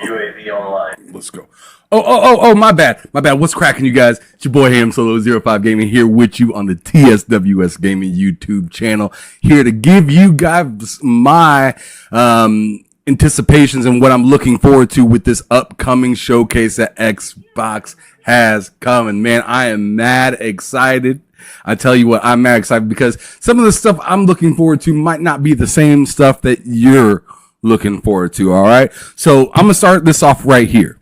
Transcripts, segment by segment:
UAV online. Let's go. Oh, my bad. What's cracking, you guys? It's your boy Ham Solo 05 Gaming here with you on the TSWS Gaming YouTube channel. Here to give you guys my anticipations and what I'm looking forward to with this upcoming showcase that Xbox has coming. Man, I am mad excited. I tell you what, I'm mad excited because some of the stuff I'm looking forward to might not be the same stuff that you're looking forward to. All right. So I'm going to start this off right here.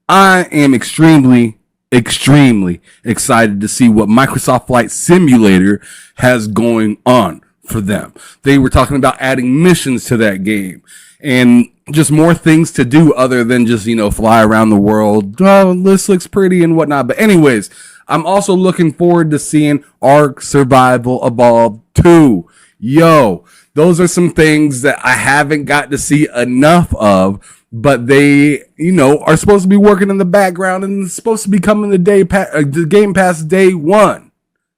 I am extremely excited to see what Microsoft Flight Simulator has going on for them. They were talking about adding missions to that game and just more things to do other than just, fly around the world. Oh, this looks pretty and whatnot. But anyways, I'm also looking forward to seeing Ark Survival Evolved 2. Yo, those are some things that I haven't got to see enough of, but they, are supposed to be working in the background and it's supposed to be coming the Game Pass day one.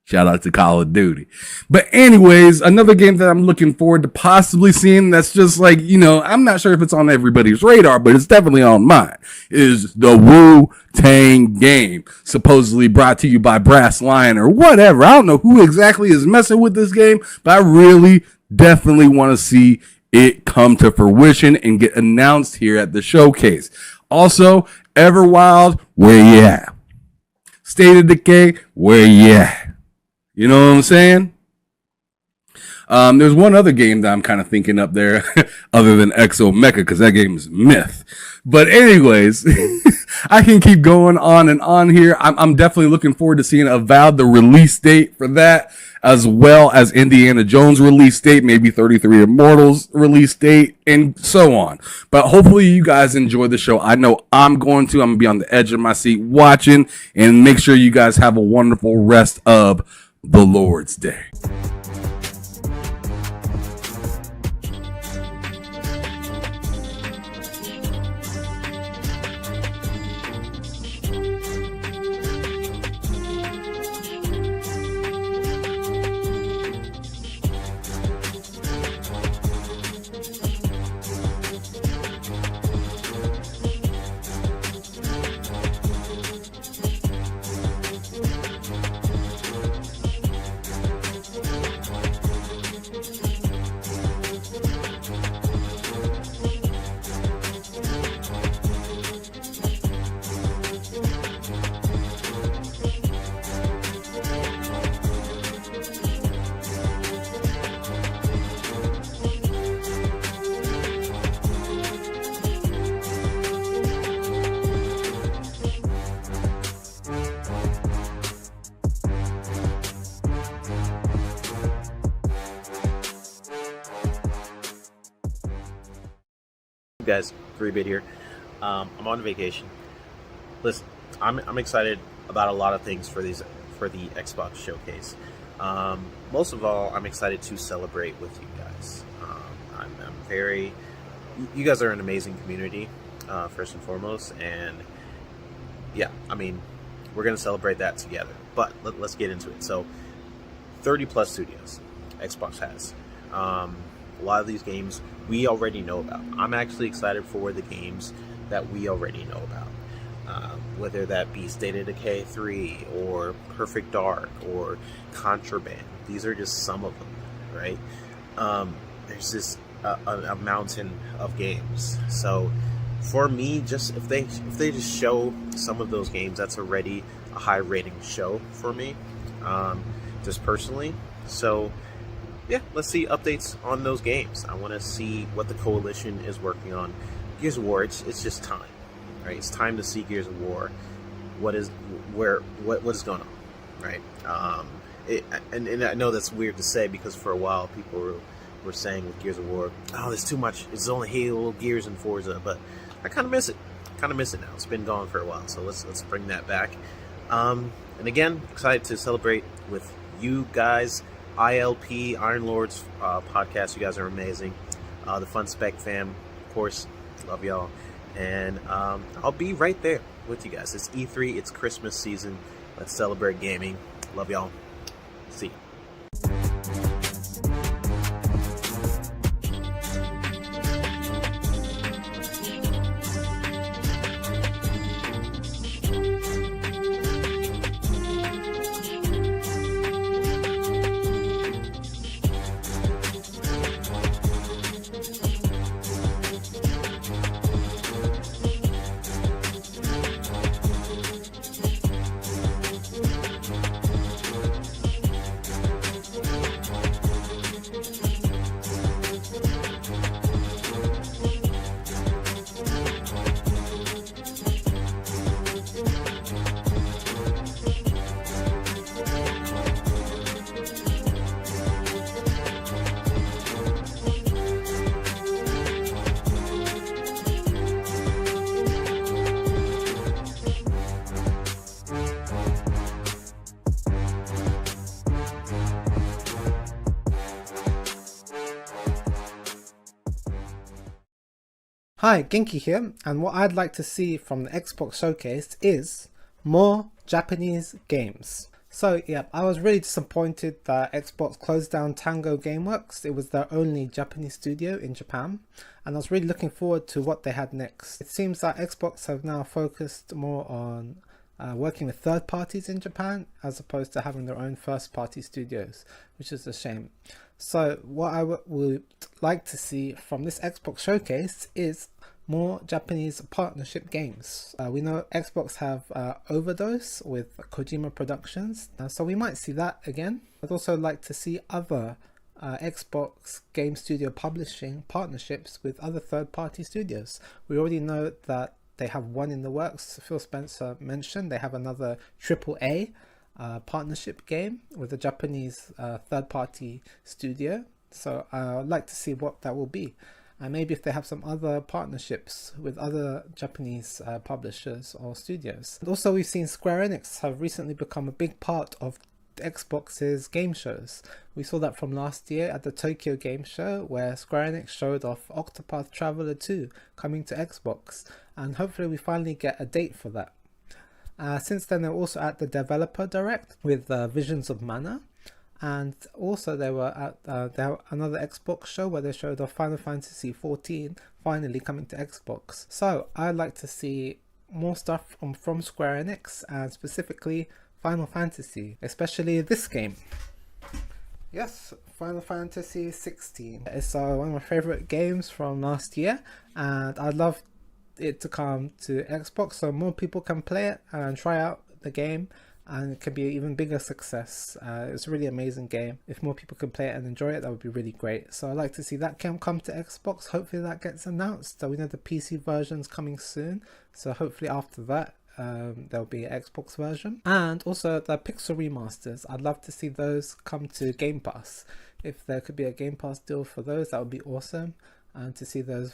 Shout out to Call of Duty. But anyways, another game that I'm looking forward to possibly seeing that's just like, I'm not sure if it's on everybody's radar, but it's definitely on mine, is the Wu-Tang game, supposedly brought to you by Brass Lion or whatever. I don't know who exactly is messing with this game, but I really definitely want to see it come to fruition and get announced here at the showcase. Also, Everwild, where you at? State of Decay, where you at? You know what I'm saying? There's one other game that I'm kind of thinking up there other than Exo Mecha, because that game is myth. But anyways, I can keep going on and on here. I'm definitely looking forward to seeing Avowed, the release date for that, as well as Indiana Jones release date, maybe 33 Immortals release date, and so on. But hopefully you guys enjoy the show. I know I'm going to. I'm going to be on the edge of my seat watching, and make sure you guys have a wonderful rest of the Lord's Day. Guys, 3-Bit here. I'm on vacation. Listen, I'm excited about a lot of things for the Xbox showcase. Most of all, I'm excited to celebrate with you guys. You guys are an amazing community, first and foremost, and yeah, we're gonna celebrate that together. But let's get into it. So, 30 plus studios Xbox has. A lot of these games we already know about. I'm actually excited for the games that we already know about. Whether that be State of Decay 3 or Perfect Dark or Contraband. These are just some of them, right? There's just a mountain of games. So for me, just if they just show some of those games, that's already a high rating show for me, just personally. So yeah, let's see updates on those games. I want to see what the Coalition is working on. Gears of War, it's just time, right? It's time to see Gears of War. What is going on, right? And I know that's weird to say because for a while people were were saying with Gears of War, oh, there's too much. It's only Halo, Gears, and Forza. But I kind of miss it. Now. It's been gone for a while, so let's bring that back. And again, excited to celebrate with you guys. ILP, Iron Lords podcast. You guys are amazing. The Fun Spec fam, of course, love y'all. And I'll be right there with you guys. It's E3, it's Christmas season. Let's celebrate gaming. Love y'all. See ya. Hi, Genki here, and what I'd like to see from the Xbox Showcase is more Japanese games. So yeah, I was really disappointed that Xbox closed down Tango Gameworks. It was their only Japanese studio in Japan, and I was really looking forward to what they had next. It seems that Xbox have now focused more on working with third parties in Japan as opposed to having their own first party studios, which is a shame. So what I would like to see from this Xbox Showcase is more Japanese partnership games. We know Xbox have Overdose with Kojima Productions, so we might see that again. I'd also like to see other Xbox game studio publishing partnerships with other third-party studios. We already know that they have one in the works. Phil Spencer mentioned they have another AAA partnership game with a Japanese third-party studio, so I'd like to see what that will be. And maybe if they have some other partnerships with other Japanese publishers or studios. And also, we've seen Square Enix have recently become a big part of Xbox's game shows. We saw that from last year at the Tokyo Game Show, where Square Enix showed off Octopath Traveler 2 coming to Xbox, and hopefully we finally get a date for that. Since then, they're also at the Developer Direct with Visions of Mana. And also they were at another Xbox show where they showed off Final Fantasy XIV finally coming to Xbox. So I'd like to see more stuff from Square Enix, and specifically Final Fantasy, especially this game. Yes, Final Fantasy 16. It's one of my favorite games from last year, and I'd love it to come to Xbox so more people can play it and try out the game, and it could be an even bigger success. It's a really amazing game. If more people can play it and enjoy it, that would be really great. So I'd like to see that game come to Xbox. Hopefully that gets announced. So we know the PC version's coming soon, so hopefully after that there'll be an Xbox version. And also the Pixel remasters, I'd love to see those come to Game Pass. If there could be a Game Pass deal for those, that would be awesome, and to see those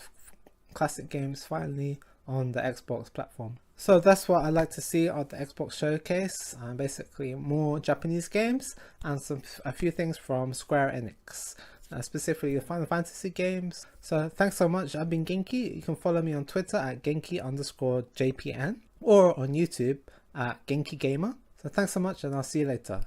classic games finally on the Xbox platform. So that's what I like to see at the Xbox Showcase, and basically more Japanese games and a few things from Square Enix, specifically the Final Fantasy games. So thanks so much. I've been Genki. You can follow me on Twitter at Genki_JPN or on YouTube at Genki Gamer. So thanks so much, and I'll see you later.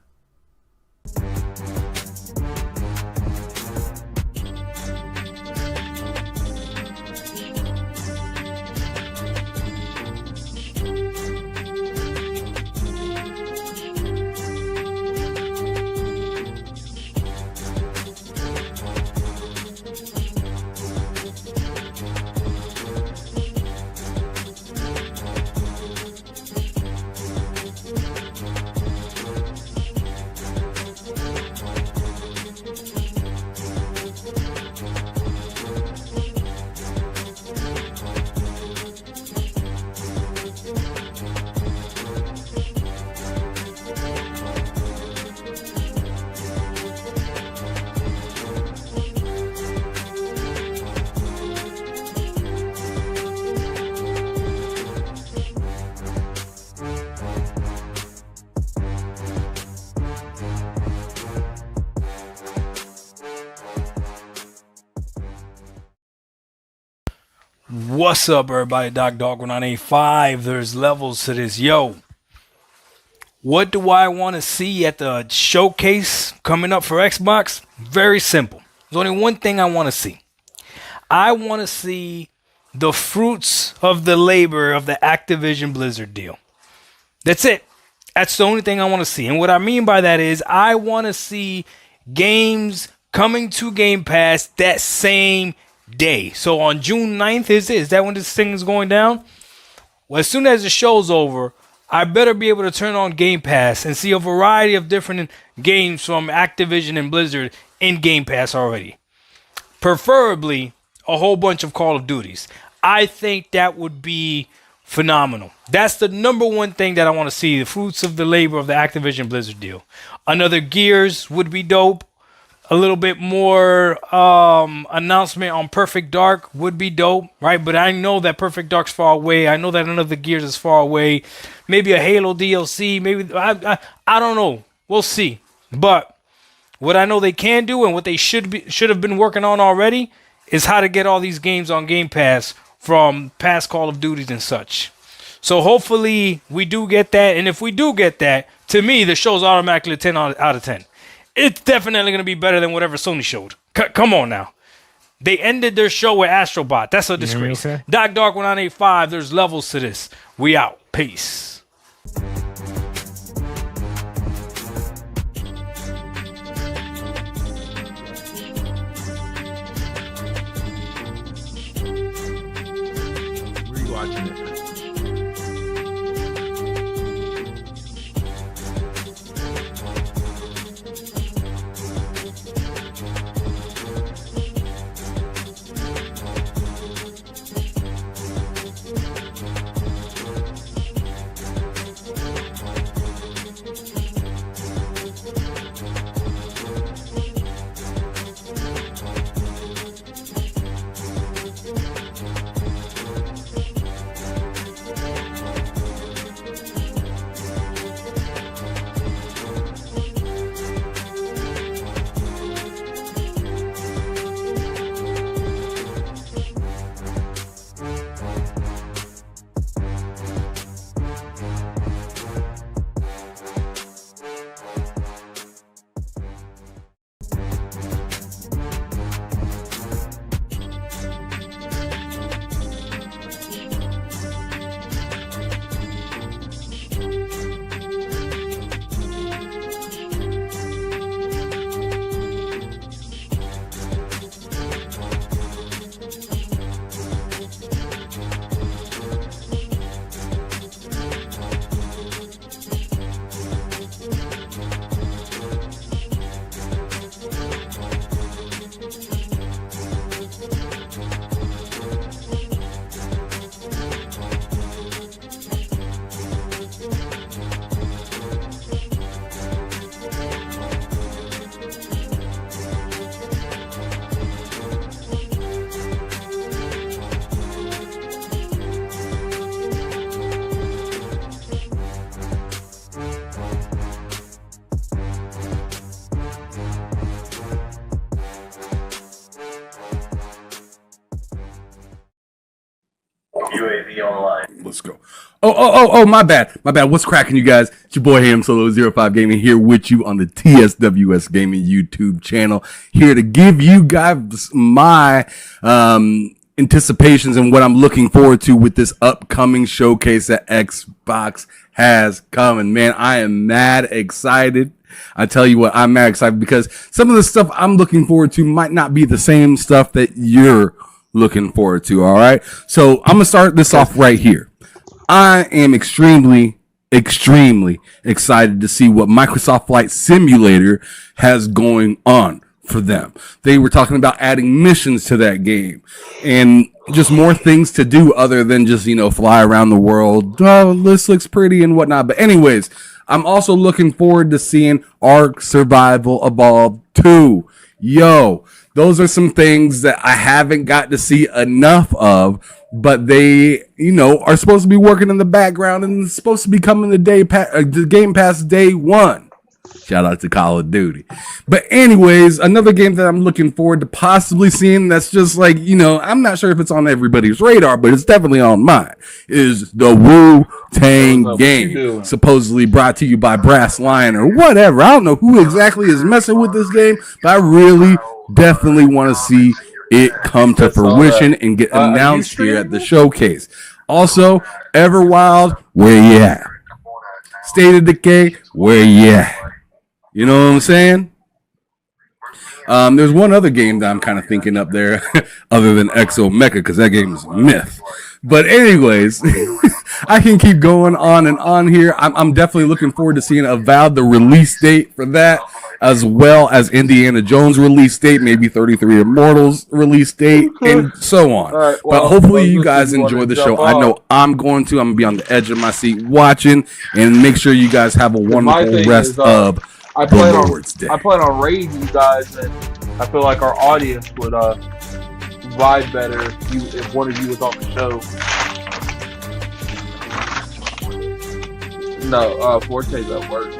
What's up, everybody? Doc Dog 1985. There's levels to this. Yo, what do I want to see at the showcase coming up for Xbox? Very simple. There's only one thing I want to see. I want to see the fruits of the labor of the Activision Blizzard deal. That's it. That's the only thing I want to see. And what I mean by that is I want to see games coming to Game Pass that same day. So on June 9th, is that when this thing is going down? Well, as soon as the show's over, I better be able to turn on Game Pass and see a variety of different games from Activision and Blizzard in Game Pass already. Preferably a whole bunch of Call of Duties. I think that would be phenomenal. That's the number one thing that I want to see, the fruits of the labor of the Activision Blizzard deal. Another Gears would be dope. A little bit more announcement on Perfect Dark would be dope, right? But I know that Perfect Dark's far away. I know that another Gears is far away. Maybe a Halo DLC. Maybe I don't know. We'll see. But what I know they can do and what they should have been working on already is how to get all these games on Game Pass from past Call of Duties and such. So hopefully we do get that. And if we do get that, to me, the show's automatically a 10 out of 10. It's definitely going to be better than whatever Sony showed. Come on now. They ended their show with Astrobot. That's a disgrace. Doc Dark 1985, there's levels to this. We out. Peace. Rewatching it. UAV online. Let's go. Oh, my bad. What's cracking, you guys? It's your boy Ham Solo 05 Gaming here with you on the TSWS Gaming YouTube channel. Here to give you guys my anticipations and what I'm looking forward to with this upcoming showcase that Xbox has coming. Man, I am mad excited. I tell you what, I'm mad excited because some of the stuff I'm looking forward to might not be the same stuff that you're looking forward to. All right. So I'm going to start this off right here. I am extremely excited to see what Microsoft Flight Simulator has going on for them. They were talking about adding missions to that game and just more things to do other than just, fly around the world. Oh, this looks pretty and whatnot. But anyways, I'm also looking forward to seeing Ark Survival Evolved 2. Yo, those are some things that I haven't got to see enough of, but they, are supposed to be working in the background and it's supposed to be coming the Game Pass day one. Shout out to Call of Duty. But anyways, another game that I'm looking forward to possibly seeing that's just like, you know, I'm not sure if it's on everybody's radar, but it's definitely on mine, is the Wu-Tang game. Supposedly brought to you by Brass Lion or whatever. I don't know who exactly is messing with this game, but I really definitely want to see it come to fruition and get announced here at the showcase. Also, Everwild, where you at? State of Decay, where you at? You know what I'm saying? There's one other game that I'm kind of thinking up there other than Exo Mecha, because that game is myth. But anyways, I can keep going on and on here. I'm definitely looking forward to seeing Avowed, the release date for that, as well as Indiana Jones release date, maybe 33 Immortals release date, and so on. Right, well, but hopefully you guys enjoy the show. I know I'm going to. I'm going to be on the edge of my seat watching, and make sure you guys have a wonderful rest of the Lord's Day. I plan on raiding you guys, and I feel like our audience would vibe better if one of you was on the show. No, Forte's at work.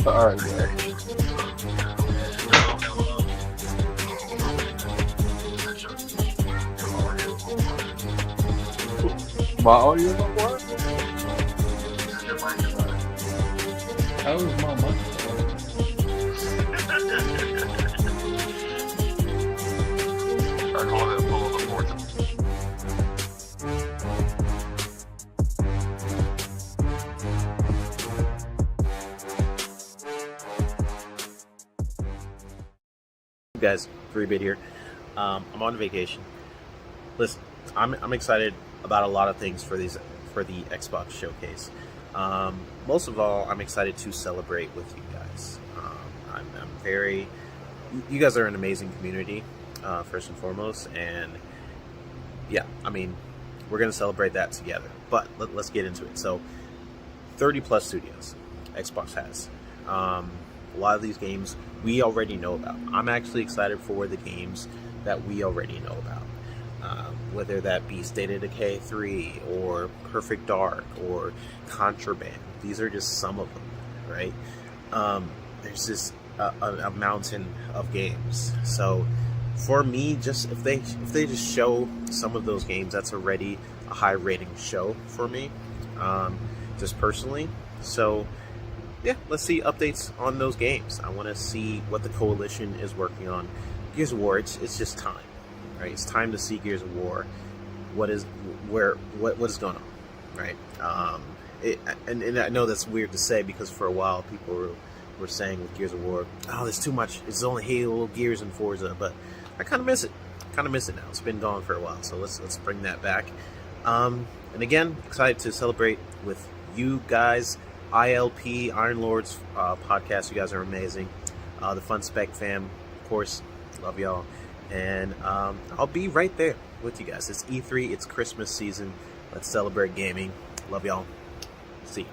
Alright, man. My audio don't work? How is my mic? I call it pull the fourth. Guys, 3-bit here. I'm on vacation. Listen, I'm excited about a lot of things for the Xbox showcase. Most of all, I'm excited to celebrate with you guys. I'm very. You guys are an amazing community, first and foremost, and yeah, I mean, we're gonna celebrate that together. But let's get into it. So, 30 plus studios Xbox has. A lot of these games we already know about. I'm actually excited for the games that we already know about. Whether that be State of Decay 3 or Perfect Dark or Contraband. These are just some of them, right? There's just a mountain of games. So for me, just if they just show some of those games, that's already a high rating show for me, just personally. So yeah, let's see updates on those games. I want to see what the Coalition is working on. Gears of War, it's just time, right? It's time to see Gears of War. What is going on, right? And I know that's weird to say because for a while people were saying with Gears of War, oh, there's too much. It's only Halo, Gears, and Forza, but I kind of miss it. Now. It's been gone for a while, so let's bring that back. And again, excited to celebrate with you guys. ILP, Iron Lords podcast. You guys are amazing. The Fun Spec fam, of course, love y'all. And I'll be right there with you guys. It's E3, it's Christmas season. Let's celebrate gaming. Love y'all. See you.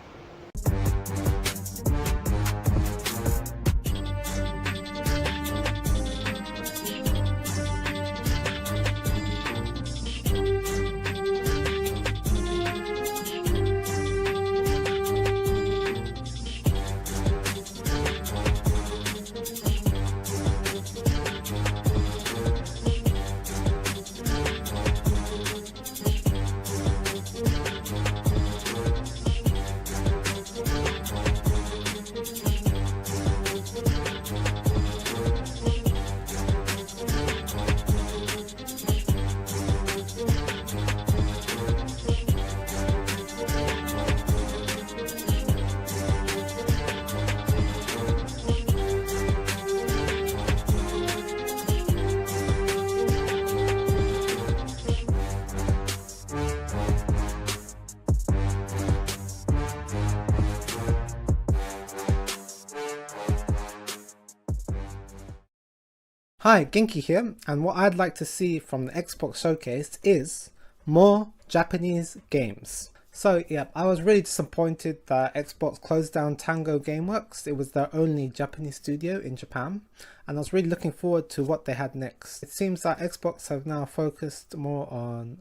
Hi, Genki here, and what I'd like to see from the Xbox Showcase is more Japanese games. So yeah, I was really disappointed that Xbox closed down Tango Gameworks. It was their only Japanese studio in Japan, and I was really looking forward to what they had next. It seems that Xbox have now focused more on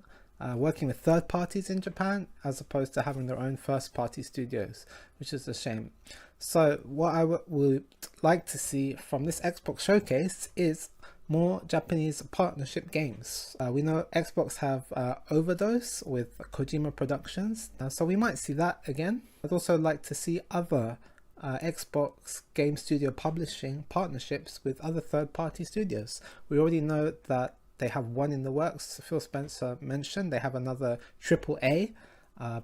working with third parties in Japan as opposed to having their own first party studios, which is a shame. So what I would like to see from this Xbox showcase is more Japanese partnership games. We know Xbox have Overdose with Kojima Productions, so we might see that again. I'd also like to see other Xbox Game Studio publishing partnerships with other third-party studios. We already know that they have one in the works. Phil Spencer mentioned they have another AAA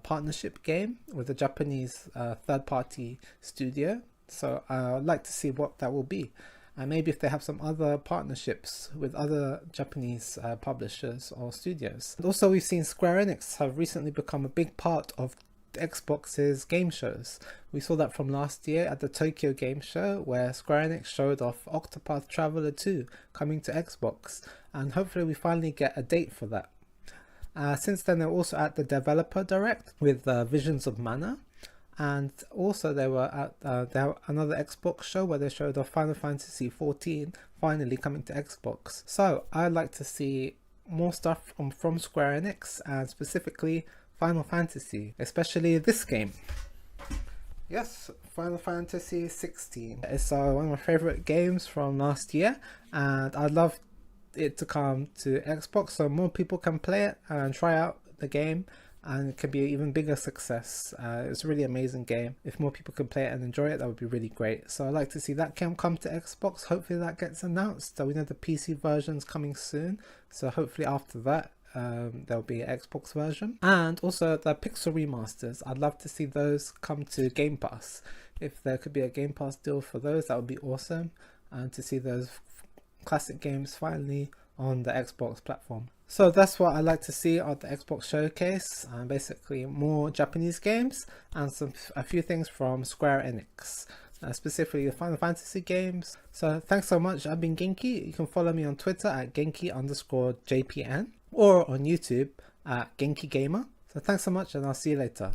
partnership game with a Japanese third-party studio. So I'd like to see what that will be. And maybe if they have some other partnerships with other Japanese publishers or studios. And also, we've seen Square Enix have recently become a big part of Xbox's game shows. We saw that from last year at the Tokyo Game Show, where Square Enix showed off Octopath Traveler 2 coming to Xbox, and hopefully we finally get a date for that. Since then, they're also at the Developer Direct with Visions of Mana. And also they were at another Xbox show where they showed off Final Fantasy XIV finally coming to Xbox. So I'd like to see more stuff from Square Enix, and specifically Final Fantasy, especially this game. Yes, Final Fantasy 16. It's one of my favorite games from last year, and I'd love it to come to Xbox so more people can play it and try out the game, and it can be an even bigger success. It's a really amazing game. If more people can play it and enjoy it, that would be really great. So I'd like to see that game come to Xbox. Hopefully that gets announced. We know the PC version's coming soon, so hopefully after that there'll be an Xbox version. And also the Pixel remasters, I'd love to see those come to Game Pass. If there could be a Game Pass deal for those, that would be awesome. And to see those classic games finally on the Xbox platform. So that's what I like to see at the Xbox showcase, and basically more Japanese games and a few things from Square Enix, specifically the Final Fantasy games. So thanks so much. I've been Genki. You can follow me on Twitter at Genki_JPN or on YouTube at Genki Gamer. So thanks so much, and I'll see you later.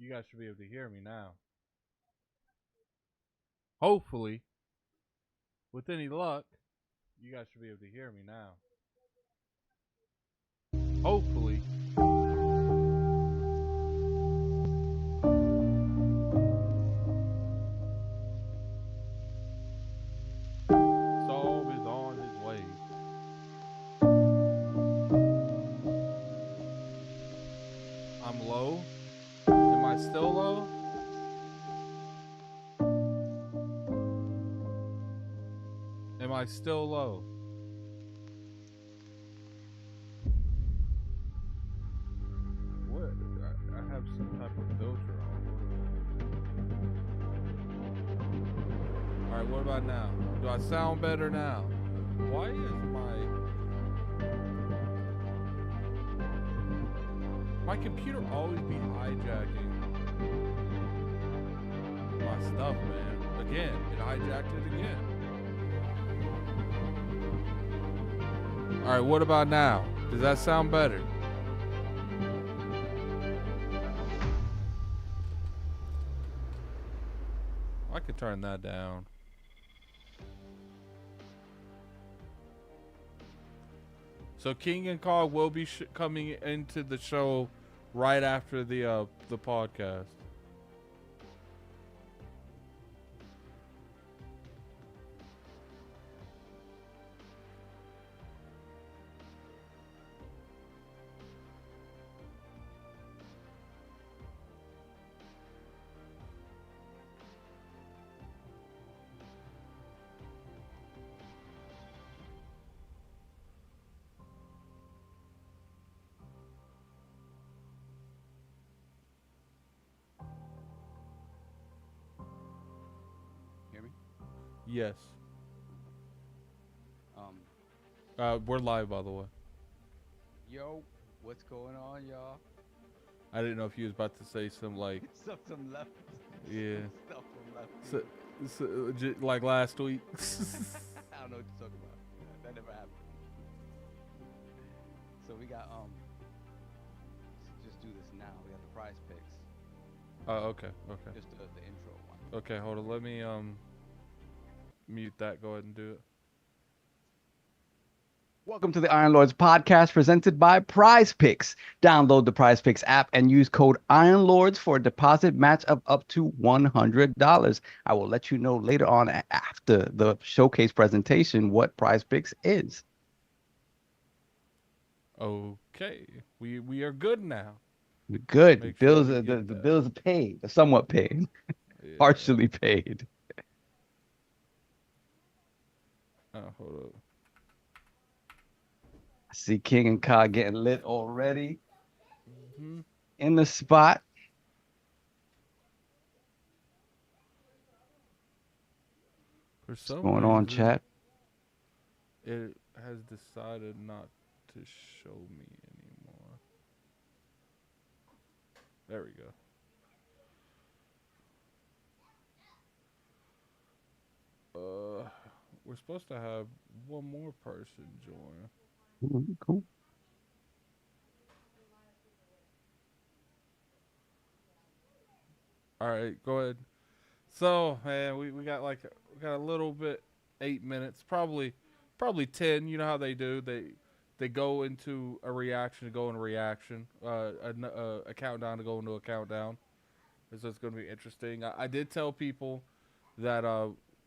You guys should be able to hear me now. Hopefully, with any luck, you guys should be able to hear me now. Hopefully. Solve is on his way. I'm low. Am I still low? Am I still low? What? I have some type of filter on. Alright, what about now? Do I sound better now? Why is my computer always be hijacking my stuff, man? Again, it hijacked it again. Alright, what about now? Does that sound better? I could turn that down. So King and Cog will be coming into the show right after the podcast. Yes. We're live, by the way. Yo, what's going on, y'all? I didn't know if you was about to say some like, Some left. yeah, Stuff from left. like last week. I don't know what you're talking about. That never happened. So we got just do this now. We got the prize picks. Oh, okay, okay, Just the intro one. okay. Hold on, let me mute that. Go ahead and do it. Welcome to the Iron Lords podcast presented by PrizePicks. Download the PrizePicks app and use code IronLords for a deposit match of up to $100. I will let you know later on after the showcase presentation what PrizePicks is. Okay, we are good now. Good. Make sure Bills we are, get the that. bills are paid, or somewhat paid, Yeah. partially paid. Hold up. I see King and Ka getting lit already Mhm. in the spot. For some What's going on, reason, chat? it has decided not to show me anymore. There we go. We're supposed to have one more person join. Cool. All right, go ahead. So, man, we got a little bit, 8 minutes, probably 10. You know how they do. They go into a reaction to go into reaction, a countdown to go into a countdown. So it's going to be interesting. I did tell people that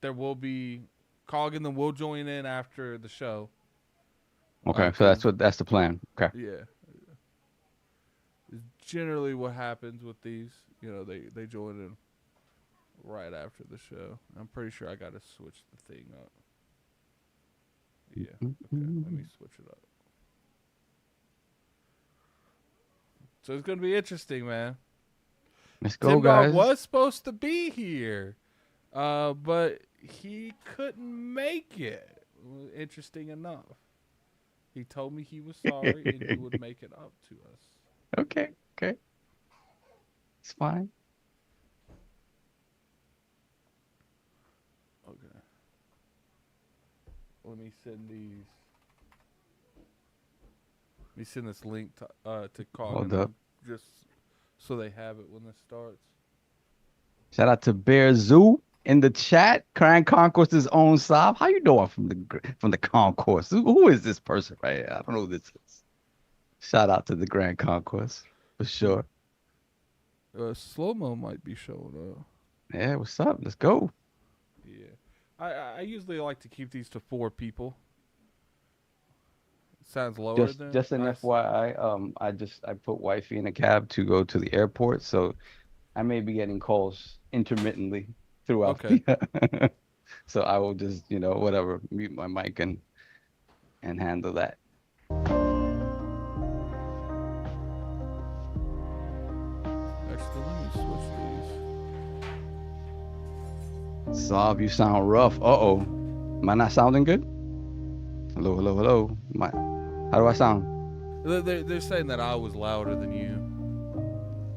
there will be Coggin that will join in after the show. Okay, so that's the plan. Okay. Yeah. It's generally what happens with these. You know, they join in right after the show. I'm pretty sure I got to switch the thing up. Yeah. Okay. Let me switch it up. So it's going to be interesting, man. Let's go, Tim guys. Dog was supposed to be here, but he couldn't make it. Interesting enough. He told me he was sorry and he would make it up to us. Okay. It's fine. Okay. Let me send these. Let me send this link to Hold Coggin up. just so they have it when this starts. Shout out to Bear Zoo in the chat. Grand Concourse's own Saab. How you doing from the concourse? Who is this person right here? I don't know who this is. Shout out to the Grand Concourse for sure. Slow mo might be showing up. Yeah, what's up? Let's go. Yeah, I usually like to keep these to 4 people. Sounds lower than Just an FYI, I put wifey in a cab to go to the airport, so I may be getting calls intermittently throughout. Okay. So I will just, whatever, mute my mic and handle that. Actually, let me switch these. Saab, you sound rough. Uh-oh. Am I not sounding good? Hello. How do I sound? They're saying that I was louder than you.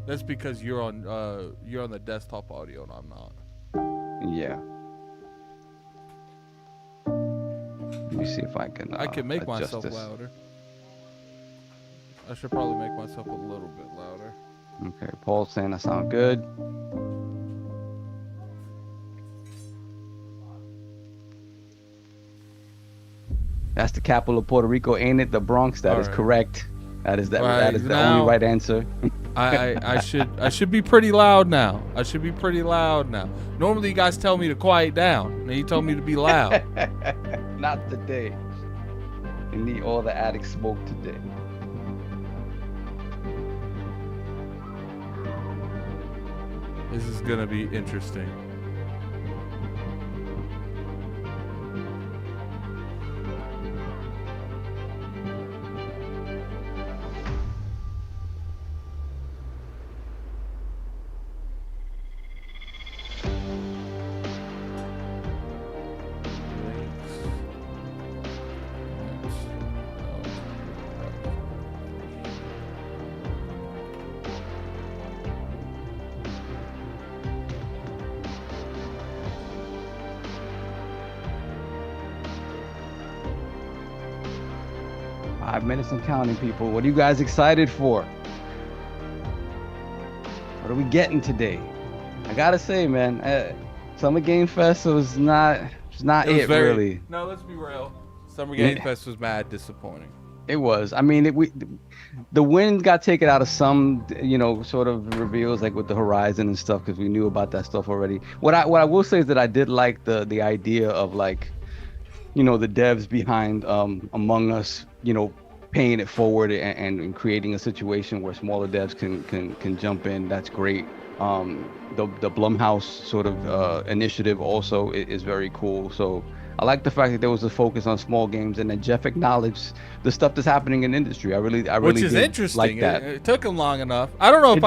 That's because you're on the desktop audio and I'm not. Yeah. Let me see if I can. I can make adjust myself this. louder. I should probably make myself a little bit louder. Okay, Paul's saying I sound good. That's the capital of Puerto Rico, ain't it? The Bronx. That is Alright. correct. That is the Now- only right answer. I should be pretty loud now. Normally you guys tell me to quiet down. And you told me to be loud. Not today. You need all the attic smoke today. This is gonna be interesting. 5 minutes and counting, people. What are you guys excited for? What are we getting today? I gotta say, man, Summer Game Fest was not really. No, let's be real. Summer Game Fest was mad disappointing. It was. I mean, the wind got taken out of some, sort of reveals, like with the Horizon and stuff, because we knew about that stuff already. What I will say is that I did like the idea of, like, the devs behind Among Us, paying it forward and creating a situation where smaller devs can jump in. That's great. The Blumhouse sort of initiative also is very cool. So I like the fact that there was a focus on small games, and that Jeff acknowledged the stuff that's happening in the industry. I really Which is did interesting. like that. It took him long enough. I don't know if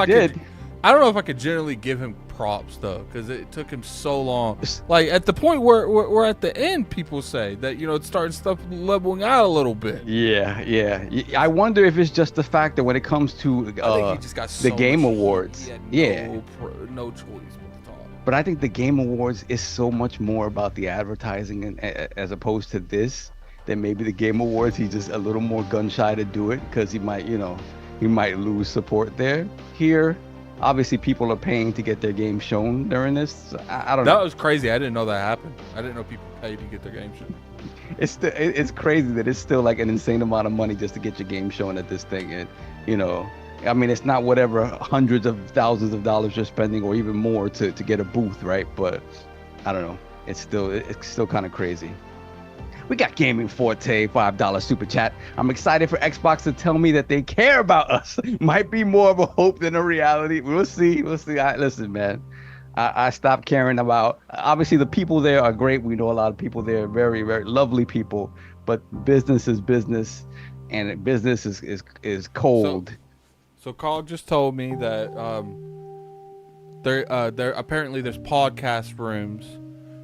I don't know if I could generally give him props though, because it took him so long. Like at the point where we're at the end, people say that it's starting stuff leveling out a little bit. Yeah. I wonder if it's just the fact that when it comes to I think he just got the Game Awards, no choice but to talk. But I think the Game Awards is so much more about the advertising, and as opposed to this, that maybe the Game Awards he's just a little more gun shy to do it because he might lose support there. Here, obviously, people are paying to get their game shown during this. So I don't know. That was crazy. I didn't know that happened. I didn't know people paid to get their game shown. It's crazy that it's still like an insane amount of money just to get your game shown at this thing, and I mean, it's not whatever hundreds of thousands of dollars you're spending or even more to get a booth, right? But I don't know. It's still kind of crazy. We got Gaming Forte, $5 super chat. I'm excited for Xbox to tell me that they care about us. Might be more of a hope than a reality. We'll see. Listen, man. I stopped caring about. Obviously, the people there are great. We know a lot of people there, very, very lovely people. But business is business, and business is cold. So Carl just told me that there apparently there's podcast rooms.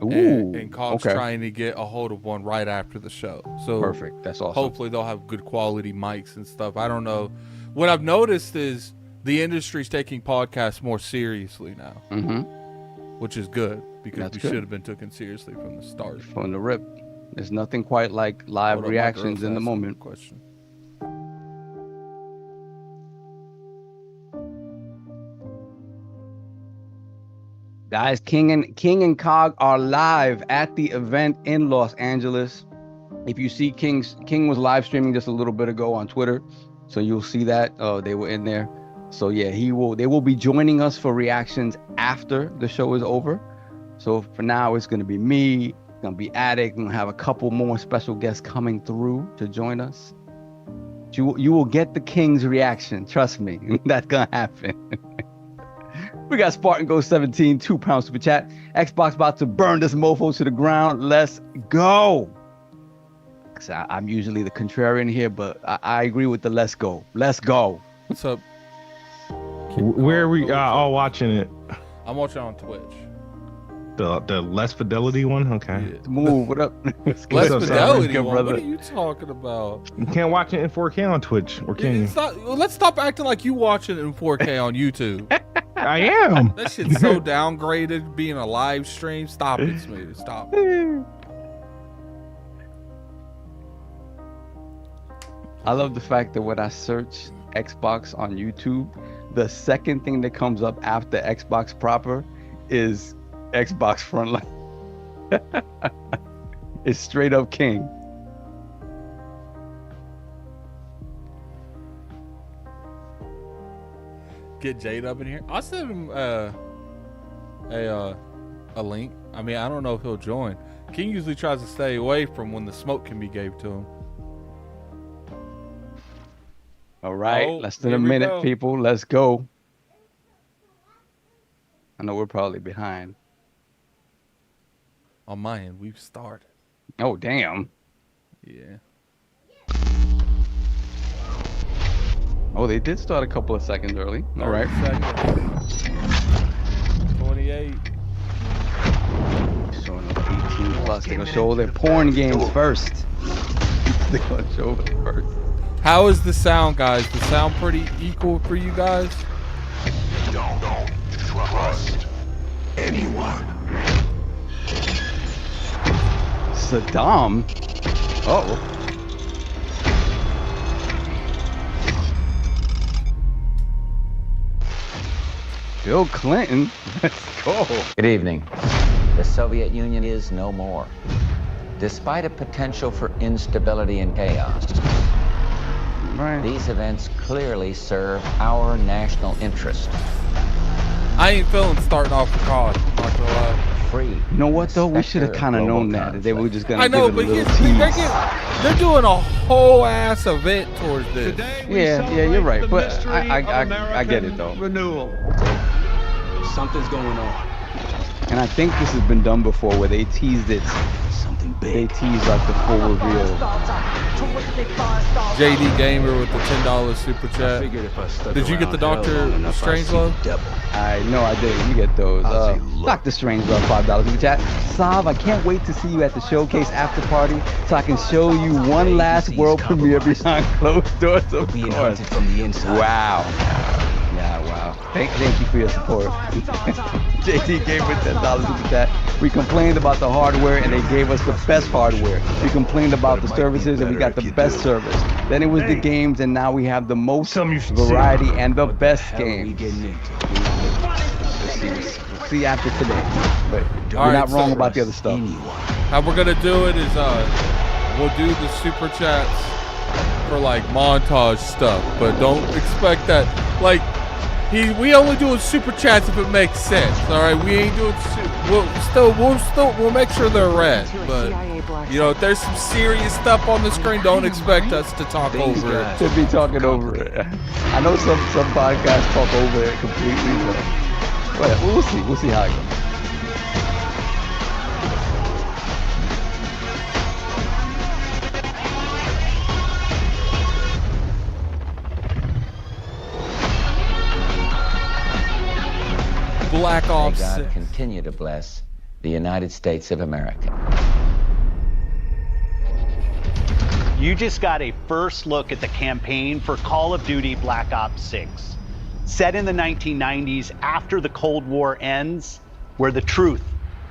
Ooh, and Carl's trying to get a hold of one right after the show. So perfect. That's awesome. Hopefully they'll have good quality mics and stuff. I don't know. What I've noticed is the industry's taking podcasts more seriously now, which is good because we should have been taken seriously from the start. From the rip. There's nothing quite like live reactions in the moment. Question. Guys, King and Cog are live at the event in Los Angeles. If you see King was live streaming just a little bit ago on Twitter, so you'll see that they were in there. So yeah, they will be joining us for reactions after the show is over. So for now, it's gonna be me, it's gonna be Attic, we're gonna have a couple more special guests coming through to join us. You will get the King's reaction, trust me, that's gonna happen. We got Spartan Go 17, £2 super chat. Xbox about to burn this mofo to the ground. Let's go. I'm usually the contrarian here, but I agree with the let's go. Let's go. What's up? Where are we all watching it? I'm watching on Twitch. The less fidelity one? Okay. Yeah. Move, what up? Less fidelity one? brother. What are you talking about? You can't watch it in 4K on Twitch, or can you? Let's stop acting like you watch it in 4K on YouTube. I am. That shit's so downgraded being a live stream. Stop it, Smooth. Stop it. I love the fact that when I search Xbox on YouTube, the second thing that comes up after Xbox proper is Xbox Frontline. It's straight up King. Get Jade up in here. I'll send him a link. I mean, I don't know if he'll join. King usually tries to stay away from when the smoke can be gave to him. All right, less than a minute, people. Let's go. I know we're probably behind. On my end, we've started. Oh, damn. Yeah. Oh, they did start a couple of seconds early. All right. 28. Showing up 18 plus. They're going to show their porn games first. They're going to show it first. How is the sound, guys? The sound pretty equal for you guys? Don't trust anyone. Saddam? Uh-oh. Bill Clinton. Let's go. Good evening. The Soviet Union is no more. Despite a potential for instability and chaos, these events clearly serve our national interest. I ain't feeling starting off with COD. Not gonna lie. Free. You know what though? We should have kind of known that they were just gonna. I know, give but it a little tease. they're doing a whole ass event towards this. Yeah, you're right. But I get it though. Renewal. Something's going on. And I think this has been done before, where they teased it. Something They big. teased like the full reveal. JD Gamer with the $10 super chat. Did you get the Doctor Strangelove? I know I did. You get those. Dr. Strangelove, $5 in the chat. Sav, I can't wait to see you at the showcase after party, so I can show you one last world premiere behind closed doors. Of course. From the inside. Wow. Yeah, wow. Thank you for your support. JT gave us $10 in the chat. We complained about the hardware and they gave us the best hardware. We complained about the services and we got the best service. Then it was the games and now we have the most variety and the best games. We'll see after today. But we're not wrong about the other stuff. How we're gonna do it is we'll do the super chats for like montage stuff, but don't expect that like we only do super chats if it makes sense. All right, we ain't doing. We'll make sure they're read. But you know, if there's some serious stuff on the screen, don't expect us to talk over it. To be talking over it. I know some podcasts talk over it completely, but we'll see. We'll see how it goes. Black Ops. May God continue to bless the United States of America. You just got a first look at the campaign for Call of Duty Black Ops 6. Set in the 1990s after the Cold War ends, where the truth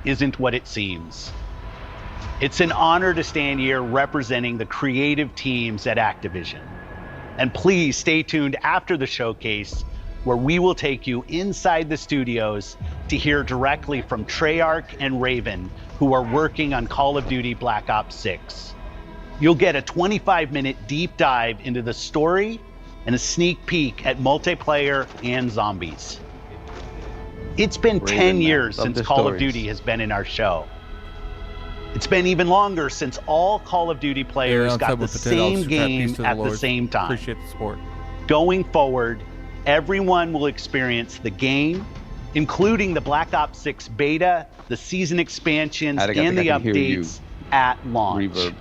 isn't what it seems. It's an honor to stand here representing the creative teams at Activision. And please stay tuned after the showcase, where we will take you inside the studios to hear directly from Treyarch and Raven, who are working on Call of Duty Black Ops 6. You'll get a 25-minute deep dive into the story and a sneak peek at multiplayer and zombies. It's been 10 years since Call of Duty has been in our show. It's been even longer since all Call of Duty players got the same game at the same time. Appreciate the support. Going forward, everyone will experience the game, including the Black Ops 6 beta, the season expansions, and the updates at launch.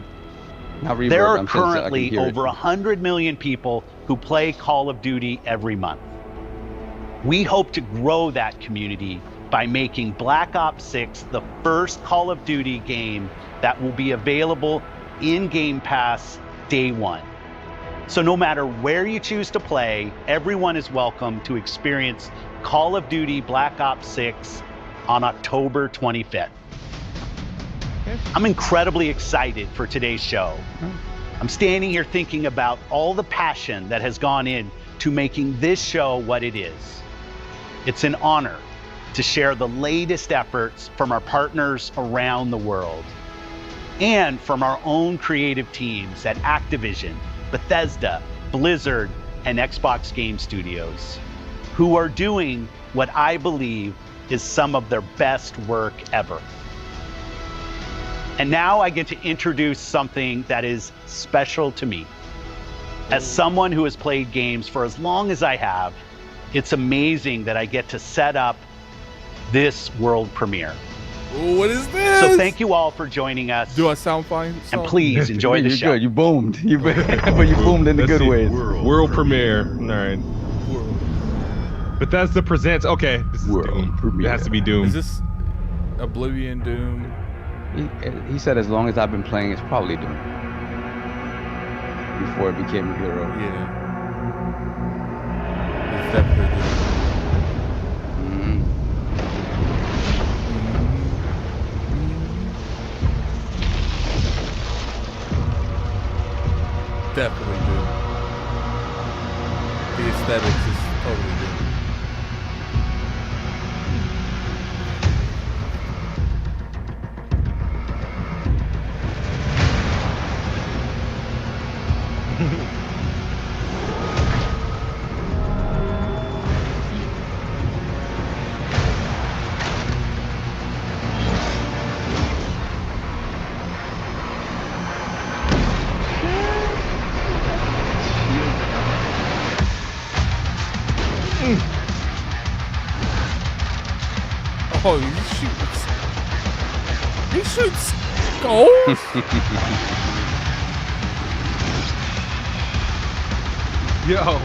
There are currently over 100 million people who play Call of Duty every month. We hope to grow that community by making Black Ops 6 the first Call of Duty game that will be available in Game Pass day one. So no matter where you choose to play, everyone is welcome to experience Call of Duty Black Ops 6 on October 25th. I'm incredibly excited for today's show. I'm standing here thinking about all the passion that has gone in to making this show what it is. It's an honor to share the latest efforts from our partners around the world and from our own creative teams at Activision, Bethesda, Blizzard, and Xbox Game Studios, who are doing what I believe is some of their best work ever. And now I get to introduce something that is special to me. As someone who has played games for as long as I have, it's amazing that I get to set up this world premiere. Ooh, what is this? So thank you all for joining us. Do I sound fine? And please enjoy the show. Good. You boomed. But you boomed in the good ways. World premiere. All right. Bethesda presents. Okay, this is Doom. It has to be Doom. Is this Oblivion Doom? He said as long as I've been playing, it's probably Doom. Before it became a hero. Yeah. It's definitely Doom. Definitely Doom. The aesthetics is totally Doom. Oh, he shoots goals? Yo.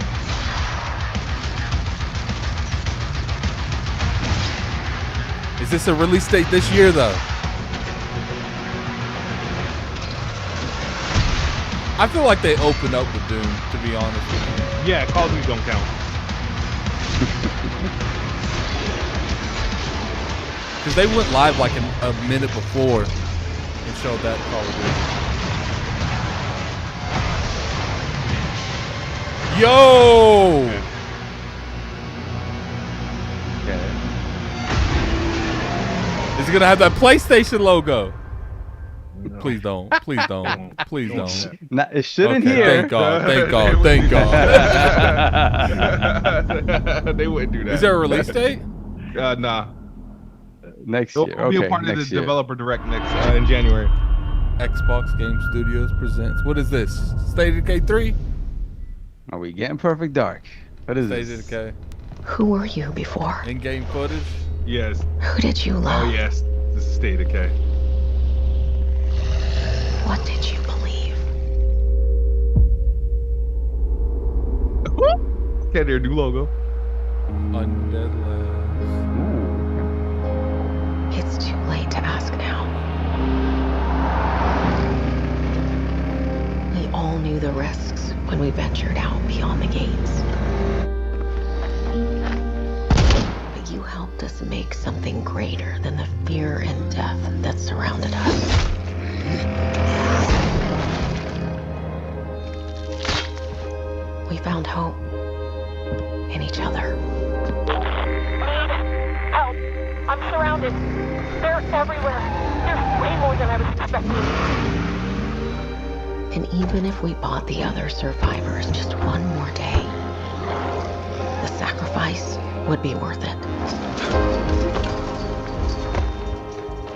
Is this a release date this year, though? I feel like they opened up with Doom, to be honest with you. Yeah, Call of Duty don't count. Because they went live like a minute before and showed that Call of Duty. Yo! Okay. Is it gonna have that PlayStation logo? No. Please don't. Please don't. Please don't. Nah, it shouldn't okay, here. Thank God. Thank God. Thank God. They wouldn't do that. Is there a release date? Nah. Next year. It'll be a part of the developer direct next in January. Xbox Game Studios presents. What is this? State of Decay 3? Are we getting Perfect Dark? What is State this? of Decay. Who were you before? In-game footage? Yes. Who did you love? Oh yes. This is State of Decay. What did you believe? Okay, their new logo. Undead Labs. It's too late to ask now. We all knew the risks when we ventured out beyond the gates. But you helped us make something greater than the fear and death that surrounded us. We found hope in each other. Help! I'm surrounded. They're everywhere. There's way more than I was expecting. And even if we bought the other survivors just one more day, the sacrifice would be worth it.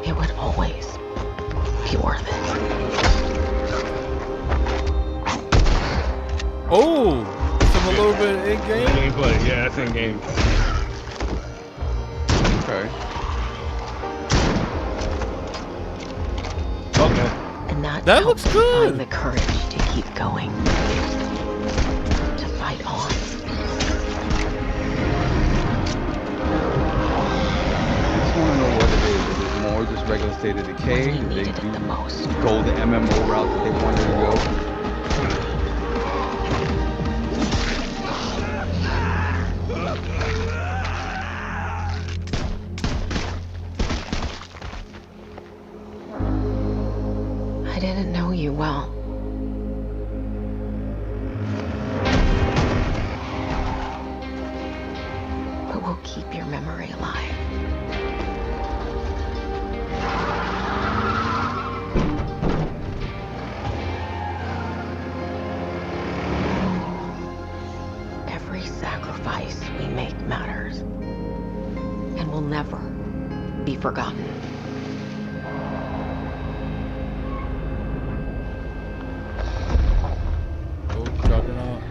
It would always be worth it. Oh! Some a little bit in-game? Gameplay, yeah, that's in-game. Okay. Okay. And that looks good. Find the courage to keep going. To fight on. I just want to know what it is. Is it more just regular State of Decay? When we Did they needed it the most. go the MMO route that they wanted to go? I didn't know you well. But we'll keep your memory alive. Every sacrifice we make matters and will never be forgotten. Oh, Juggernaut.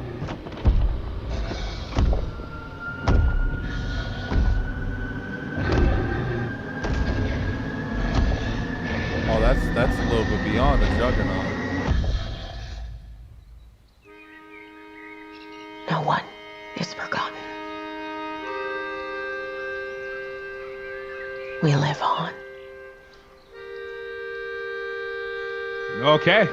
Oh, that's a little bit beyond the Juggernaut. No one is forgotten. We live on. Okay.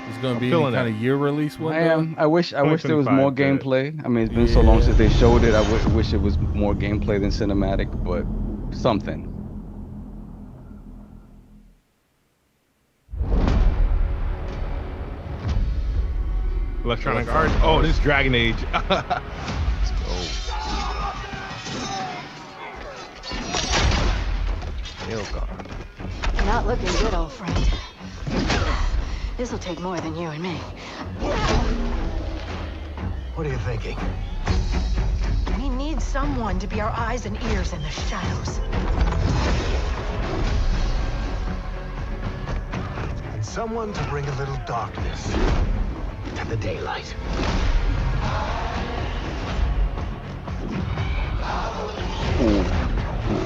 It's gonna be feeling any kind of year release window. I am. I wish there was 2025, more yeah. gameplay. I mean, it's been so long since they showed it. I wish it was more gameplay than cinematic, but something. Electronic Arts. Oh, this is Dragon Age. Let's go. Not looking good, old friend. This'll take more than you and me. What are you thinking? We need someone to be our eyes and ears in the shadows. And someone to bring a little darkness to the daylight.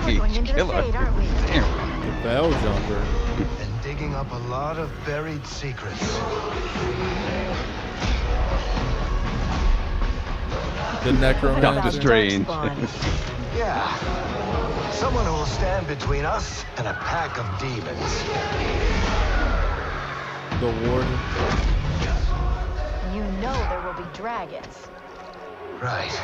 We're going into the shade, aren't we? The bell jumper. And digging up a lot of buried secrets. The necromancer. Doctor Strange. Yeah. Someone who will stand between us and a pack of demons. The warden. You know there will be dragons. Right.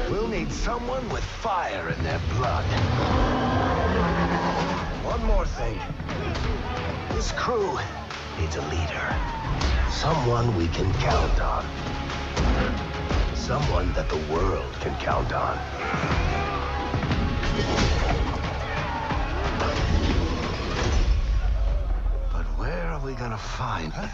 We'll need someone with fire in their blood. One more thing. This crew needs a leader. Someone we can count on. Someone that the world can count on. But where are we gonna find her?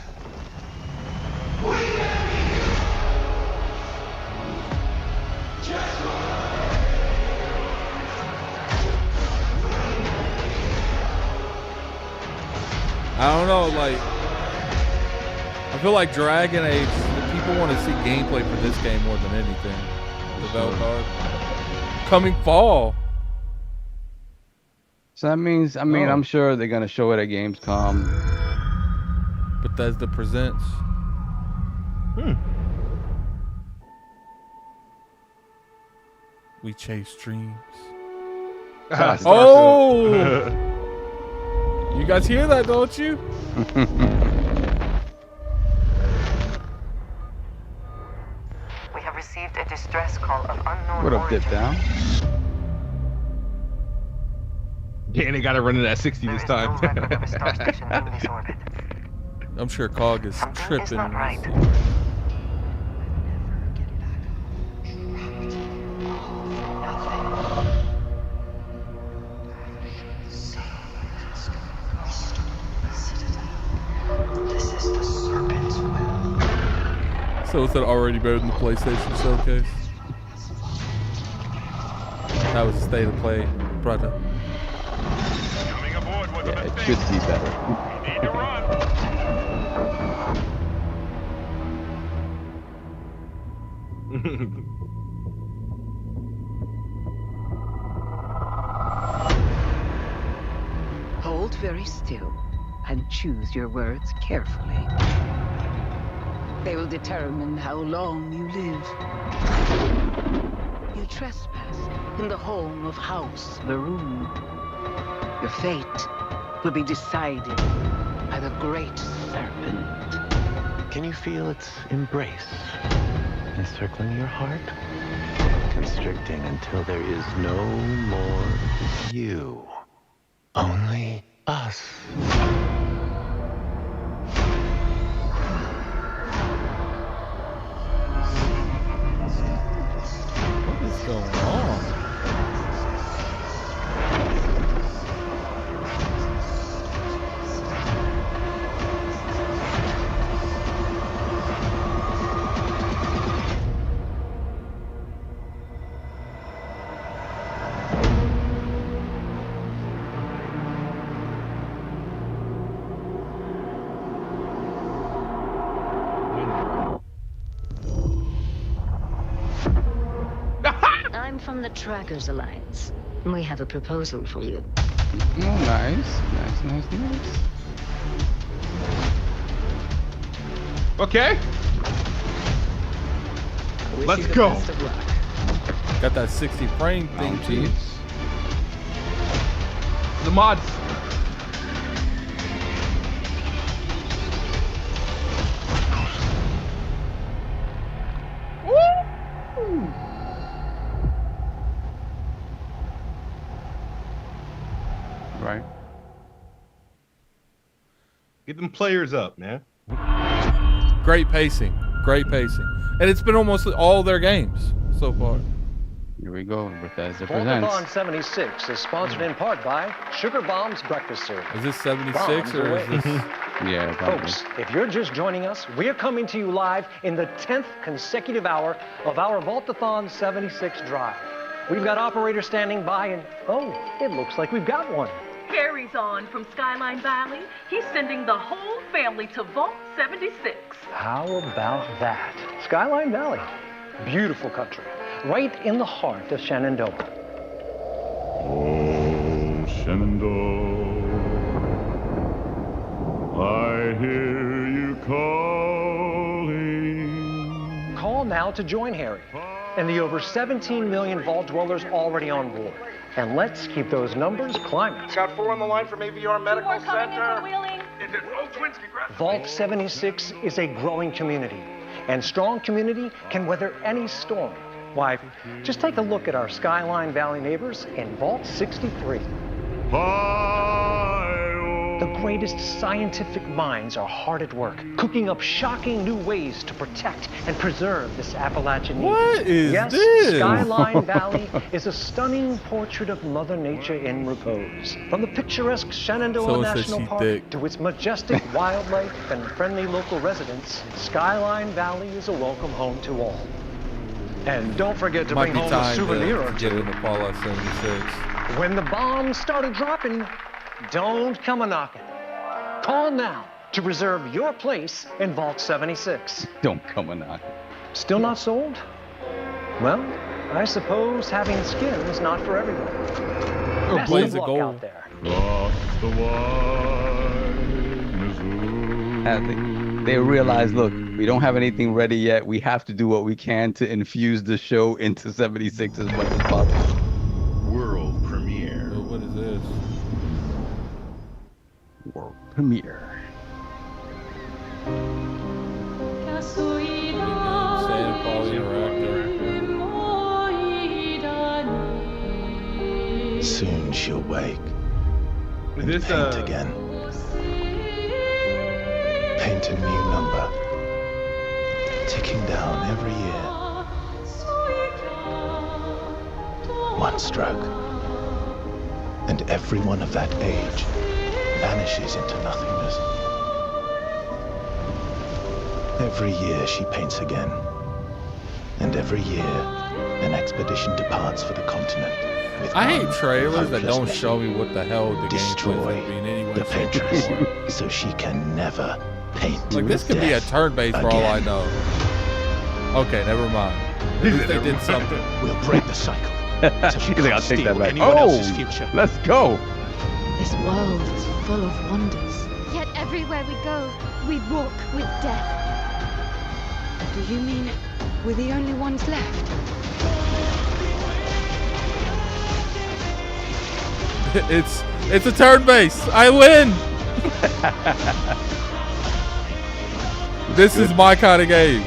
I don't know, like, I feel like Dragon Age, people want to see gameplay for this game more than anything. The Bell card. Coming fall. So that means, I mean, I'm sure they're going to show it at Gamescom. Bethesda presents. We chase dreams. Oh! You guys hear that, don't you? We have received a distress call of unknown What up, origin. dip down? Yeah, they got to run it at 60 this time. I'm sure COG is Something tripping. is not right. This is the serpent's will. So is that already better than the PlayStation Showcase? That was a state of play, brother. Yeah, it should be better. Hold very still and choose your words carefully. They will determine how long you live. You trespassed in the home of House Varun. Your fate will be decided by the great serpent. Can you feel its embrace encircling your heart? Constricting until there is no more you. Only us. What is going on? I'm from the Trackers Alliance. We have a proposal for you. Oh, nice. Nice. Okay. Let's go. Got that 60 frame thing too. The mods. Right. Get them players up, man. Great pacing. And it's been almost all their games so far. Here we go. Bethesda Voltathon presents. 76 is sponsored in part by Sugar Bombs Breakfast Cereal. Is this 76 Bombs or is away. this? Yeah, probably. Folks, if you're just joining us, we're coming to you live in the 10th consecutive hour of our Voltathon 76 drive. We've got operators standing by and, oh, it looks like we've got one. Harry's on from Skyline Valley. He's sending the whole family to Vault 76. How about that? Skyline Valley. Beautiful country. Right in the heart of Shenandoah. Oh, Shenandoah, I hear you calling. Call now to join Harry and the over 17 million Vault dwellers already on board. And let's keep those numbers climbing. Got 4 on the line from AVR Medical Center. Vault 76 is a growing community, and strong community can weather any storm. Why, just take a look at our Skyline Valley neighbors in Vault 63. The greatest scientific minds are hard at work, cooking up shocking new ways to protect and preserve this Appalachian nature. What is yes, this? Skyline Valley is a stunning portrait of Mother Nature in repose. From the picturesque Shenandoah Someone said National she Park thick. to its majestic wildlife and friendly local residents, Skyline Valley is a welcome home to all. And don't forget to Might bring be home a time souvenir or to two. get into Fallout 76. When the bombs started dropping, don't come a-knocking. Call now to reserve your place in Vault 76. Don't come a-knocking. Still not sold? Well, I suppose having skin is not for everyone. Best Blaze of of luck gold. out there. They realize, look, we don't have anything ready yet. We have to do what we can to infuse the show into 76 as much as possible. World premiere. What is this? World premiere. Sand Quality Interactive. Soon she'll wake Is and this paint again. Paint a new number, ticking down every year. One stroke, and everyone of that age vanishes into nothingness. Every year she paints again, and every year an expedition departs for the continent. With I hate one trailers that hopeless don't mission. show me what the hell the Destroy gameplay is going to be in any way, the shape, or paintress, form. so she can never paint. Like, this could be a turn-based for all I know. Okay, never mind. At least they did something. We'll break the cycle. So she He's like, can't I'll take steal that back. anyone else's Oh, future. let's go. This world is full of wonders. Yet everywhere we go, we walk with death. Do you mean we're the only ones left? It's a turn base. I win. This is my kind of game.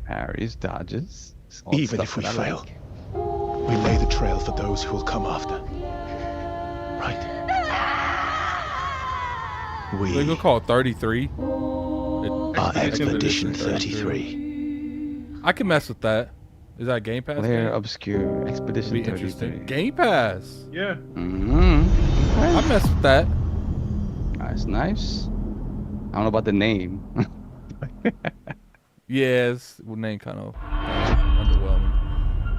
Harry's dodges. Even if we fail, we lay the trail for those who will come after. Right? They We gonna call it 33. are Expedition 33. I can mess with that. Is that Game Pass? Clair, game? Obscur, Expedition Be 33. interesting. Game Pass. Yeah. Mm-hmm. I mess with that. That's nice. I don't know about the name. Yes, name kind of underwhelming.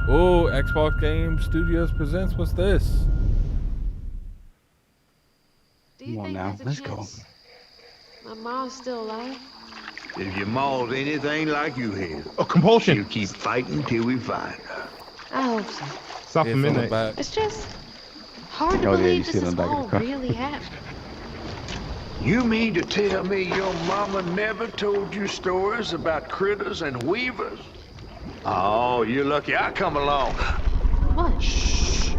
Oh, Xbox Game Studios presents. What's this? Come on now, let's go. My mom's still alive. If your ma's anything like you have, Oh, compulsion. she'll keep fighting till we find her. I hope so. Stop a minute. It's just hard to Oh, yeah, you believe see this it on is the back of all the car. really happening. You mean to tell me your mama never told you stories about critters and weavers? Oh, you're lucky I come along. What? Shh.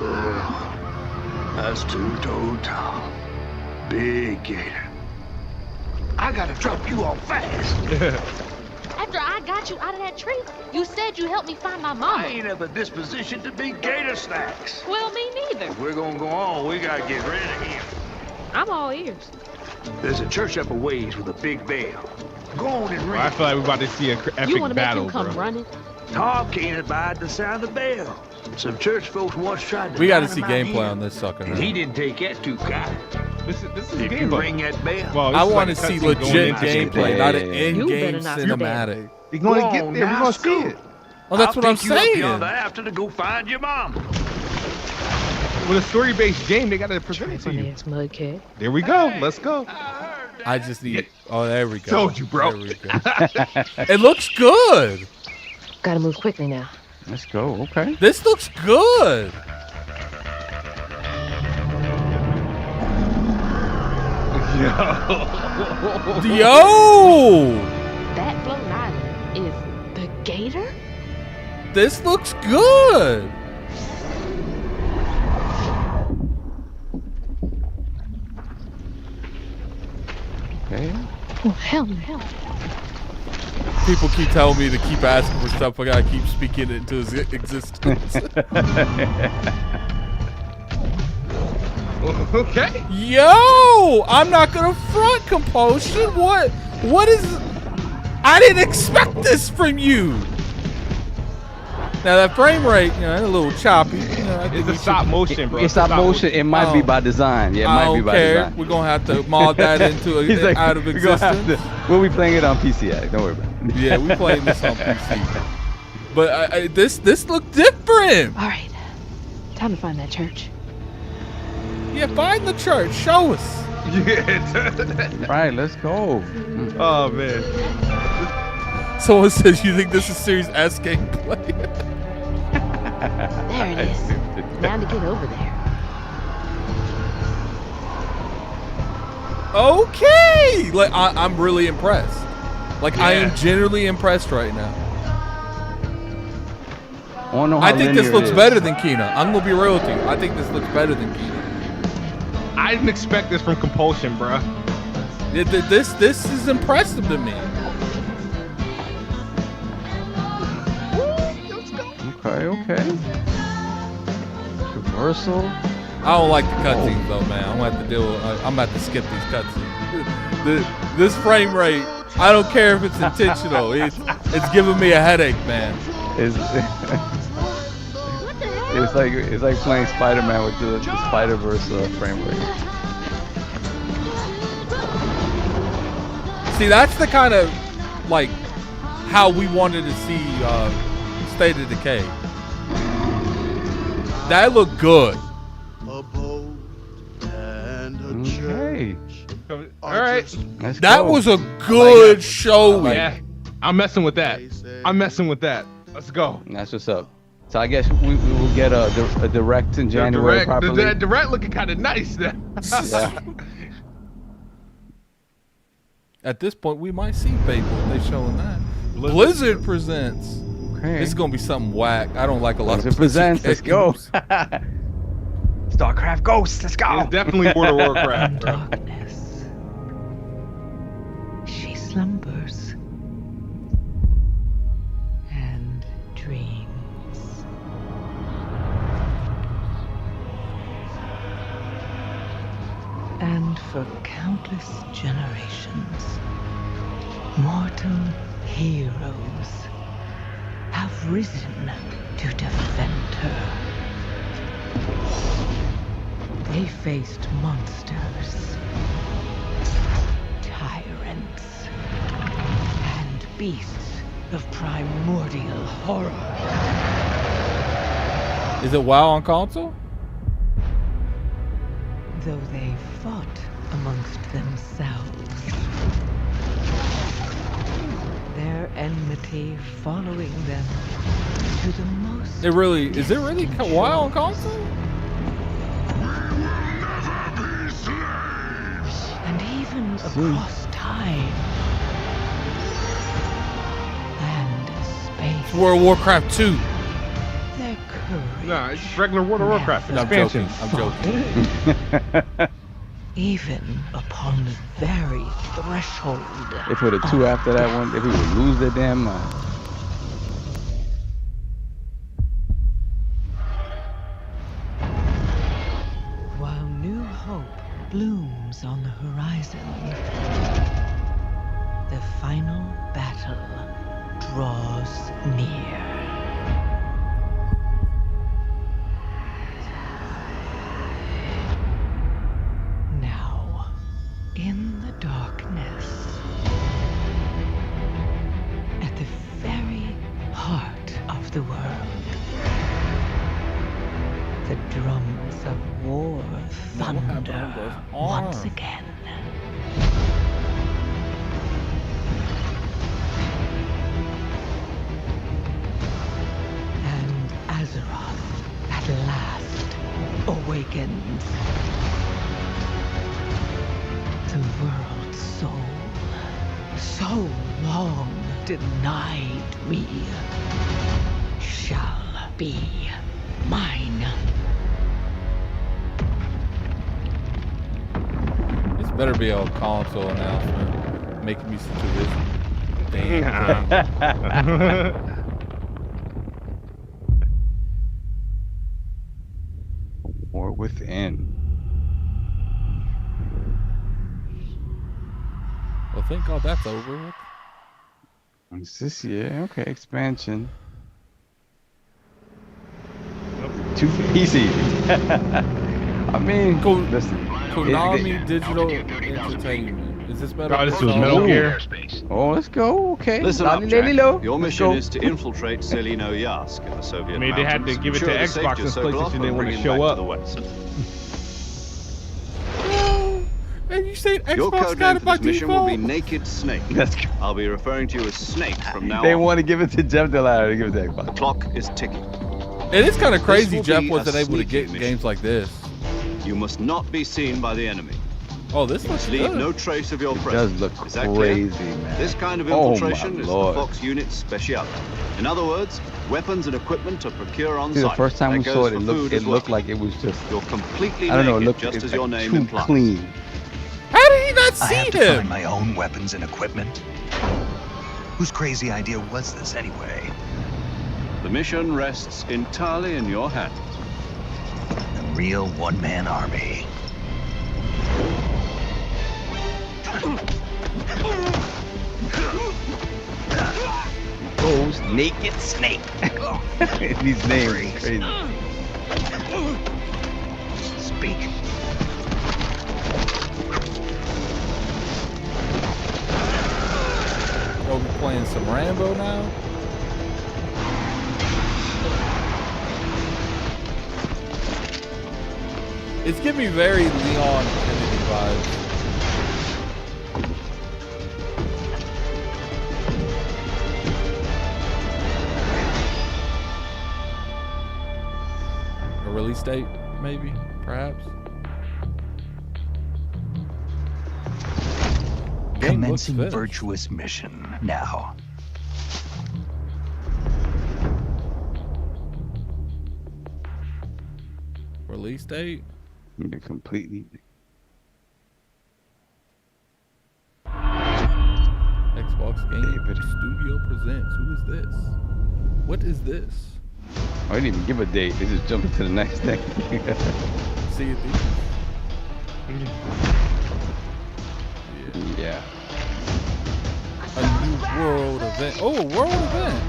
Oh, that's two-toed Tom. Big gator. I gotta drop you off fast. After I got you out of that tree, you said you helped me find my I mama. ain't of a disposition to be gator snacks. Well, me neither. If we're gonna go on, we gotta get rid of him. I'm all ears. There's a church up a ways with a big bell. Go on and ring. Well, I feel like we're about to see an epic You want to make battle, him come bro. running? Tom can't abide the sound of the bell. Some church folks once tried to We got to see dynamite gameplay him, on this sucker. and he didn't take that too kind. This is If you gameplay. ring that bell, Well, I this is want like to a see cutscene going legit into gameplay, gameplay. not an You in-game better not forget. cinematic. You're going to Go get on there. We're now, going to see Scoop. it. Well, that's I'll what I'm take you up saying. yonder after to go find your mom. With a story-based game, they got to present it to you. It's Mudcat. There we go. Let's go. I just need. Oh, there we go. Told you, bro. There we go. It looks good. Gotta move quickly now. Let's go. Okay. This looks good. Yo! That floating island is the gator? This looks good. Okay. Oh, hell no. People keep telling me to keep asking for stuff. I gotta keep speaking it into existence. Okay. Yo! I'm not gonna front, Compulsion. What is... I didn't expect this from you. Now that frame rate, you know, a little choppy. You know, I think It's a stop motion, bro. It's stop motion. It might be by design. Yeah, it I might be don't by care. design. We're gonna have to mod that into He's like, out of we're gonna have existence. to- We'll be playing it on PC. Don't worry about it. Yeah, we playing this on PC. But this looked different. All right. Time to find that church. Yeah, find the church. Show us. Yeah. Right, let's go. Oh, man. Someone says, you think this is Series S gameplay? There it is. Now to get over there. Okay. Like, I'm really impressed. Like, I am genuinely impressed right now. I think this looks better than Kena. I'm going to be real with you. I think this looks better than Kena. I didn't expect this from Compulsion, bro. This is impressive to me. Okay. Traversal. I don't like the cutscenes though, man. I'm gonna have to deal with. I'm gonna have to skip these cutscenes. This frame rate, I don't care if it's intentional. It's giving me a headache, man. It's like playing Spider-Man with the Spider-Verse frame rate. See, that's the kind of like how we wanted to see State of Decay. That looked good. Okay. All right. That was a good showing. Yeah. I'm messing with that. Let's go. That's what's up. So I guess we will get a direct in January properly. The direct looking kind of nice now. Yeah. At this point, we might see Fable if they showing that. Blizzard presents. Okay. This is gonna be something whack. I don't like a lot of presents. Let's go. games. StarCraft Ghosts. Let's go. It's definitely World of Warcraft, bro. Darkness. She slumbers and dreams. And for countless generations, mortal heroes have risen to defend her. They faced monsters, tyrants, and beasts of primordial horror. Is it WoW on console? Though they fought amongst themselves, their enmity following them to the most. Is it really WoW on console? And even across time and space. It's World of Warcraft 2. Their courage. Nah, it's just regular World of Warcraft No, expansion. I'm joking. Even upon the very threshold. They put a 2 after that one. If we would lose their damn mind. While new hope blooms shadows on the horizon. The final battle draws near. Now, in the darkness, at the very heart of the world, the drums of war thunder once again. And Azeroth at last awakens. The world's soul, so long denied me, shall be mine. This better be a console announcement making me such a vision. Damn. War Within. Well, thank God that's over with. It's this year. Okay, expansion. Too easy. I mean, listen. Konami Digital Entertainment. Is this better? Oh, this was Metal Gear. Oh, let's go. Okay. Listen up, Jack. Your mission is to infiltrate Selino Yask in the Soviet I mean, they had to give it to Xbox and PlayStation. They didn't want to show up. And you say Your Xbox code got name it for by this mission will default? be Naked Snake. I'll be referring to you as Snake from now They on. want to give it to Jeff Delano to give it to Xbox. The clock is ticking. It is kind of crazy will Jeff be wasn't a able to sneaky get mission. games like this. You must not be seen by the enemy. Oh, this looks Leave good. no trace of your It presence. does look Is that clear? crazy, man. This kind of Oh, infiltration my is Lord. the Fox Unit Special. In other words, weapons and equipment to procure on See, site. the first time That we goes saw it, for it food looked as well. like it was just. You're completely I don't know. It naked, looked just it's as your like name too implies. clean. How did he not see I have to him? find my own weapons and equipment. Whose crazy idea was this anyway? The mission rests entirely in your hands. A real one-man army. Goes Naked Snake. These names are crazy. Speak. Oh, we're playing some Rambo now? It's giving me very Leon Kennedy vibes. A release date, maybe, perhaps. Game looks Commencing finished. virtuous mission now. Release date? You're completely. Xbox Game Studio presents. Who is this? What is this? I didn't even give a date. They just jumped into the next thing. See it. Yeah. A new world event. Oh, world event.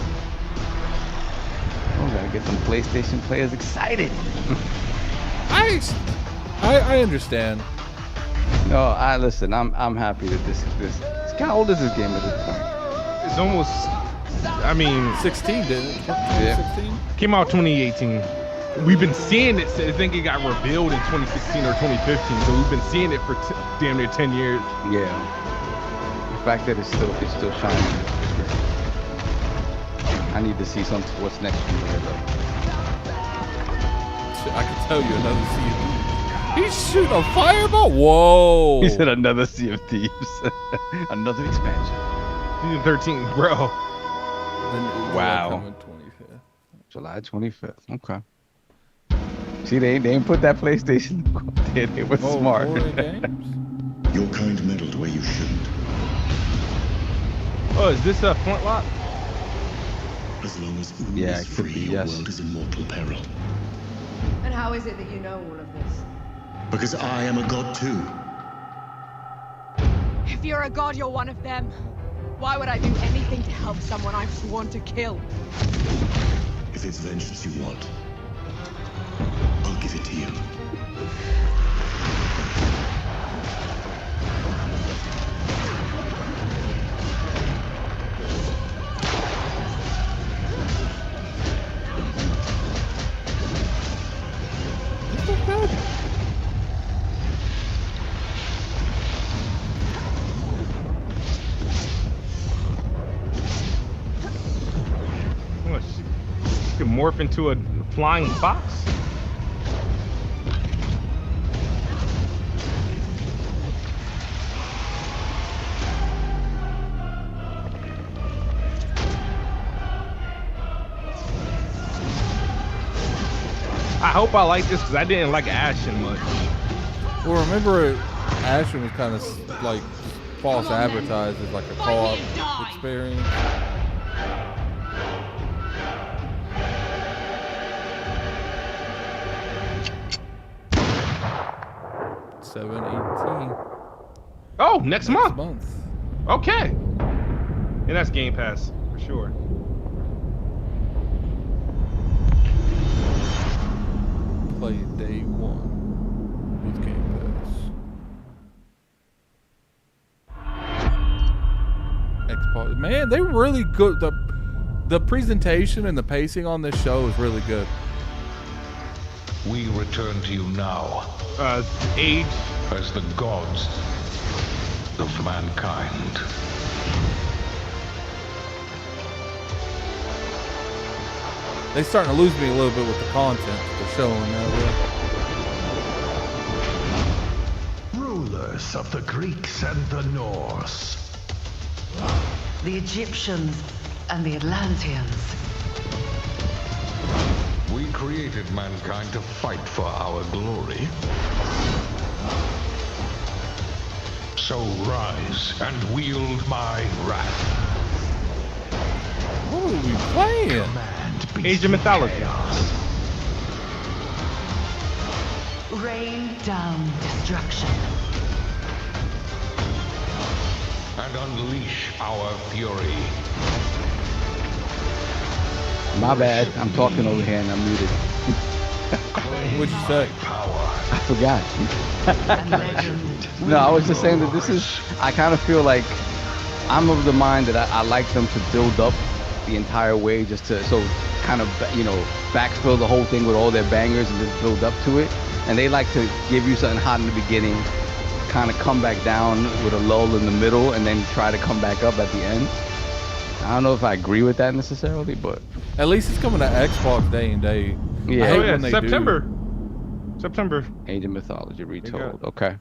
Oh, gotta get some PlayStation players excited. I understand. No, I listen. I'm happy that this. How old is this game at this point? It's almost. I mean, 16 did it? 2016? Came out 2018. We've been seeing it. I think it got revealed in 2016 or 2015. So we've been seeing it for damn near 10 years. Yeah. The fact that it's still shining. I need to see something. What's next from here, though? I can tell you another Sea of Thieves. He's shooting a fireball. Whoa! He said another Sea of Thieves. Another expansion. Season 13, bro. Wow. July 25th. Okay. See, they ain't put that PlayStation there. They were smart. Your kind meddled where you shouldn't. Oh, is this a Flintlock? As long as Oom Yeah, is it could free, be, your yes. world is in mortal peril. And how is it that you know all of this? Because I am a god too. If you're a god, you're one of them. Why would I do anything to help someone I've sworn to kill? If it's vengeance you want, I'll give it to you. You can morph into a flying fox. I hope I like this because I didn't like Ashen much. Well, remember, Ashen was kind of like false advertised as like a co-op experience. Oh, next month. Okay. And that's Game Pass for sure. Play it day one with Game Pass. Xbox. Man, they were really good. The presentation and the pacing on this show is really good. We return to you now. Age. As the gods of mankind. They starting to lose me a little bit with the content they're showing now. Rulers of the Greeks and the Norse. The Egyptians and the Atlanteans. We created mankind to fight for our glory. So rise and wield my wrath. What are we playing? Age of Mythology. Rain down destruction. And unleash our fury. My bad. I'm talking over here and I'm muted. What'd you say? I forgot. No, I was just saying that this is, I kind of feel like I'm of the mind that I like them to build up the entire way just to, so kind of, you know, backfill the whole thing with all their bangers and just build up to it. And they like to give you something hot in the beginning, kind of come back down with a lull in the middle, and then try to come back up at the end. I don't know if I agree with that necessarily, but at least it's coming to Xbox day and day. Yeah, I hate when they September. do. September. Age of Mythology Retold. Okay.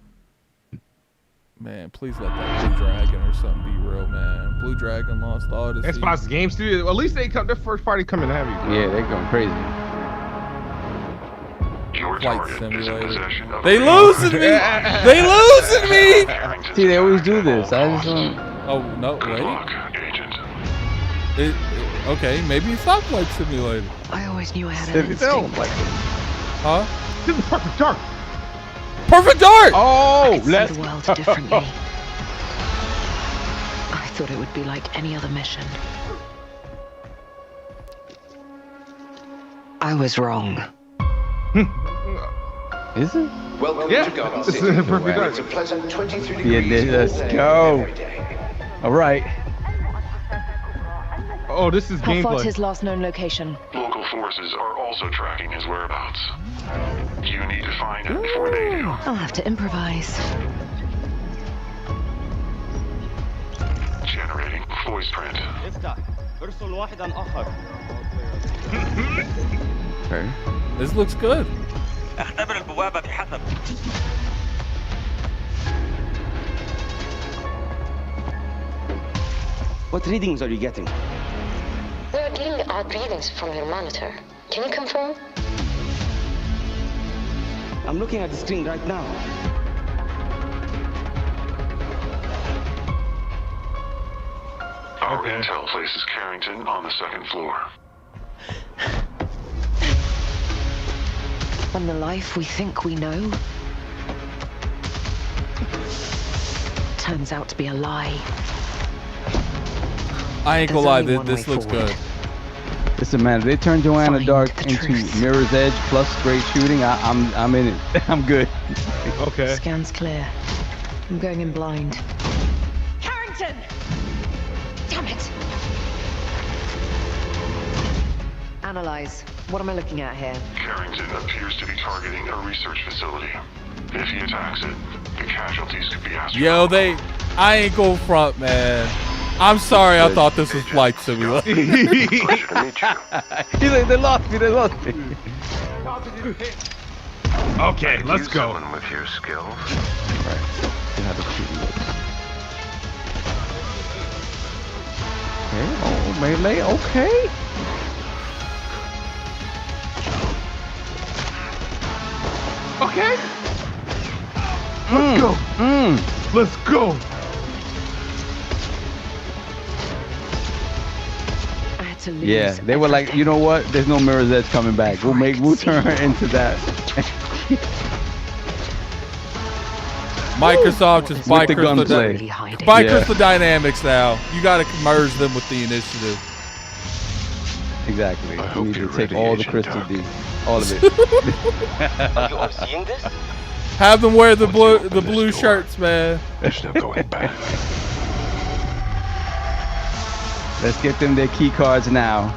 Man, please let that Blue Dragon or something be real, man. Blue Dragon Lost Odyssey. Xbox Game Studio. At least they come. Their first party coming heavy. Yeah, they're going crazy. Flight Simulator. They losing me. They losing me. See, they always do this. I just don't. Oh no! Wait. Okay, maybe it's not Flight Simulator. I always knew I had an They don't instinct. like it. Huh? This is Perfect Dark. Perfect Dark! Oh, I see the world differently. I thought it would be like any other mission. I was wrong. Is it? Welcome Yeah, to Garden this City, is Perfect where Dark. it's a pleasant 23 Yeah, degrees let's all day, go. every day. All right. Oh, this is How far to gameplay. his last known location? Local forces are also tracking his whereabouts. You need to find him before they do. I'll have to improvise. Generating voice print. Okay. This looks good. What readings are you getting? There are really odd readings from your monitor. Can you confirm? I'm looking at the screen right now. Our intel places Carrington on the second floor. And the life we think we know turns out to be a lie. I ain't gonna lie, this looks good. Listen, man, if they turn Joanna Dark into Mirror's Edge plus great shooting, I'm in it. I'm good. Okay. Scans clear. I'm going in blind. Carrington! Damn it! Analyze. What am I looking at here? Carrington appears to be targeting a research facility. If he attacks it, the casualties could be astronomical. Yo, I ain't going front, man. I'm sorry, I thought this was Flight Simulator. He's like, they lost me. Okay, let's go. Someone with your skills. Right. See how the shooting looks. Okay. Oh, melee. Okay. Okay. Let's go. Let's go. Yeah, they were like, you know what? There's no Mirror's Edge coming back. We'll turn her into that. Microsoft just With the gunplay. Crystal Dynamics now. You gotta merge them with the initiative. Exactly. You need to take all the Crystal D. All of it. Are you all seeing this? Have them wear the blue shirts, man. There's no going back. Let's get them their key cards now.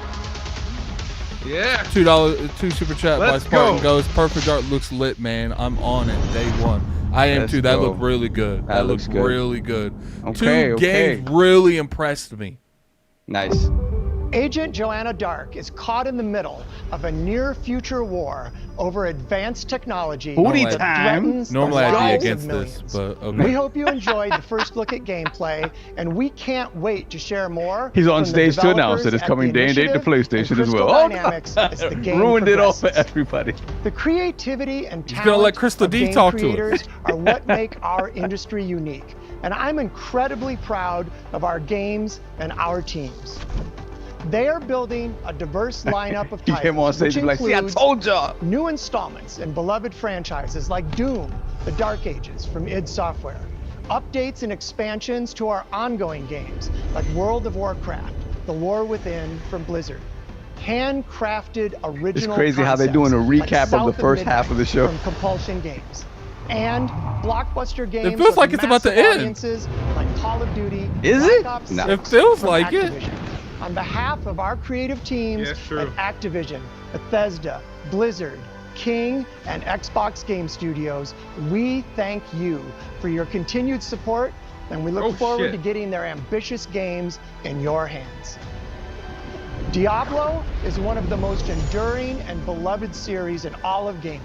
Yeah. $2 super chat by Spartan Ghost. Perfect Art looks lit, man. I'm on it day one. I am too. That looked really good. That looks good. Really good. Two games really impressed me. Nice. Agent Joanna Dark is caught in the middle of a near-future war over advanced technology that threatens the Normally I'd be lives against of this, millions. but okay. We hope you enjoyed the first look at gameplay, and we can't wait to share more. He's on from the stage to announce that it's developers coming at the day and date to Initiative PlayStation and as well. Crystal Oh, Dynamics as the game ruined it all for progresses. everybody. The creativity and He's gonna let talent Crystal of D game talk to us. creators are what make our industry unique, and I'm incredibly proud of our games and our teams. They are building a diverse lineup of He came on titles, stage which and be like, see, I includes told y'all. new installments in beloved franchises like Doom, The Dark Ages from id Software, updates and expansions to our ongoing games like World of Warcraft, The War Within from Blizzard, handcrafted original It's crazy how they're doing a recap like of the first half of the show. from Compulsion Games, and blockbuster games. It feels with like it's about to massive end. audiences like Call of Duty. Is Black it? Ops No. 6 It feels from like it. Activision. On behalf of our creative teams Yeah, true. at Activision, Bethesda, Blizzard, King, and Xbox Game Studios, we thank you for your continued support, and we look forward to getting their ambitious games in your hands. Diablo is one of the most enduring and beloved series in all of gaming.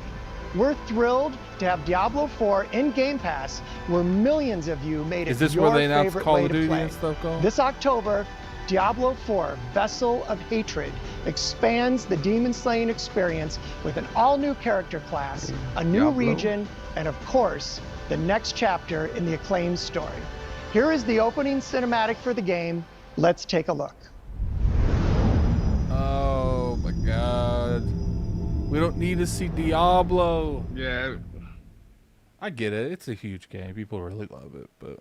We're thrilled to have Diablo IV in Game Pass, where millions of you made it Is this your where they announced favorite Call way of to Duty play. and stuff going? This October, Diablo IV, Vessel of Hatred, expands the demon slaying experience with an all-new character class, a new Diablo. region, and of course, the next chapter in the acclaimed story. Here is the opening cinematic for the game. Let's take a look. Oh my god. We don't need to see Diablo. Yeah. I get it. It's a huge game. People really love it, but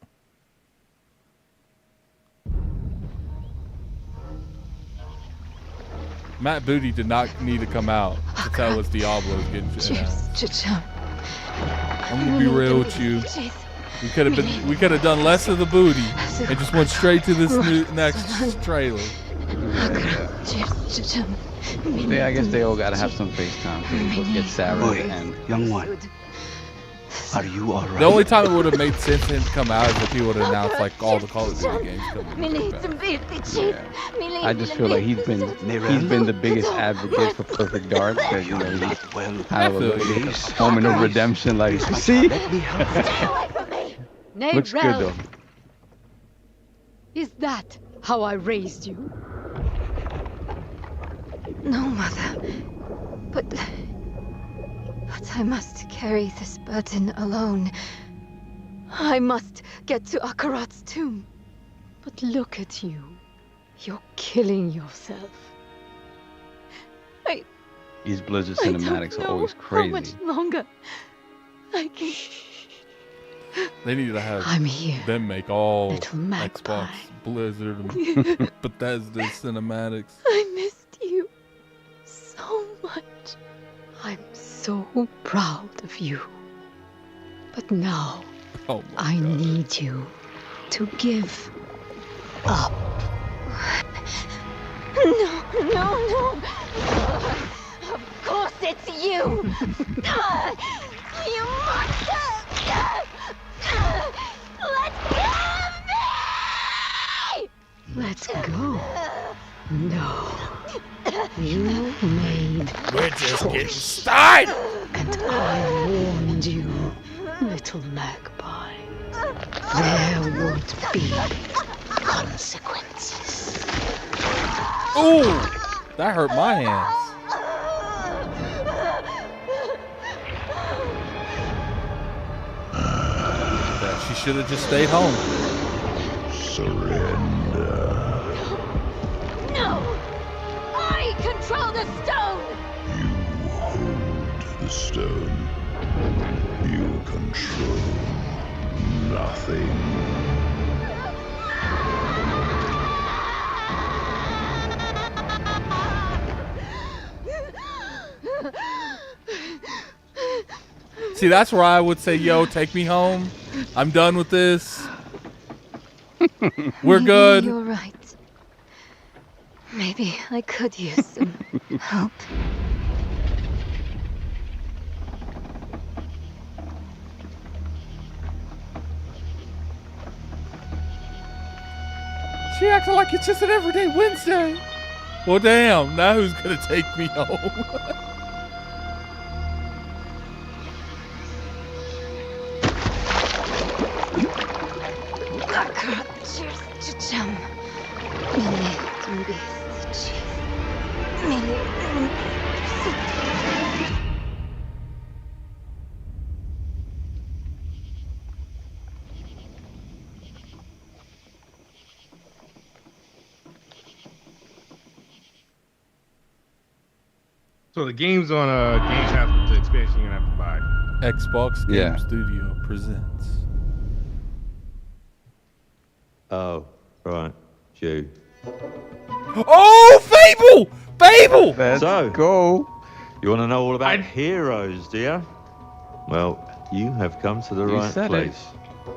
Matt Booty did not need to come out to tell us Diablo is getting announced. I'm gonna be real with you. We could have done less of the booty and just went straight to this next trailer. I guess they all gotta have some FaceTime to get Sarah Boy, and young one, are you all right? The only time it would have made sense for him to come out is if he would have announced like all the Call of Duty games coming back. I just feel like he's been the biggest advocate for Perfect Dark. That, you know, he's kind of a little moment of redemption. Like, see, looks good though. Is that how I raised you? No, Mother. But I must carry this burden alone. I must get to Akarat's tomb. But look at you. You're killing yourself. These Blizzard I cinematics don't are always know crazy. How much longer I can They need to have I'm here, them make all little magpie. Xbox, Blizzard, and Bethesda cinematics. I missed you so much. I'm so proud of you. But now, I need you to give up. No. Of course it's you. You monster. Let's go. No. You made. We're just getting started. And I warned you, little magpie. There would be consequences. Ooh, that hurt my hands. She should have just stayed home. Surrender. No! I control the stone! You hold the stone. You control nothing. See, that's where I would say, yo, take me home. I'm done with this. We're good. You're right. Maybe I could use some help. She acted like it's just an everyday Wednesday. Well, damn. Now who's going to take me home? So the game's on Game Pass with the expansion you're gonna have to buy. Xbox Game Studio presents. Oh, right. Jew. Oh, Fable! Fable! Let's go. You want to know all about heroes, do you? Well, you have come to the right place.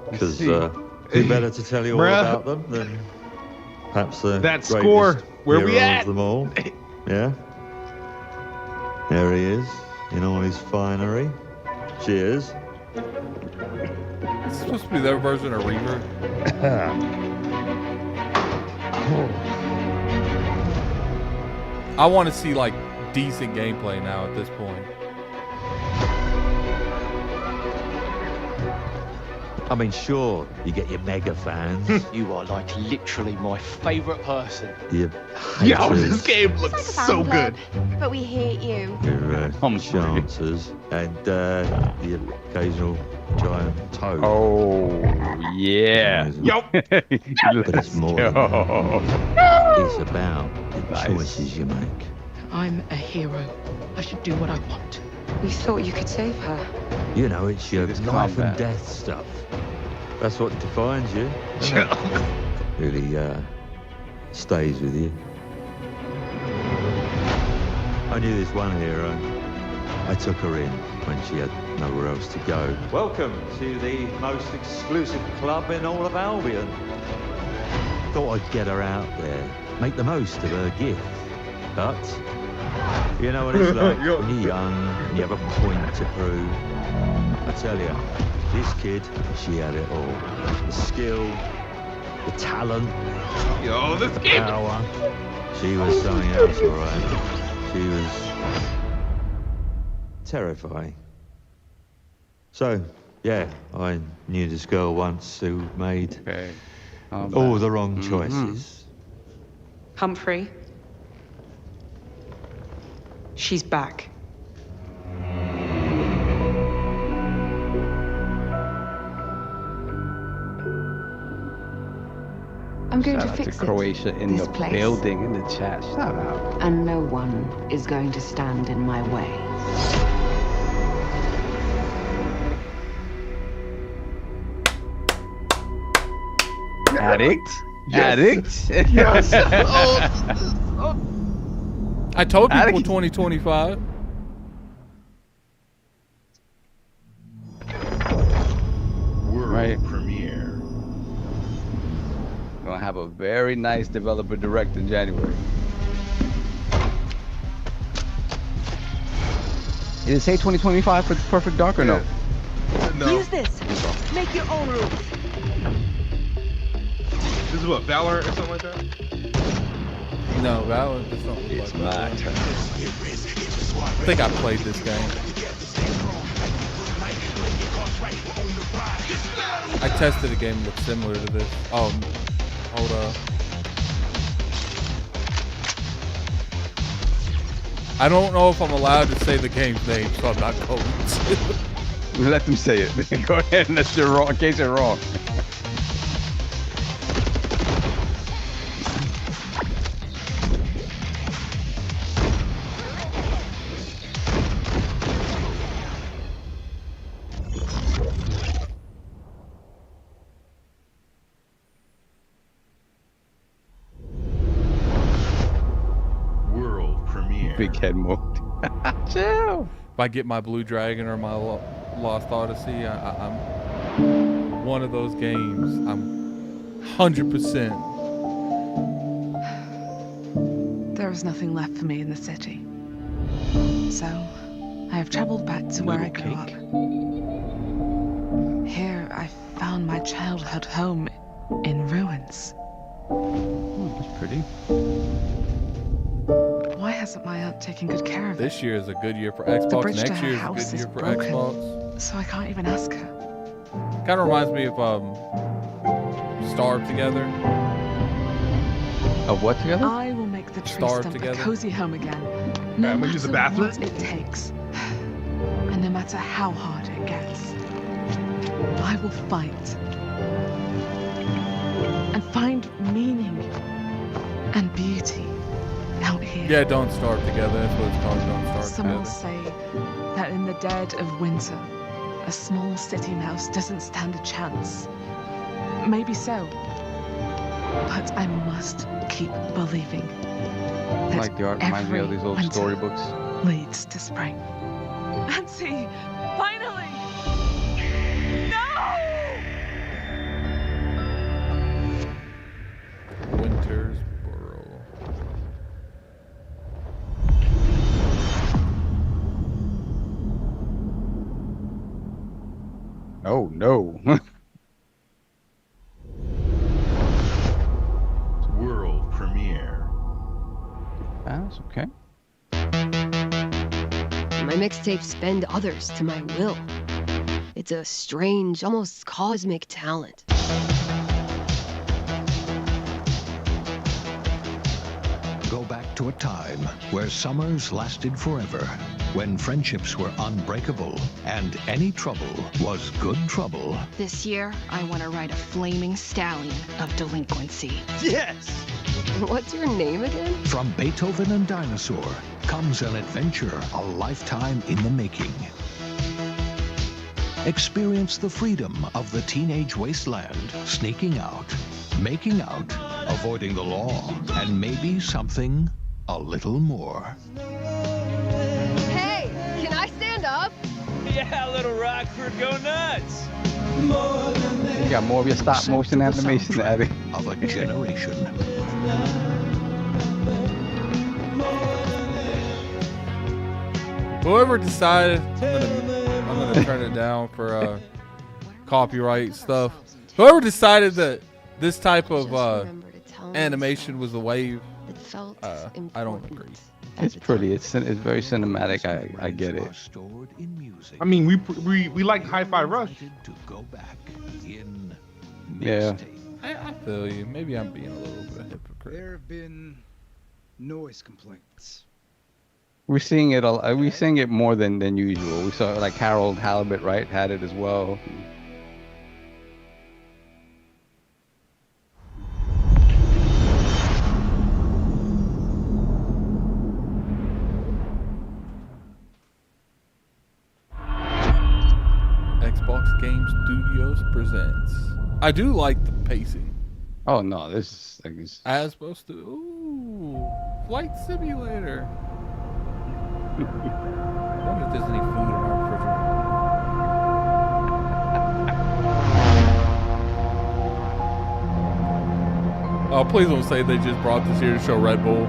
Because who better to tell you all about them than perhaps the that score? Where we at? Of them all. Yeah. There he is, in all his finery. Cheers. It's supposed to be their version of Reaver. I want to see like decent gameplay now at this point. I mean, sure, you get your mega fans. You are like literally my favourite person. Your Yo, this game looks so good. But we hate you. Your chances and the occasional giant toad. Oh, yeah. Yo. But it's more than that. It's about the choices you make. I'm a hero. I should do what I want. We thought you could save her. You know, it's your life and death stuff. That's what defines you. Really stays with you. I knew this one hero. I took her in when she had nowhere else to go. Welcome to the most exclusive club in all of Albion. Thought I'd get her out there, make the most of her gift. But you know what it's like when you're young and you have a point to prove. I tell you, this kid, she had it all. The skill, the talent, the power. She was something else, all right. She was terrifying. So, yeah, I knew this girl once who made all the wrong choices. Humphrey. She's back. I'm going to Shout out fix to Croatia in this the place. building in the chat. Shout out. And no one is going to stand in my way. Addict. Yes. Addict. Yes. I told people Addict. 2025. World Right. premiere. Gonna have a very nice developer direct in January. Did it say 2025 for Perfect Dark or no? No. Use this. Make your own rules. This is what, Valorant or something like that? No, Valorant does not look It's like my Valorant. turn. I think I played this game. I tested a game that looked similar to this. Oh, hold up. I don't know if I'm allowed to say the game's name, so I'm not going to. Let them say it. Go ahead, unless you're wrong. In case you're wrong. World premiere. Big head mode. Chill. If I get my Blue Dragon or my Lost Odyssey, I'm one of those games. I'm 100%. There is nothing left for me in the city. So, I have traveled back to where I grew up. Here, I found my childhood home in ruins. That's pretty. Why hasn't my aunt taken good care of it? This year is a good year for The Xbox. bridge to Next her year is a house good is year for broken, Xbox. so I can't even ask her. Kind of reminds me of Starved Together. Of what together? I will make the tree Starved stump together. a cozy home again. I'm No gonna use the matter bathroom. what it takes. And no matter how hard it gets. I will fight. And find meaning and beauty out here. Yeah, Don't Starve Together. That's what it's called. Don't Starve Some will Together. say that in the dead of winter, a small city mouse doesn't stand a chance. Maybe so. But I must keep believing. That Like the art reminds me of these old winter storybooks. leads to spring. Nancy! Finally! No! Wintersboro. Oh no. World premiere. That's okay. My mixtapes bend others to my will. It's a strange, almost cosmic talent. Go back to a time where summers lasted forever, when friendships were unbreakable, and any trouble was good trouble. This year, I want to ride a flaming stallion of delinquency. Yes! What's your name again? From Beethoven and Dinosaur comes an adventure a lifetime in the making. Experience the freedom of the teenage wasteland, sneaking out, making out, avoiding the law, and maybe something a little more. Hey, can I stand up? Yeah, Little Rockford, go nuts! You got more of your stop motion animation, Addy. Of a generation. Whoever decided, I'm gonna turn it down for copyright stuff. Whoever decided that this type of animation was the wave, I don't agree. It's pretty. It's very cinematic. I get it. I mean, we like Hi-Fi Rush. Yeah. I feel you. Maybe I'm being a little bit hypocrite. There have been noise complaints. We're seeing it. We're seeing it more than usual. We saw like Harold Halibut, right, had it as well. Xbox Game Studios presents. I do like the pacing. Oh no, this is like this. As opposed to flight simulator. I wonder if there's any food in our refrigerator. Oh, please don't say they just brought this here to show Red Bull.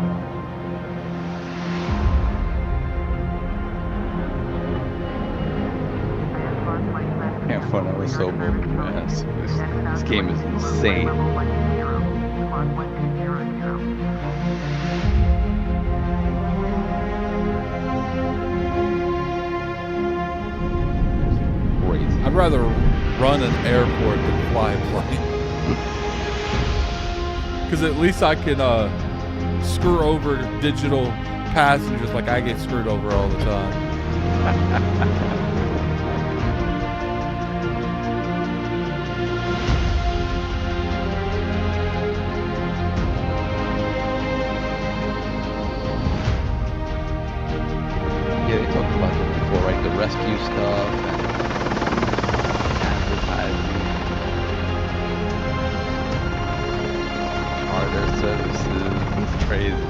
Can't front of it so moving, man. This game is insane. I'd rather run an airport than fly a plane. Because at least I can screw over digital passengers like I get screwed over all the time. Yeah, they talked about this before, right? The rescue stuff and advertising, harder services. It's crazy.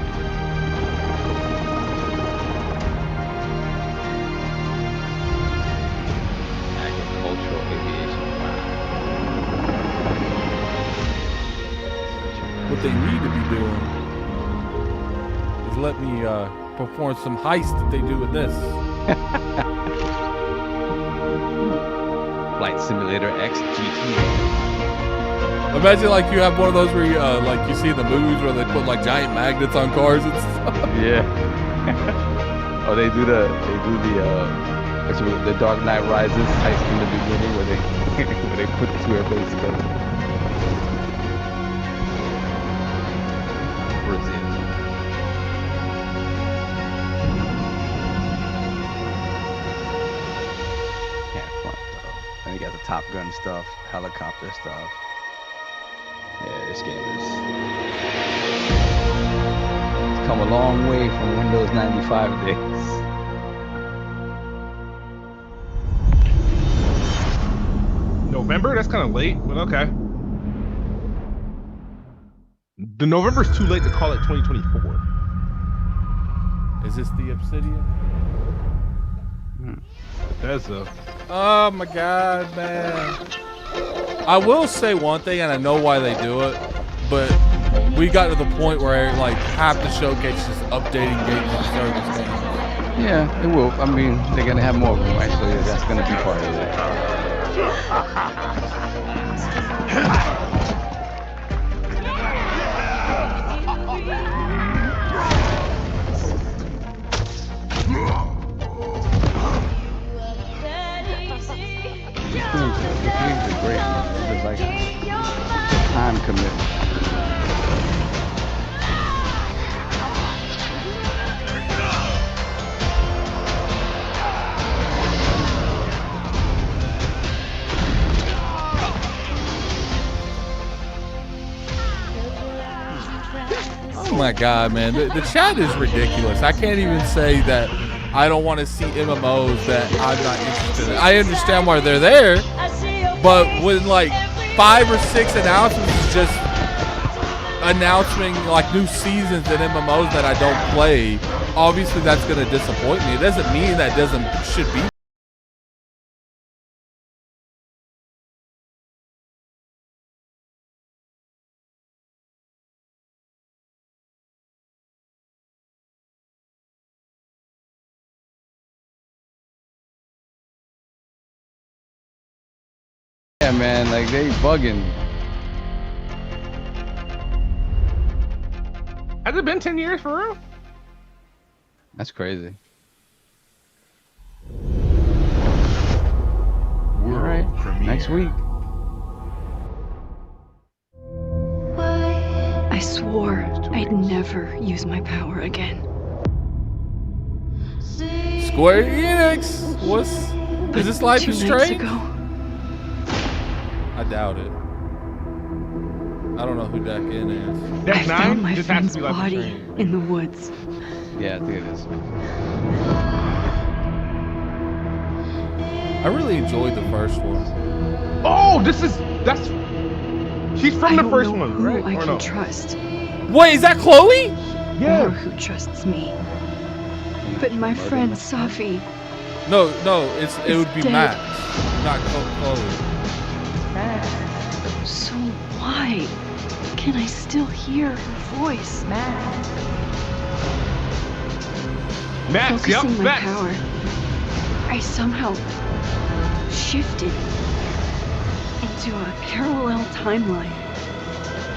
Agricultural aviation. What they need to be doing is let me perform some heist that they do in this. Flight Simulator X GT. Imagine like you have one of those where you like you see in the movies where they put like giant magnets on cars and stuff. Yeah. Oh, they do the Dark Knight Rises heist in the beginning where they put the two airplanes together. Brazil. And you got the Top Gun stuff, helicopter stuff. Yeah, this game it's come a long way from Windows 95 days. November? That's kind of late, but okay. The November's too late to call it 2024. Is this the Obsidian? Bethesda. Oh my god, man. I will say one thing, and I know why they do it, but we got to the point where like half the showcase is updating games and service games. Yeah, it will. I mean, they're gonna have more of them, right? So yeah, that's gonna be part of it. The games are great, man. It's like a time commitment. Oh my god, man. The chat is ridiculous. I can't even say that I don't want to see MMOs that I'm not interested in. I understand why they're there, but when like 5 or 6 announcements is just announcing like new seasons in MMOs that I don't play, obviously that's going to disappoint me. It doesn't mean that should be. Yeah, man, like they bugging. Has it been 10 years for real? That's crazy. All right, next week. I swore I'd never use my power again. Square Enix, is this Life is Strange? I doubt it. I don't know who Deck N is. I found my friend's body in the woods. Yeah, I think it is. I really enjoyed the first one. Oh, that's She's from the first one, who right? I Or can no? trust. Wait, is that Chloe? Yeah. Or who trusts me. But my friend Safi. No, it would be dead. Max, not Chloe. So why can I still hear her voice? Max, Focusing my Max. power, I somehow shifted into a parallel timeline.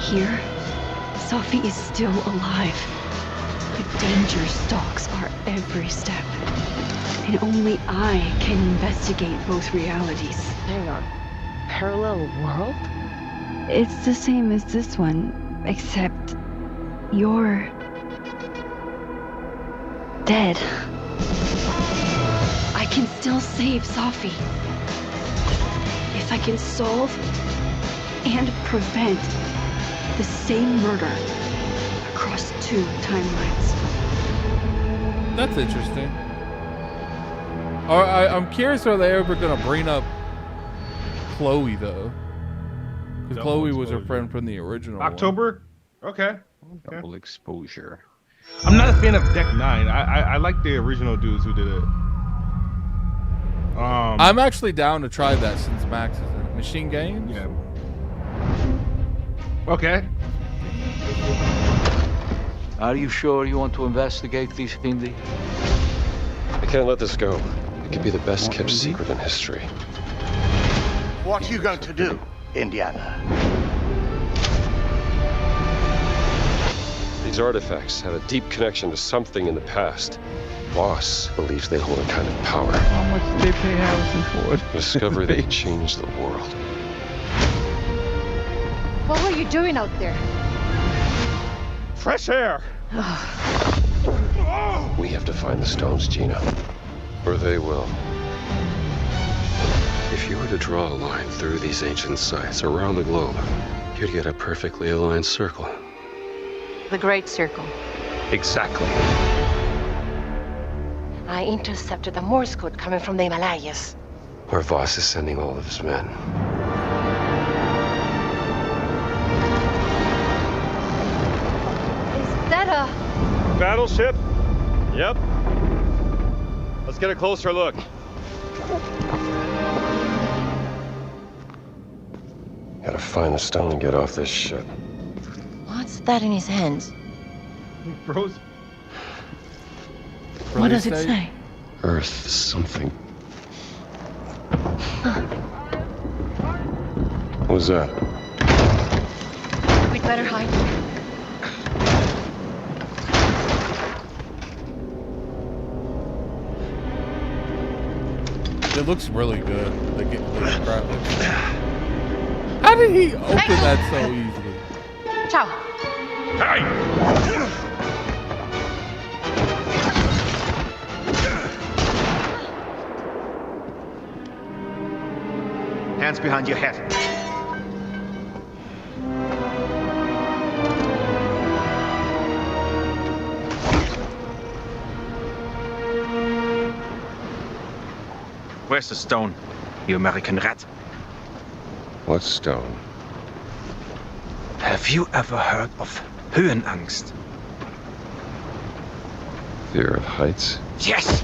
Here, Safi is still alive, but danger stalks our every step. And only I can investigate both realities. Hang on. Parallel world? It's the same as this one, except you're dead. I can still save Safi. If I can solve and prevent the same murder across 2 timelines. That's interesting. I'm curious, are they ever gonna bring up Chloe though? Because Chloe was her friend from the original. October? Okay. Double exposure. I'm not a fan of Deck 9. I like the original dudes who did it. I'm actually down to try that since Max is in it. Machine Games? Yeah. Okay. Are you sure you want to investigate this, Hindi? I can't let this go. It could be the best kept secret in history. What are you going to do, Indiana? These artifacts have a deep connection to something in the past. Boss believes they hold a kind of power. How much did they pay Harrison Ford? Discovery that could change the world. What were you doing out there? Fresh air! We have to find the stones, Gina. Or they will. If you were to draw a line through these ancient sites around the globe, you'd get a perfectly aligned circle. The Great Circle. Exactly. I intercepted the Morse code coming from the Himalayas. Where Voss is sending all of his men. Is that a... Battleship? Yep. Let's get a closer look. Gotta find the stone and get off this ship. What's that in his hands? Froze. What does it say? Earth something. What was that? We'd better hide. It looks really good. The graphics. How did he open that so easily? Ciao. Hey! Hands behind your head. Where's the stone, you American rat? What stone? Have you ever heard of Höhenangst? Fear of heights? Yes!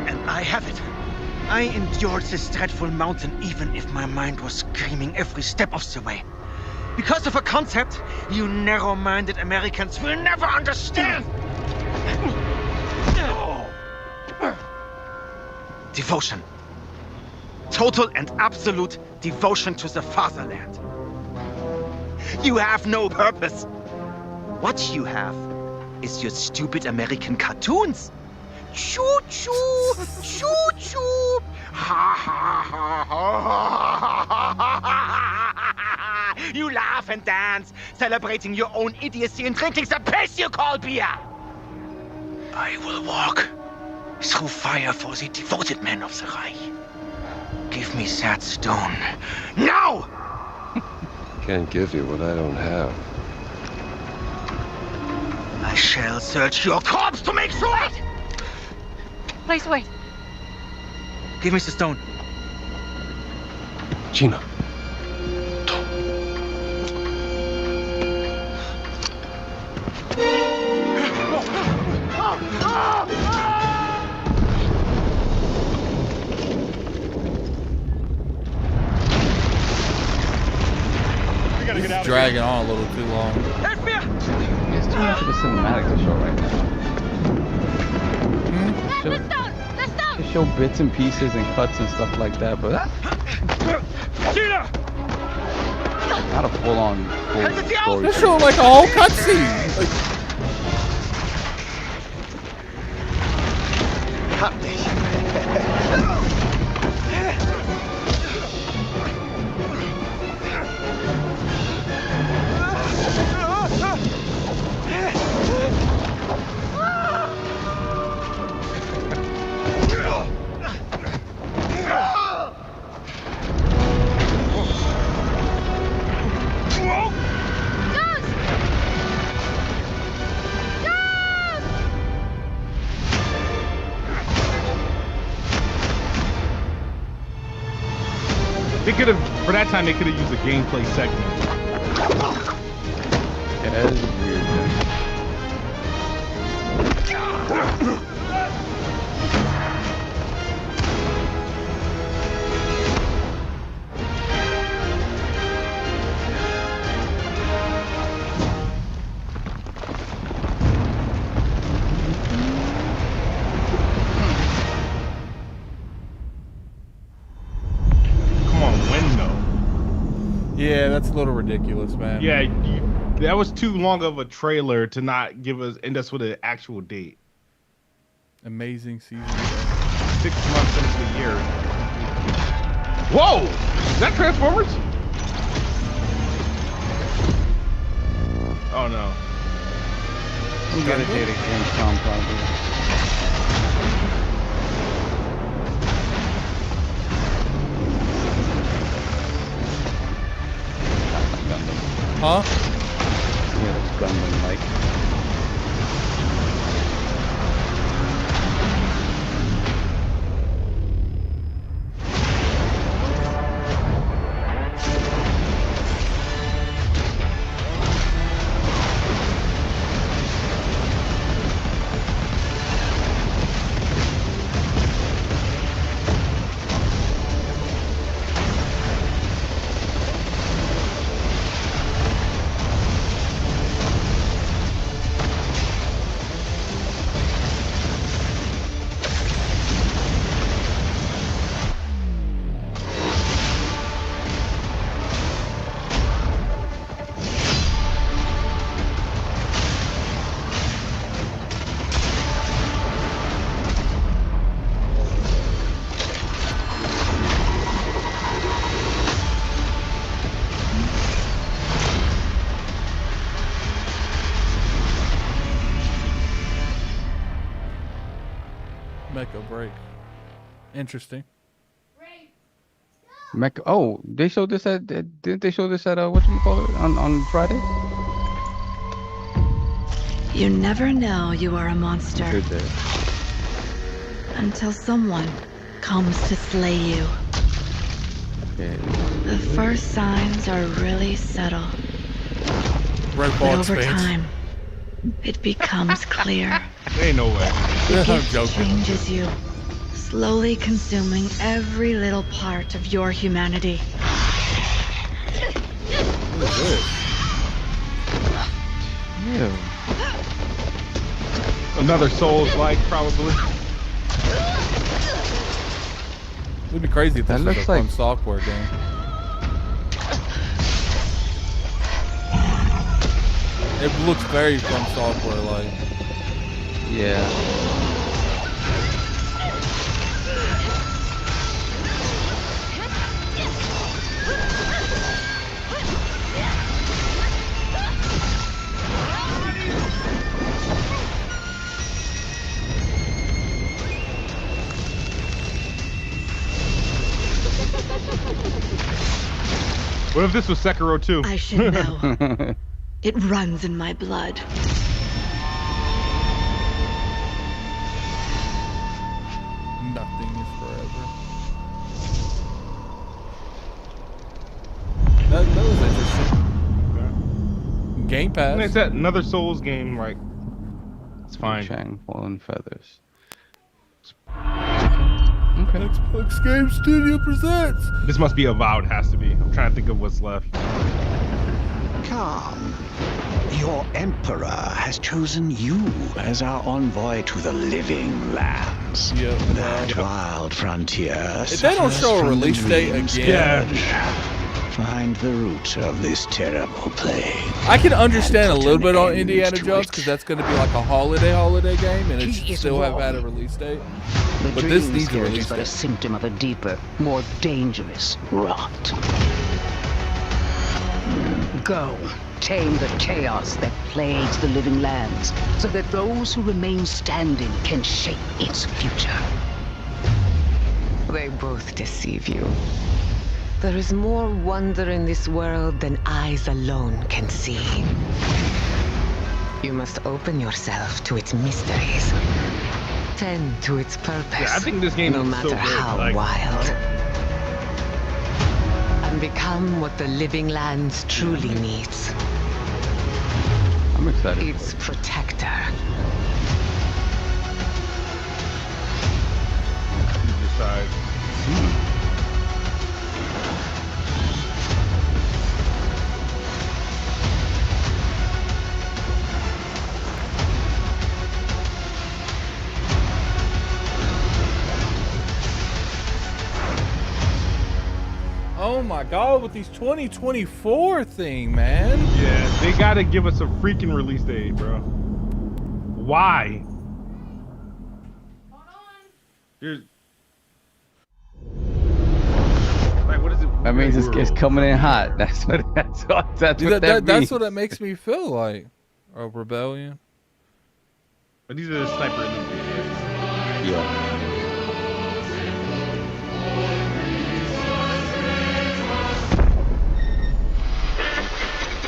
And I have it. I endured this dreadful mountain even if my mind was screaming every step of the way. Because of a concept you narrow-minded Americans will never understand. Devotion. Total and absolute devotion to the fatherland. You have no purpose. What you have is your stupid American cartoons. Choo-choo, choo-choo. Ha ha ha ha. You laugh and dance, celebrating your own idiocy and drinking the piss you call beer. I will walk through fire for the devoted men of the Reich. Give me that stone. Now! Can't give you what I don't have. I shall search your corpse to make sure. Please wait. Give me the stone. Gina. It's dragging on a little too long. It's too much of a cinematic to show right now. Just show bits and pieces and cuts and stuff like that, but not a full-on story. They're showing like a whole cutscene. They could have, for that time, they could have used a gameplay segment. Yeah, that is weird, man. Yeah, that's a little ridiculous, man. Yeah, that was too long of a trailer to not give us end us with an actual date. Amazing season. 6 months into the year. Whoa! Is that Transformers? Oh no. You got a date at Gamescom probably. Huh? Yeah, it's Gundam like. Mecha break. Interesting. Oh, they showed this at. Didn't they show this at whatchamacallit on Friday? You never know you are a monster Good day. until someone comes to slay you. Okay. The first signs are really subtle. Red But ball over expands. time, it becomes clear. Ain't no way. The I'm gift joking. changes you, slowly consuming every little part of your humanity. What is this? Ew. Another Souls-like, probably. It'd be crazy if this was a looks fun like- software game. It looks very fun software like. Yeah. What if this was Sekiro 2? I should know. It runs in my blood. Nothing is forever. That was interesting. Game Pass. It's another Souls game, like it's fine. Shang, Fallen Feathers. Okay. Xbox Game Studio presents. This must be Avowed, has to be. I'm trying to think of what's left. Come. Your Emperor has chosen you as our envoy to the living lands. That wild frontier. If they don't show a release date again. Find the roots of this terrible plague. I can understand a little bit on Indiana Jones because that's going to be like a holiday game, and it should still have had a release date. But this needs a release date. A symptom of a deeper, more dangerous rot. Go, tame the chaos that plagues the living lands, so that those who remain standing can shape its future. They both deceive you. There is more wonder in this world than eyes alone can see. You must open yourself to its mysteries. Tend to its purpose. Yeah, I think this game no is matter so good. how wild. And become what the living lands truly needs. I'm excited. Its protector. You decide. Oh my god, with these 2024 thing, man. Yeah, they gotta give us a freaking release date, bro. Why? Here's like, what is it? That means it's coming in hot. That's what That's what that makes me feel like. A rebellion. But these are the sniper release dates, right? Yeah.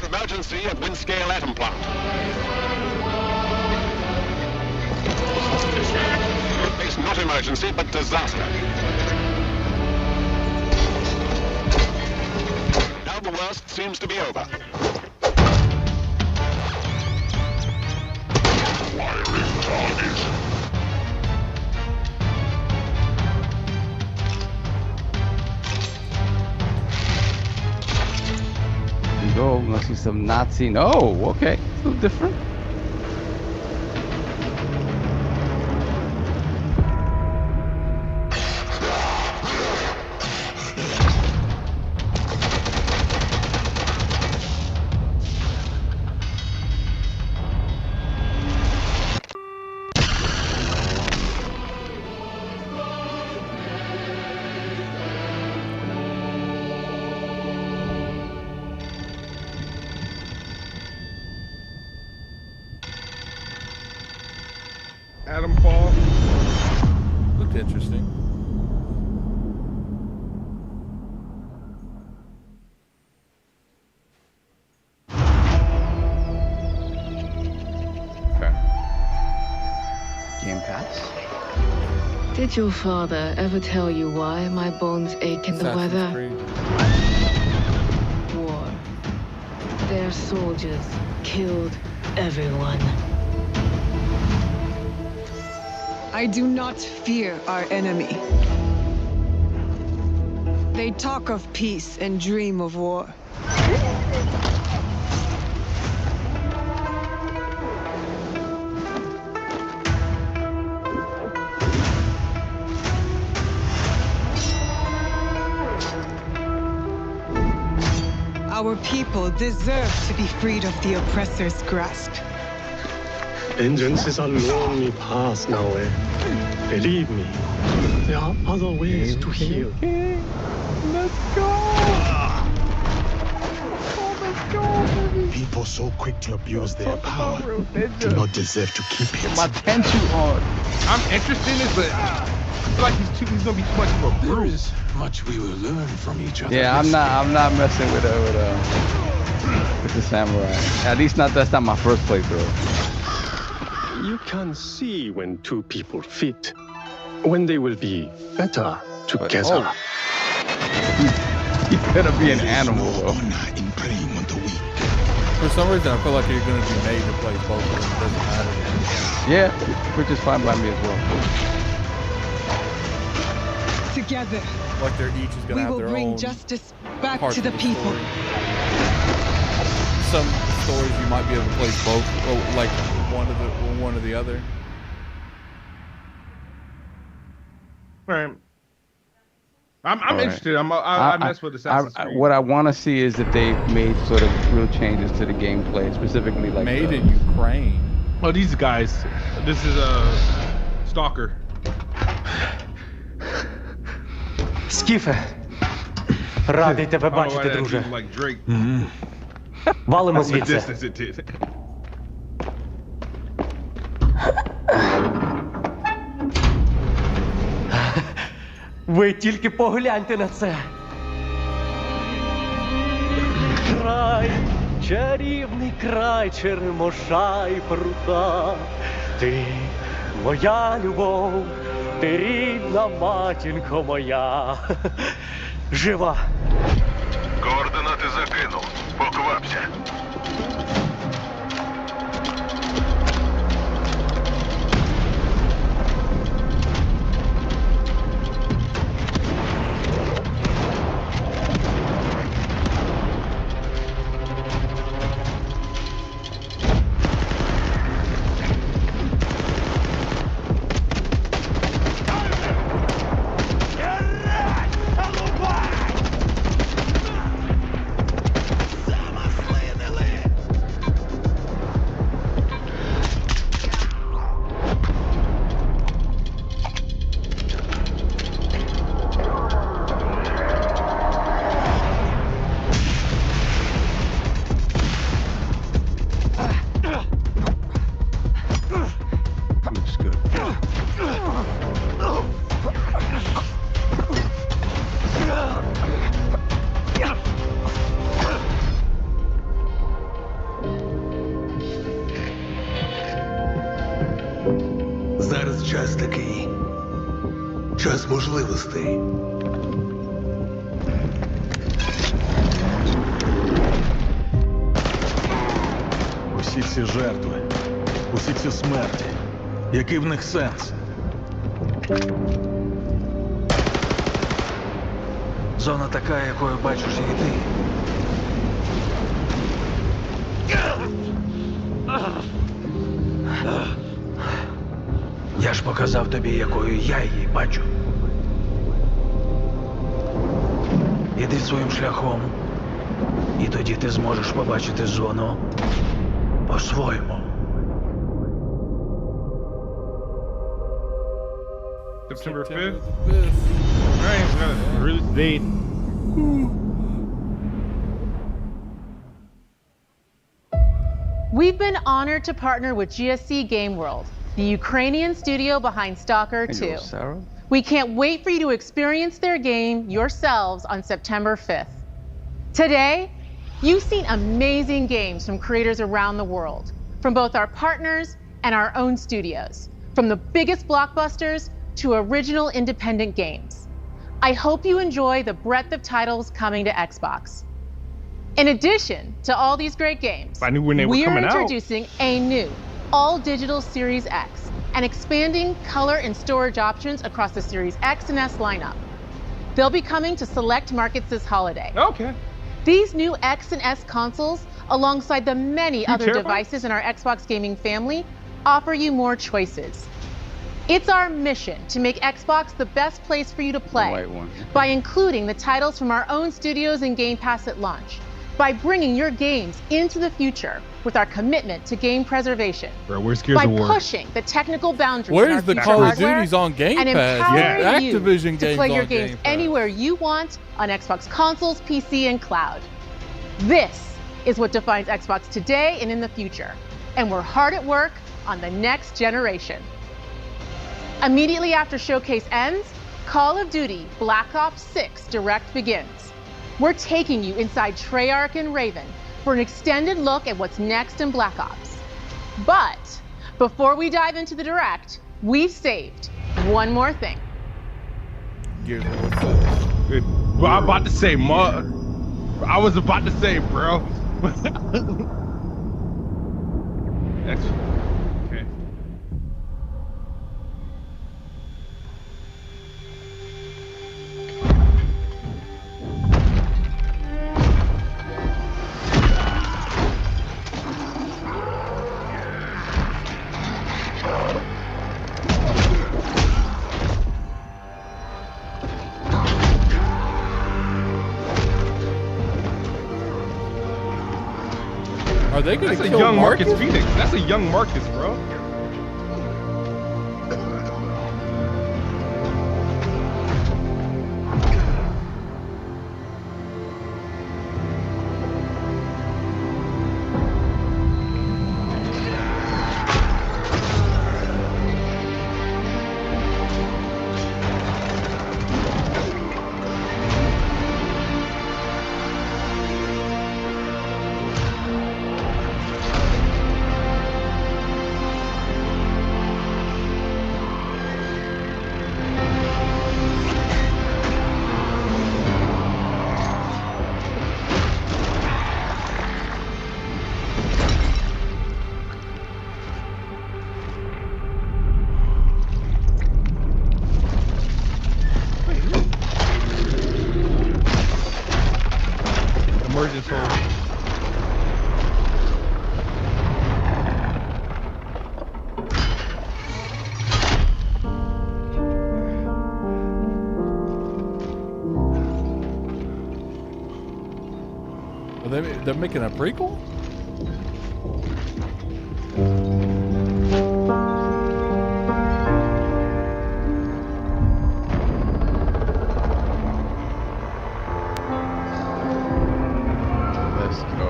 Emergency at Windscale Atom Plant. It's not emergency, but disaster. Now the worst seems to be over. Wiring target. Go, let's see some Nazi. No, okay, it's a little different. Adam Fall. Looked interesting. Okay. Game Pass. Did your father ever tell you why my bones ache in the weather? War. Their soldiers killed everyone. I do not fear our enemy. They talk of peace and dream of war. Our people deserve to be freed of the oppressor's grasp. Vengeance is a lonely path now, eh? Believe me, there are other ways to heal. Let's go! People so quick to abuse their power do not deserve to keep it. My tension on. I'm interested in this, but I feel like he's gonna be too much of a There brute. is much we will learn from each other. Yeah, I'm not messing with the samurai. At least that's not my first playthrough. You can see when two people fit, when they will be better together. He's gonna be an animal though. For some reason, I feel like you're going to be made to play both of them. It doesn't matter. Yeah, which is fine by me as well. Together, Like they're each is going to have their own. we will bring justice back parts to the of people. story. Some stories you might be able to play both, or like one or the other. Right. I'm interested. I mess with Assassin's Creed. What I want to see is that they've made sort of real changes to the gameplay, specifically like Made in Ukraine. Oh, these guys. This is Stalker. Скіфе, радий тебе бачити, друже. Like Drake. Валимо From a звідси. distance it did. Ви тільки погляньте на це. Край, чарівний край черемоша і прута. Ти моя любов, ти рідна матінко моя. Жива. Координати закинув. Поквапся. Зараз час такий. Час можливостей. Усі ці жертви, усі ці смерті. Який в них сенс? Зона така, якою бачиш і ти. Я ж показав тобі, якою я її бачу. Іди своїм шляхом, і тоді ти зможеш побачити зону по-своєму. September 5th? Alright, it's got a release date. We've been honored to partner with GSC Game World, the Ukrainian studio behind Stalker 2. Sarah? We can't wait for you to experience their game yourselves on September 5th. Today, you've seen amazing games from creators around the world, from both our partners and our own studios, from the biggest blockbusters to original independent games. I hope you enjoy the breadth of titles coming to Xbox. In addition to all these great games, I knew when they were we are coming out. introducing a new all-digital Series X and expanding color and storage options across the Series X and S lineup. They'll be coming to select markets this holiday. Okay. These new X and S consoles, alongside the many other terabytes? devices in our Xbox gaming family, offer you more choices. It's our mission to make Xbox the best place for you to play white one. by including the titles from our own studios in Game Pass at launch, by bringing your games into the future with our commitment to game preservation, Bro, where's Gears by of War? pushing the technical boundaries in our Where's the future Call of hardware, Duties on Game and Pass? empowering Yeah, you Activision to games play your on games Game Pass. anywhere you want on Xbox consoles, PC, and cloud. This is what defines Xbox today and in the future, and we're hard at work on the next generation. Immediately after Showcase ends, Call of Duty Black Ops 6 Direct begins. We're taking you inside Treyarch and Raven for an extended look at what's next in Black Ops. But before we dive into the Direct, we've saved one more thing. Gears of War 6. Good. Well, I'm about to say, I was about to say, bro. That's okay. Are they gonna That's a kill young Marcus Marcus? Phoenix. That's a young Marcus, bro. Emergence hole. They're making a prequel? Let's go.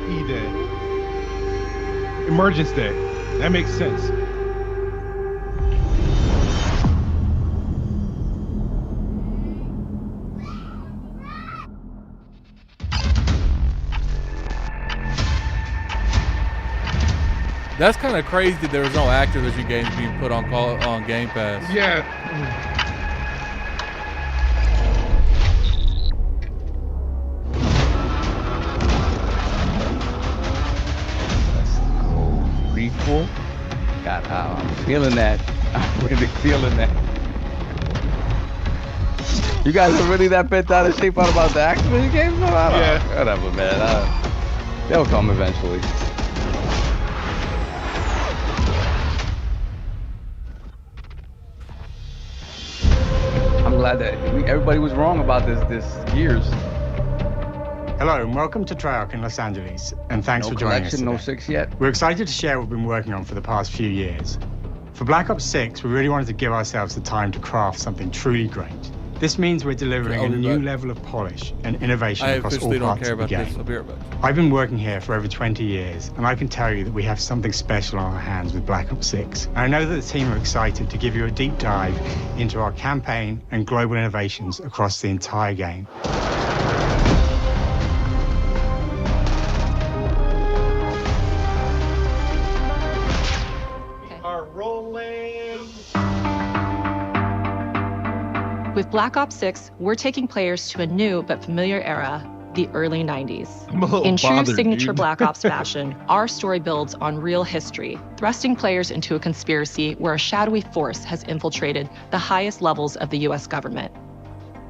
E-Day. Emergence Day. That makes sense. That's kind of crazy that there was no Activision games being put on Game Pass. Yeah. Prequel. God, I'm feeling that. I'm really feeling that. You guys are really that bent out of shape out about the Activision games? No, I don't know. Whatever, man. They'll come eventually. I'm glad that everybody was wrong about this Gears. Hello and welcome to Treyarch in Los Angeles, and thanks for joining us today. No 6 yet. We're excited to share what we've been working on for the past few years. For Black Ops 6, we really wanted to give ourselves the time to craft something truly great. This means we're delivering a new level of polish and innovation across all parts of the game. I'll be right back. I've been working here for over 20 years, and I can tell you that we have something special on our hands with Black Ops 6. And I know that the team are excited to give you a deep dive into our campaign and global innovations across the entire game. With Black Ops 6, we're taking players to a new but familiar era, the early 90s. In true signature Black Ops fashion, our story builds on real history, thrusting players into a conspiracy where a shadowy force has infiltrated the highest levels of the US government,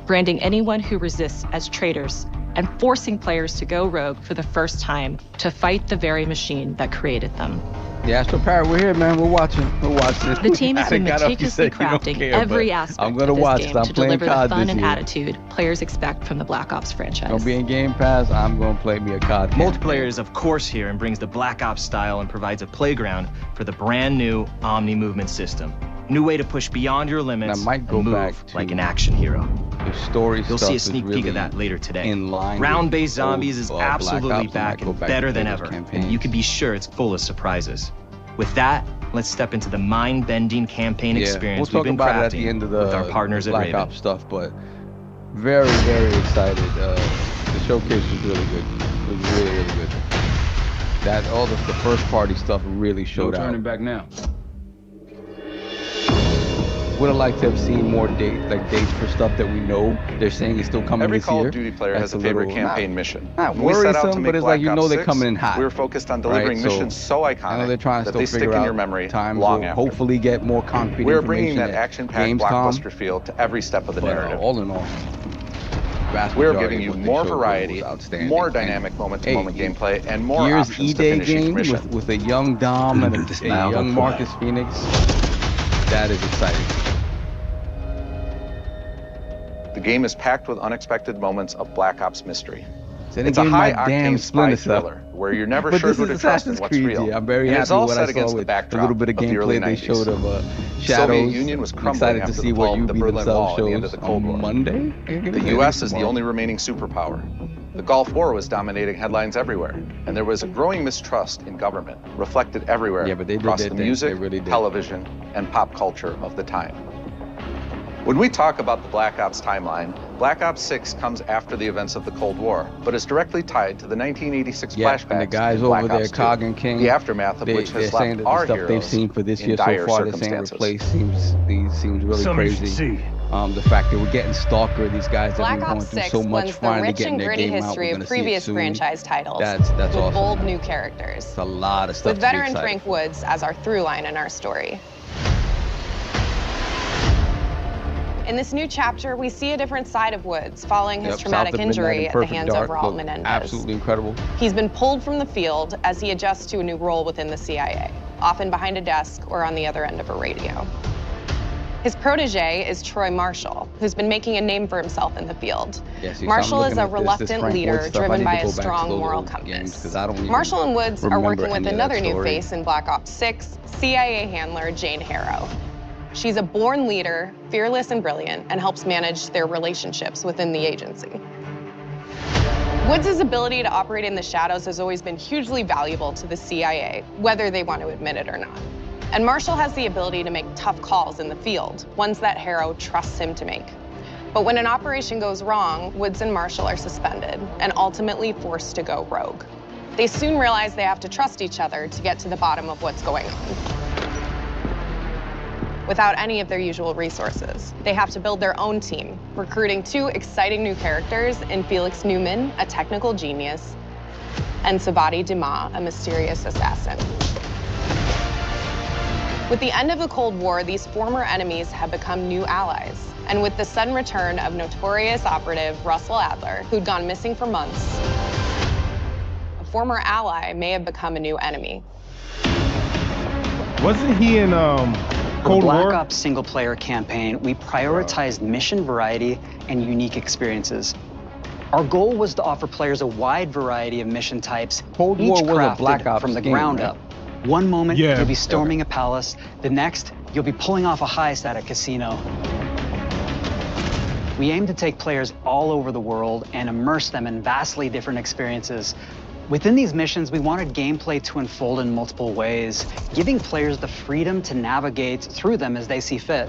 branding anyone who resists as traitors and forcing players to go rogue for the first time to fight the very machine that created them. The Astro Parrot, we're here, man. We're watching. The team has been meticulously crafting every aspect of this game to deliver the fun and attitude players expect from the Black Ops franchise. Gonna be in Game Pass. I'm gonna play me a COD. Multiplayer is of course here and brings the Black Ops style and provides a playground for the brand new Omni movement system. New way to push beyond your limits and move like an action hero. You'll see a sneak peek of that later today. Round-based Zombies is absolutely back and better than ever, and you can be sure it's full of surprises. With that, let's step into the mind-bending campaign experience we've been crafting with our partners at Raven. Ops stuff, but very, very excited. The showcase was really good. It was really, really good. That all the first party stuff really showed out. Turning back now. Would have liked to have seen more dates for stuff that we know. They're saying it's still coming Every this Call year. of Duty player has a favorite campaign mission. Not When we set out to worrisome, make but it's Black like you Ops know they're 6, coming in hot. we were focused on delivering right? missions so iconic I know they're trying to that still they stick figure in out your memory times long will after. hopefully get more concrete We're information bringing that at action-packed Gamescom. blockbuster feel to every step of the narrative. All in all, We're giving you more variety, more dynamic moment-to-moment gameplay, and more Gears options to E-Day finish each game mission. with a young Dom and a young Marcus Phoenix. That is exciting. The game is packed with unexpected moments of Black Ops mystery. Then It's a again, my damn high-octane spy Splinter Cell. thriller where you're never But sure this who is to trust and Assassin's what's Creed, real. yeah. I'm very and happy it's all with what set I against saw the with backdrop a little bit of the early gameplay they 90s. showed of The Shadows. Soviet Union was I'm crumbling excited to after see the what fall of the UB Berlin themselves Wall at the end of shows the Cold War. on Monday. The U.S. is the only remaining superpower. The Gulf War was dominating headlines everywhere, and there was a growing mistrust in government, reflected everywhere across the music, television, and pop culture of the time. When we talk about the Black Ops timeline, Black Ops 6 comes after the events of the Cold War, but is directly tied to the 1986 flashbacks and the guys in Black over there, Ops 2, Cog and King, the aftermath of which they're has saying left that our the stuff they've heroes seen for this in year so dire far, they're saying circumstances. replace seems really crazy. The fact that we're getting Stalker, these guys that have Black been going Ops through 6 so much blends the finally rich getting and their gritty game out. history We're of gonna see it previous soon. franchise titles That's with awesome. bold new characters. It's a lot of stuff With to be veteran excited Frank Woods as our through line in our story. In this new chapter, we see a different side of Woods following his traumatic injury at the hands of Raul Menendez. Absolutely incredible. He's been pulled from the field as he adjusts to a new role within the CIA, often behind a desk or on the other end of a radio. His protege is Troy Marshall, who's been making a name for himself in the field. Marshall is a reluctant leader driven by a strong moral compass. Marshall and Woods are working with another new face in Black Ops 6, CIA handler Jane Harrow. She's a born leader, fearless and brilliant, and helps manage their relationships within the agency. Woods' ability to operate in the shadows has always been hugely valuable to the CIA, whether they want to admit it or not. And Marshall has the ability to make tough calls in the field, ones that Harrow trusts him to make. But when an operation goes wrong, Woods and Marshall are suspended and ultimately forced to go rogue. They soon realize they have to trust each other to get to the bottom of what's going on. Without any of their usual resources, they have to build their own team, recruiting two exciting new characters in Felix Newman, a technical genius, and Sabati Dumas, a mysterious assassin. With the end of the Cold War, these former enemies have become new allies. And with the sudden return of notorious operative Russell Adler, who'd gone missing for months, a former ally may have become a new enemy. Wasn't he in Cold War? War? Black Ops single-player campaign, we prioritized mission variety and unique experiences. Our goal was to offer players a wide variety of mission types, Cold each War was a crafted Black Ops from the game, ground right? up. One moment, Yeah. you'll be storming a palace. The next, you'll be pulling off a heist at a casino. We aim to take players all over the world and immerse them in vastly different experiences. Within these missions, we wanted gameplay to unfold in multiple ways, giving players the freedom to navigate through them as they see fit.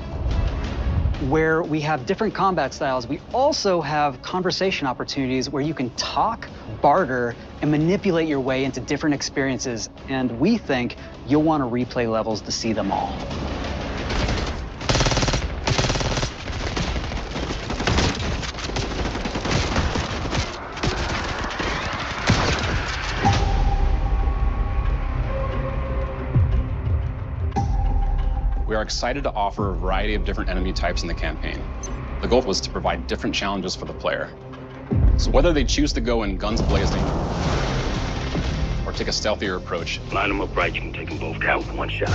Where we have different combat styles, we also have conversation opportunities where you can talk, barter, and manipulate your way into different experiences. And we think you'll want to replay levels to see them all. We are excited to offer a variety of different enemy types in the campaign. The goal was to provide different challenges for the player. So whether they choose to go in guns blazing or take a stealthier approach. Line them up right, you can take them both down with one shot.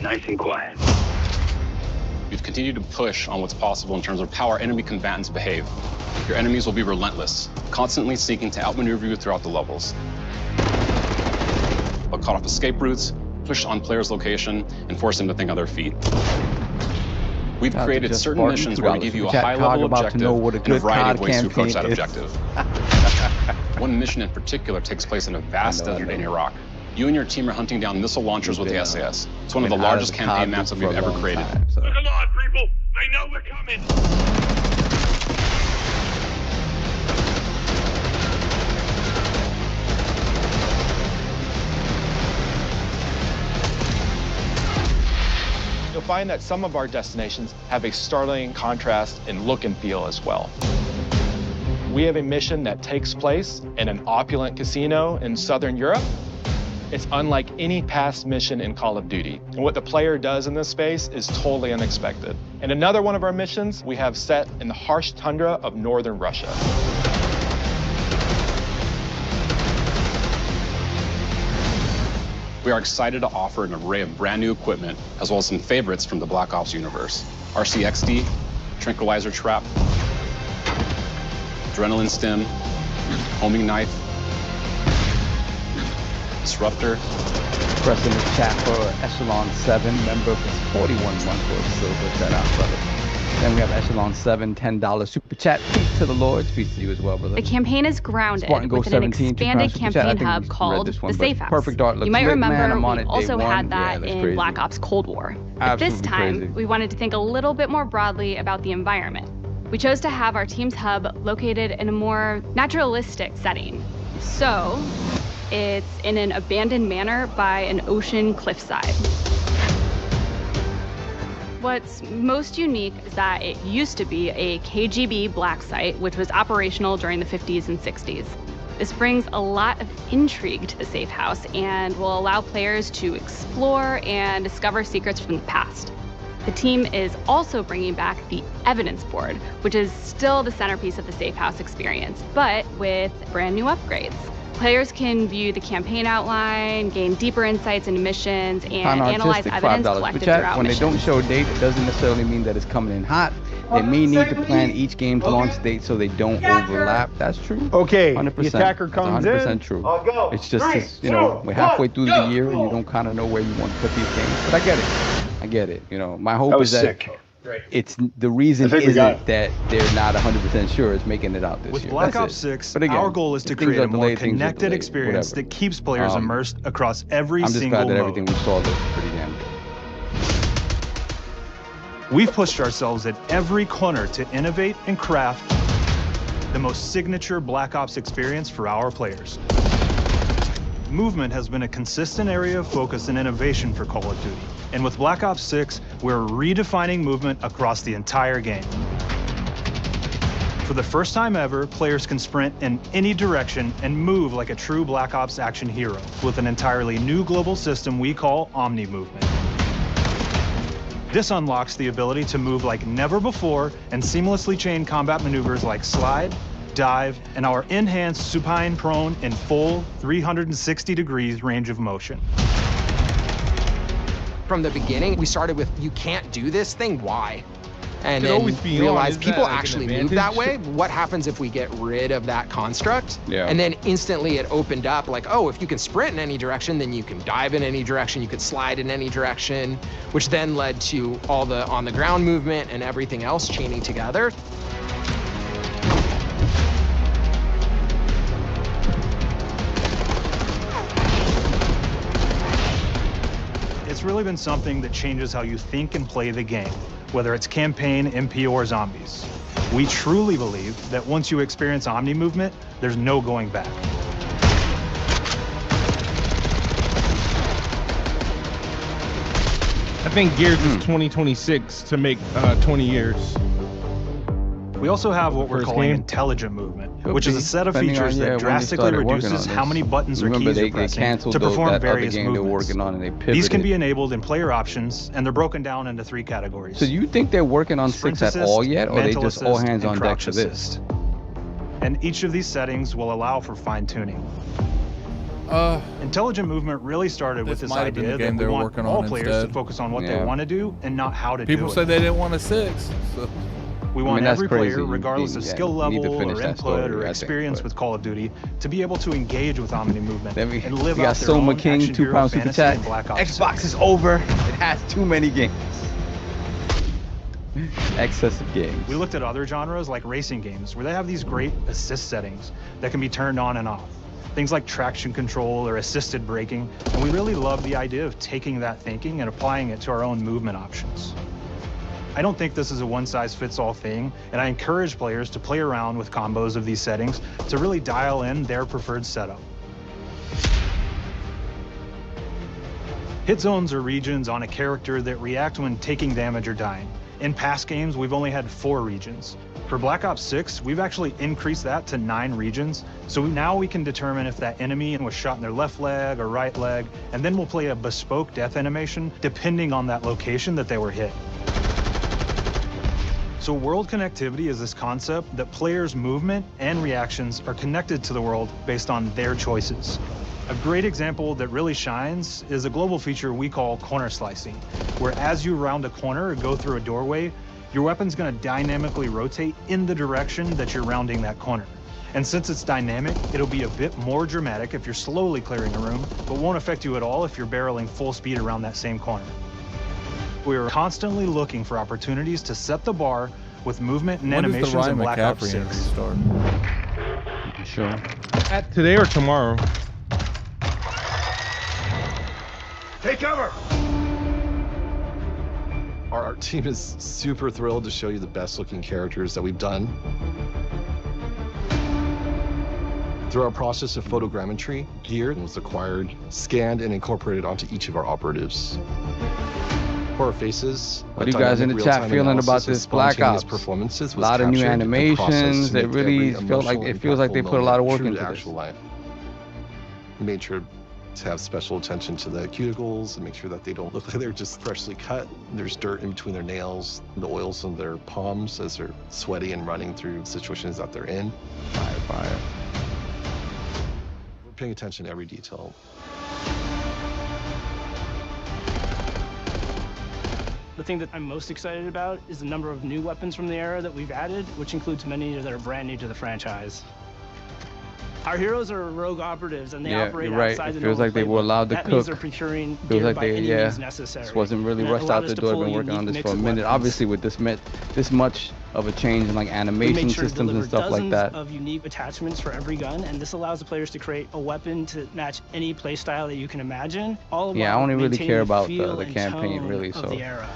Nice and quiet. We've continued to push on what's possible in terms of how our enemy combatants behave. Your enemies will be relentless, constantly seeking to outmaneuver you throughout the levels. They'll cut off escape routes, push on players' location, and force them to think on their feet. We've created certain missions where we give you a high-level objective and a variety of ways to approach that objective. One mission in particular takes place in a vast desert in Iraq. You and your team are hunting down missile launchers with the SAS. It's one of the largest campaign maps that we've ever created. Look alive, people! They know we're coming! You'll find that some of our destinations have a startling contrast in look and feel as well. We have a mission that takes place in an opulent casino in Southern Europe. It's unlike any past mission in Call of Duty. And what the player does in this space is totally unexpected. And another one of our missions we have set in the harsh tundra of northern Russia. We are excited to offer an array of brand new equipment, as well as some favorites from the Black Ops universe. RCXD, Tranquilizer Trap, Adrenaline Stim, Homing Knife, Disruptor. Press in the chat for Echelon 7 member for 41 months for a silver. Shout out, brother. Then we have Echelon 7, $10 super chat. Peace to the Lords. Peace to you as well, brother. The campaign is grounded with an expanded campaign hub called the Safe House. Perfect Art looks you might lit, remember man. we also had that in Black Ops Cold War. But this time, we wanted to think a little bit more broadly about the environment. We chose to have our team's hub located in a more naturalistic setting. So, it's in an abandoned manor by an ocean cliffside. What's most unique is that it used to be a KGB black site, which was operational during the 50s and 60s. This brings a lot of intrigue to the Safe House and will allow players to explore and discover secrets from the past. The team is also bringing back the evidence board, which is still the centerpiece of the Safe House experience, but with brand new upgrades. Players can view the campaign outline, gain deeper insights into missions, and analyze evidence collected throughout When missions. they don't show a date, it doesn't necessarily mean that it's coming in hot. They may need to plan each game's launch date so they don't overlap. That's true. Okay, 100%. the attacker comes That's 100% in. true. I'll go. It's just, 3, this, you know, 2, we're halfway through the year and go. you don't kind of know where you want to put these games. But I get it. I get it. You know, my hope That was is that sick. it's the reason I think we got isn't that they're not 100% sure it's making it out this With year. Black That's Ops it. 6, But again, our goal is to if things create are a more delayed, things are connected delayed, experience whatever. that keeps players immersed across every I'm just single glad that mode. everything we saw looks pretty damn good. We've pushed ourselves at every corner to innovate and craft the most signature Black Ops experience for our players. Movement has been a consistent area of focus and innovation for Call of Duty. And with Black Ops 6, we're redefining movement across the entire game. For the first time ever, players can sprint in any direction and move like a true Black Ops action hero with an entirely new global system we call Omni Movement. This unlocks the ability to move like never before and seamlessly chain combat maneuvers like slide, dive, and our enhanced supine prone in full 360 degrees range of motion. From the beginning, we started with, you can't do this thing, why? And Could then always be on. realized Isn't people that like an actually move that advantage? way. What happens if we get rid of that construct? Yeah. And then instantly it opened up like, oh, if you can sprint in any direction, then you can dive in any direction, you could slide in any direction, which then led to all the on the ground movement and everything else chaining together. It's really been something that changes how you think and play the game, whether it's campaign, MP, or zombies. We truly believe that once you experience Omni Movement, there's no going back. I think Gears is 2026 to make 20 years. We also have what we're First calling game? intelligent movement, Could which is be, a set of depending features on, that when they drastically started working reduces on how this. many buttons or Remember keys you're they pressing canceled to perform that other various game they were movements. working on and they pivoted. These can be enabled in player options, and they're broken down into 3 categories. So you think they're working on Sprint 6 at assist, all yet, or they mental just all assist, hands and on deck crouch for this? assist. And each of these settings will allow for fine-tuning. Intelligent movement really started with this might have been idea the game that they we were want working all on players instead. to focus on what Yeah. they want to do and not how to People do said it. they didn't want a 6. So. We I want mean, that's every crazy. player, regardless of Yeah, skill you need to level finish or that input story, or I think, experience but- with Call of Duty, to be able to engage with Omni Movement Then and live we got out their Soma own King, action hero £2 super fantasy chat. in Black Ops Xbox 6. is over. It has too many games. Excessive games. We looked at other genres like racing games, where they have these great assist settings that can be turned on and off. Things like traction control or assisted braking, and we really love the idea of taking that thinking and applying it to our own movement options. I don't think this is a one-size-fits-all thing, and I encourage players to play around with combos of these settings to really dial in their preferred setup. Hit zones are regions on a character that react when taking damage or dying. In past games, we've only had 4 regions. For Black Ops 6, we've actually increased that to 9 regions, so now we can determine if that enemy was shot in their left leg or right leg, and then we'll play a bespoke death animation depending on that location that they were hit. So world connectivity is this concept that players' movement and reactions are connected to the world based on their choices. A great example that really shines is a global feature we call corner slicing, where as you round a corner or go through a doorway, your weapon's gonna dynamically rotate in the direction that you're rounding that corner. And since it's dynamic, it'll be a bit more dramatic if you're slowly clearing a room, but won't affect you at all if you're barreling full speed around that same corner. We are constantly looking for opportunities to set the bar with movement and animations in Black Ops 6. Sure. At today or tomorrow? Take cover! Our art team is super thrilled to show you the best looking characters that we've done. Through our process of photogrammetry, gear was acquired, scanned, and incorporated onto each of our operatives. For our faces, what are you guys in the chat feeling about this Black Ops? Performances a lot of new animations. It really feels like they put a lot of work into actual life. We made sure to have special attention to the cuticles and make sure that they don't look like they're just freshly cut. There's dirt in between their nails, the oils on their palms as they're sweaty and running through situations that they're in. Fire. We're paying attention to every detail. The thing that I'm most excited about is the number of new weapons from the era that we've added, which includes many that are brand new to the franchise. Our heroes are rogue operatives, and they operate outside the normal playbook. It feels like they were allowed to that cook. Means they're procuring gear by any means necessary. This wasn't really rushed out the door. I've been working on this for a minute. Obviously, with this much of a change in like animation systems and stuff like that. Of unique attachments for every gun, and this allows the players to create a weapon to match any play style that you can imagine. All about I only really care about the campaign, really. So. The era.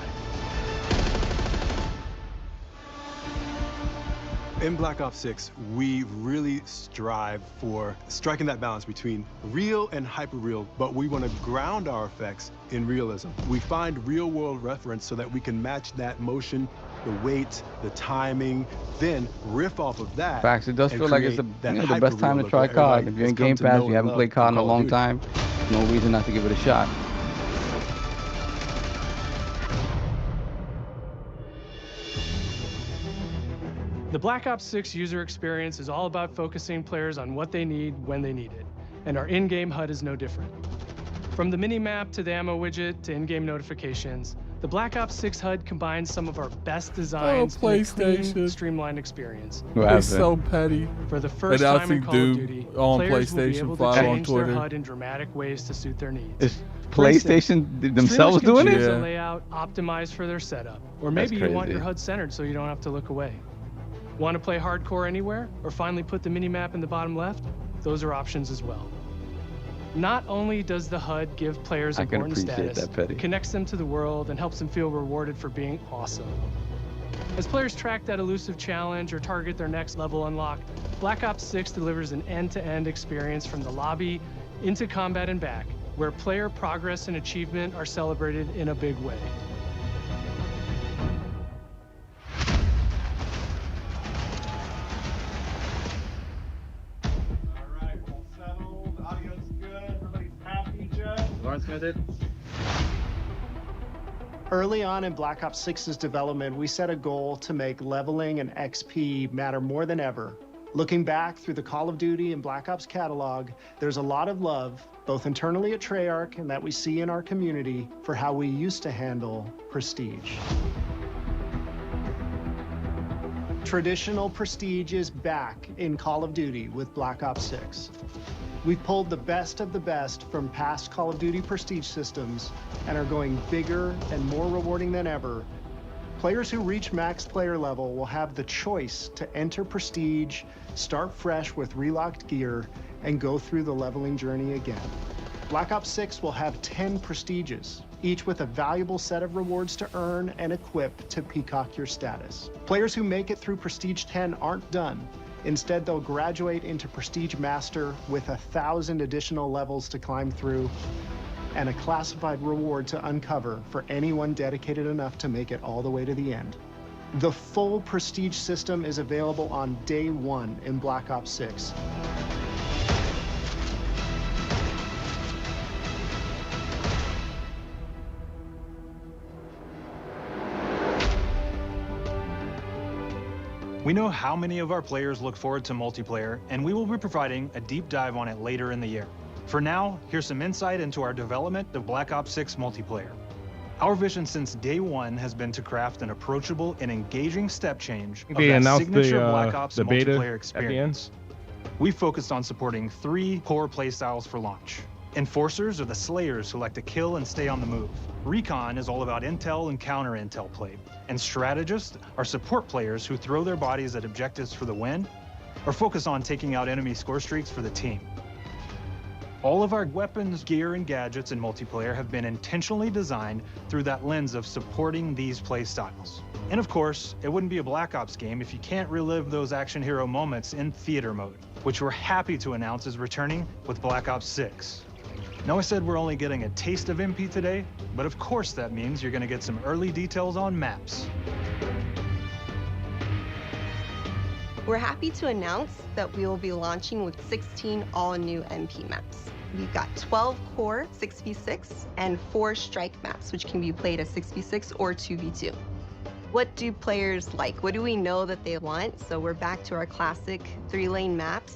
In Black Ops 6, we really strive for striking that balance between real and hyper-real, but we want to ground our effects in realism. We find real-world reference so that we can match that motion, the weight, the timing, then riff off of that. Facts, it does feel like it's the best time to try COD. If you're in Game Pass, you haven't played COD in a long time, no reason not to give it a shot. The Black Ops 6 user experience is all about focusing players on what they need when they need it, and our in-game HUD is no different. From the mini-map to the ammo widget to in-game notifications, the Black Ops 6 HUD combines some of our best designs in a clean, streamlined experience. It's so petty. For the first time in Call of Duty, players will be able to change their HUD in dramatic ways to suit their needs. Is PlayStation themselves doing it? A layout optimized for their setup, or maybe you want your HUD centered so you don't have to look away. Want to play hardcore anywhere, or finally put the mini-map in the bottom left? Those are options as well. Not only does the HUD give players important status, it connects them to the world and helps them feel rewarded for being awesome. As players track that elusive challenge or target their next level unlock, Black Ops 6 delivers an end-to-end experience from the lobby into combat and back, where player progress and achievement are celebrated in a big way. Early on in Black Ops 6's development, we set a goal to make leveling and XP matter more than ever. Looking back through the Call of Duty and Black Ops catalog, there's a lot of love, both internally at Treyarch and that we see in our community, for how we used to handle prestige. Traditional prestige is back in Call of Duty with Black Ops 6. We've pulled the best of the best from past Call of Duty prestige systems and are going bigger and more rewarding than ever. Players who reach max player level will have the choice to enter prestige, start fresh with relocked gear, and go through the leveling journey again. Black Ops 6 will have 10 prestiges, each with a valuable set of rewards to earn and equip to peacock your status. Players who make it through Prestige 10 aren't done. Instead, they'll graduate into Prestige Master with 1,000 additional levels to climb through. and a classified reward to uncover for anyone dedicated enough to make it all the way to the end. The full Prestige system is available on day one in Black Ops 6. We know how many of our players look forward to multiplayer, and we will be providing a deep dive on it later in the year. For now, here's some insight into our development of Black Ops 6 multiplayer. Our vision since day one has been to craft an approachable and engaging step change of that signature Black Ops multiplayer experience. We focused on supporting 3 core playstyles for launch. Enforcers are the slayers who like to kill and stay on the move. Recon is all about intel and counter-intel play. And strategists are support players who throw their bodies at objectives for the win or focus on taking out enemy score streaks for the team. All of our weapons, gear, and gadgets in multiplayer have been intentionally designed through that lens of supporting these play styles. And of course, it wouldn't be a Black Ops game if you can't relive those action hero moments in theater mode, which we're happy to announce is returning with Black Ops 6. Now, I said we're only getting a taste of MP today, but of course that means you're gonna get some early details on maps. We're happy to announce that we will be launching with 16 all-new MP maps. We've got 12 core 6v6 and 4 strike maps, which can be played as 6v6 or 2v2. What do players like? What do we know that they want? So we're back to our classic 3-lane maps.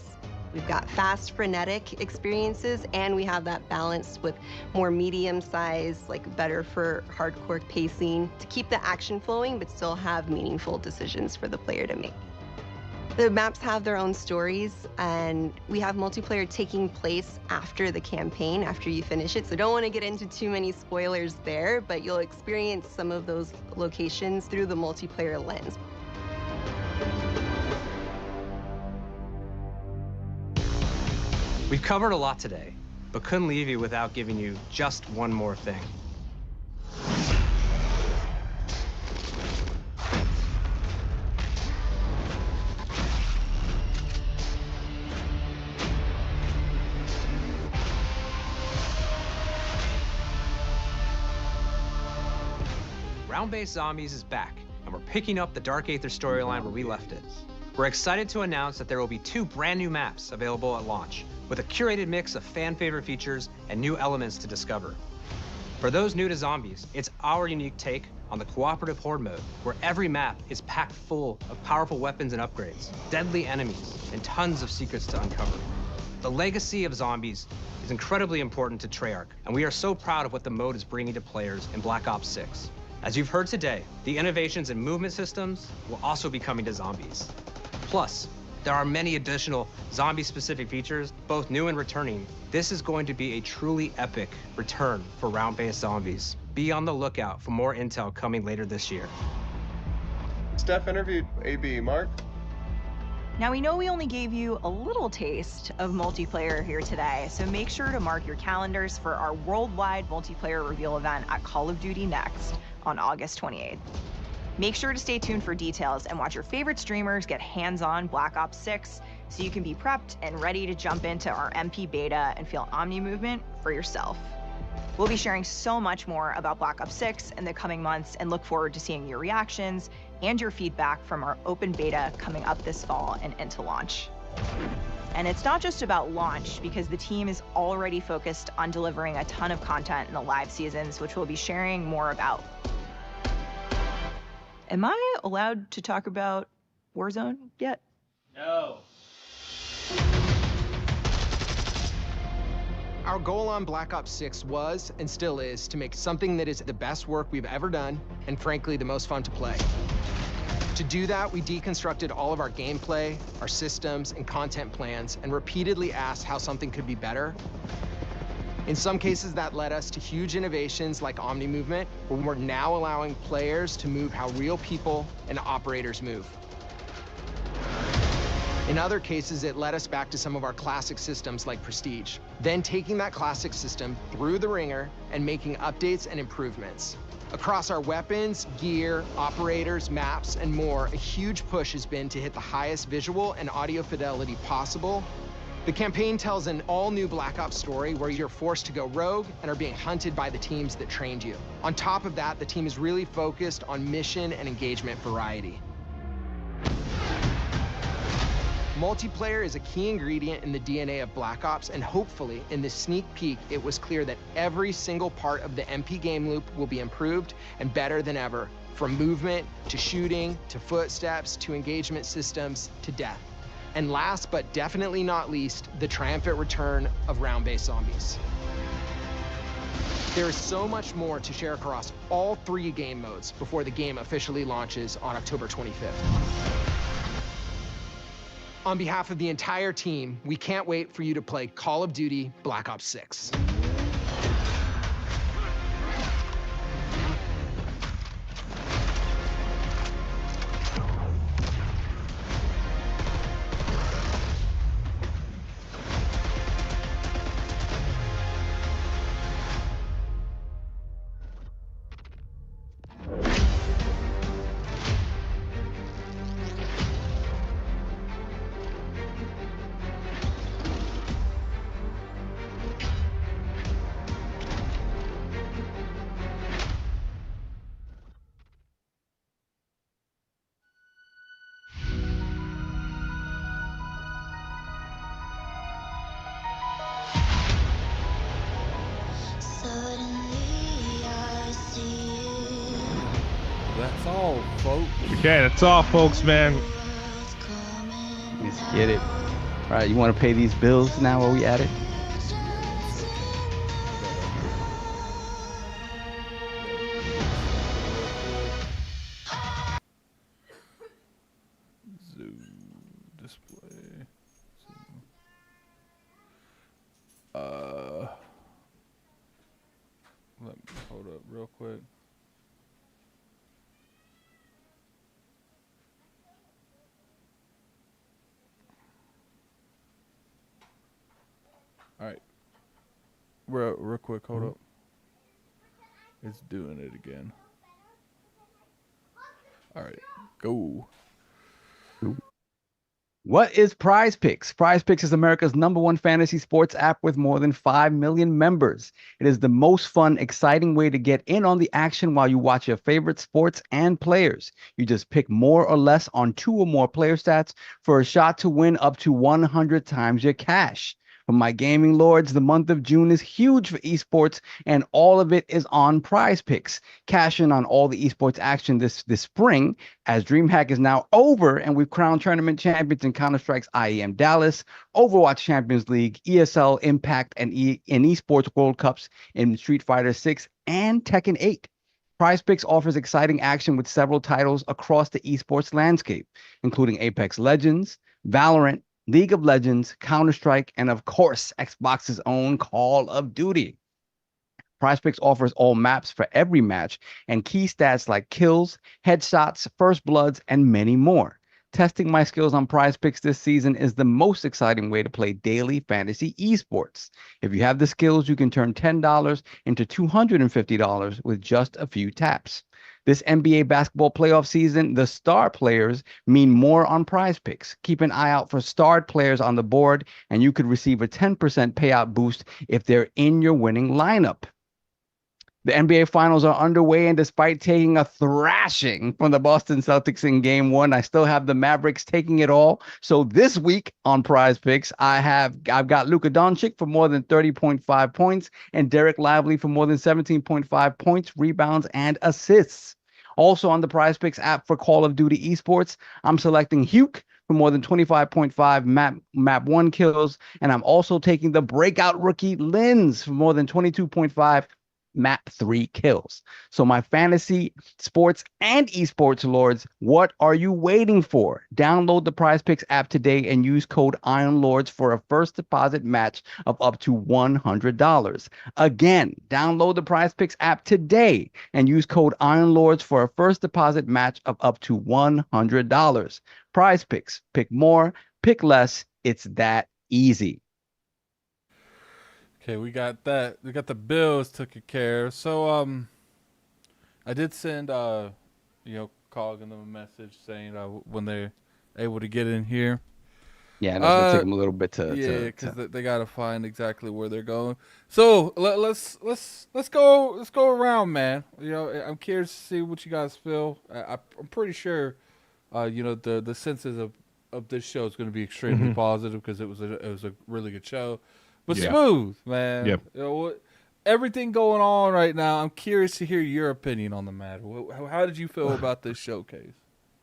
We've got fast, frenetic experiences, and we have that balance with more medium-sized, like better for hardcore pacing to keep the action flowing, but still have meaningful decisions for the player to make. The maps have their own stories, and we have multiplayer taking place after the campaign, after you finish it. So don't want to get into too many spoilers there, but you'll experience some of those locations through the multiplayer lens. We've covered a lot today, but couldn't leave you without giving you just one more thing. Round-based Zombies is back, and we're picking up the Dark Aether storyline where we left it. We're excited to announce that there will be 2 brand new maps available at launch, with a curated mix of fan-favorite features and new elements to discover. For those new to Zombies, it's our unique take on the cooperative horde mode, where every map is packed full of powerful weapons and upgrades, deadly enemies, and tons of secrets to uncover. The legacy of Zombies is incredibly important to Treyarch, and we are so proud of what the mode is bringing to players in Black Ops 6. As you've heard today, the innovations in movement systems will also be coming to Zombies. Plus, there are many additional zombie-specific features, both new and returning. This is going to be a truly epic return for round-based Zombies. Be on the lookout for more intel coming later this year. Steph interviewed AB. Mark? Now, we know we only gave you a little taste of multiplayer here today, so make sure to mark your calendars for our worldwide multiplayer reveal event at Call of Duty Next on August 28th. Make sure to stay tuned for details and watch your favorite streamers get hands-on Black Ops 6 so you can be prepped and ready to jump into our MP beta and feel Omni movement for yourself. We'll be sharing so much more about Black Ops 6 in the coming months and look forward to seeing your reactions and your feedback from our open beta coming up this fall and into launch. And it's not just about launch, because the team is already focused on delivering a ton of content in the live seasons, which we'll be sharing more about. Am I allowed to talk about Warzone yet? No. Our goal on Black Ops 6 was, and still is, to make something that is the best work we've ever done, and frankly, the most fun to play. To do that, we deconstructed all of our gameplay, our systems, and content plans, and repeatedly asked how something could be better. In some cases, that led us to huge innovations like Omni movement, where we're now allowing players to move how real people and operators move. In other cases, it led us back to some of our classic systems like Prestige, then taking that classic system through the ringer and making updates and improvements. Across our weapons, gear, operators, maps, and more, a huge push has been to hit the highest visual and audio fidelity possible The campaign tells an all-new Black Ops story where you're forced to go rogue and are being hunted by the teams that trained you. On top of that, the team is really focused on mission and engagement variety. Multiplayer is a key ingredient in the DNA of Black Ops, and hopefully, in this sneak peek, it was clear that every single part of the MP game loop will be improved and better than ever, from movement, to shooting, to footsteps, to engagement systems, to death. And last but definitely not least, the triumphant return of round-based zombies. There is so much more to share across all 3 game modes before the game officially launches on October 25th. On behalf of the entire team, we can't wait for you to play Call of Duty Black Ops 6. That's all, folks. Okay, that's all, folks, man. Let's get it. All right, you want to pay these bills now while we at it? Zoom display. Let me hold up real quick. All right, real quick, hold up. It's doing it again. All right, go. What is PrizePicks? PrizePicks is America's #1 fantasy sports app with more than 5 million members. It is the most fun, exciting way to get in on the action while you watch your favorite sports and players. You just pick more or less on 2 or more player stats for a shot to win up to 100 times your cash. For my gaming lords, the month of June is huge for esports, and all of it is on PrizePicks. Cash in on all the esports action this spring, as DreamHack is now over, and we've crowned tournament champions in Counter-Strike's IEM Dallas, Overwatch Champions League, ESL Impact, and esports World Cups in Street Fighter 6 and Tekken 8. PrizePicks offers exciting action with several titles across the esports landscape, including Apex Legends, Valorant, League of Legends, Counter-Strike, and of course, Xbox's own Call of Duty. PrizePicks offers all maps for every match and key stats like kills, headshots, first bloods, and many more. Testing my skills on PrizePicks this season is the most exciting way to play daily fantasy esports. If you have the skills, you can turn $10 into $250 with just a few taps. This NBA basketball playoff season, the star players mean more on PrizePicks. Keep an eye out for starred players on the board, and you could receive a 10% payout boost if they're in your winning lineup. The NBA Finals are underway, and despite taking a thrashing from the Boston Celtics in Game 1, I still have the Mavericks taking it all. So this week on PrizePicks, I've got Luka Doncic for more than 30.5 points and Derek Lively for more than 17.5 points, rebounds, and assists. Also on the PrizePicks app for Call of Duty Esports, I'm selecting Hugh for more than 25.5 map 1 kills, and I'm also taking the breakout rookie Lens for more than 22.5 map 3 kills. So my fantasy, sports, and esports lords, what are you waiting for? Download the PrizePicks app today and use code IronLords for a first deposit match of up to $100. Again, download the PrizePicks app today and use code IronLords for a first deposit match of up to $100. PrizePicks, pick more, pick less. It's that easy. Okay, we got that. We got the bills taken care of. So, I did send, Cog and them a message saying when they're able to get in here. Yeah, and it's gonna take them a little bit to. Yeah, because they gotta find exactly where they're going. So let's go around, man. You know, I'm curious to see what you guys feel. I'm pretty sure, the senses of this show is going to be extremely positive because it was a really good show. But Smooth, man. Yep. You know, everything going on right now. I'm curious to hear your opinion on the matter. How did you feel about this showcase?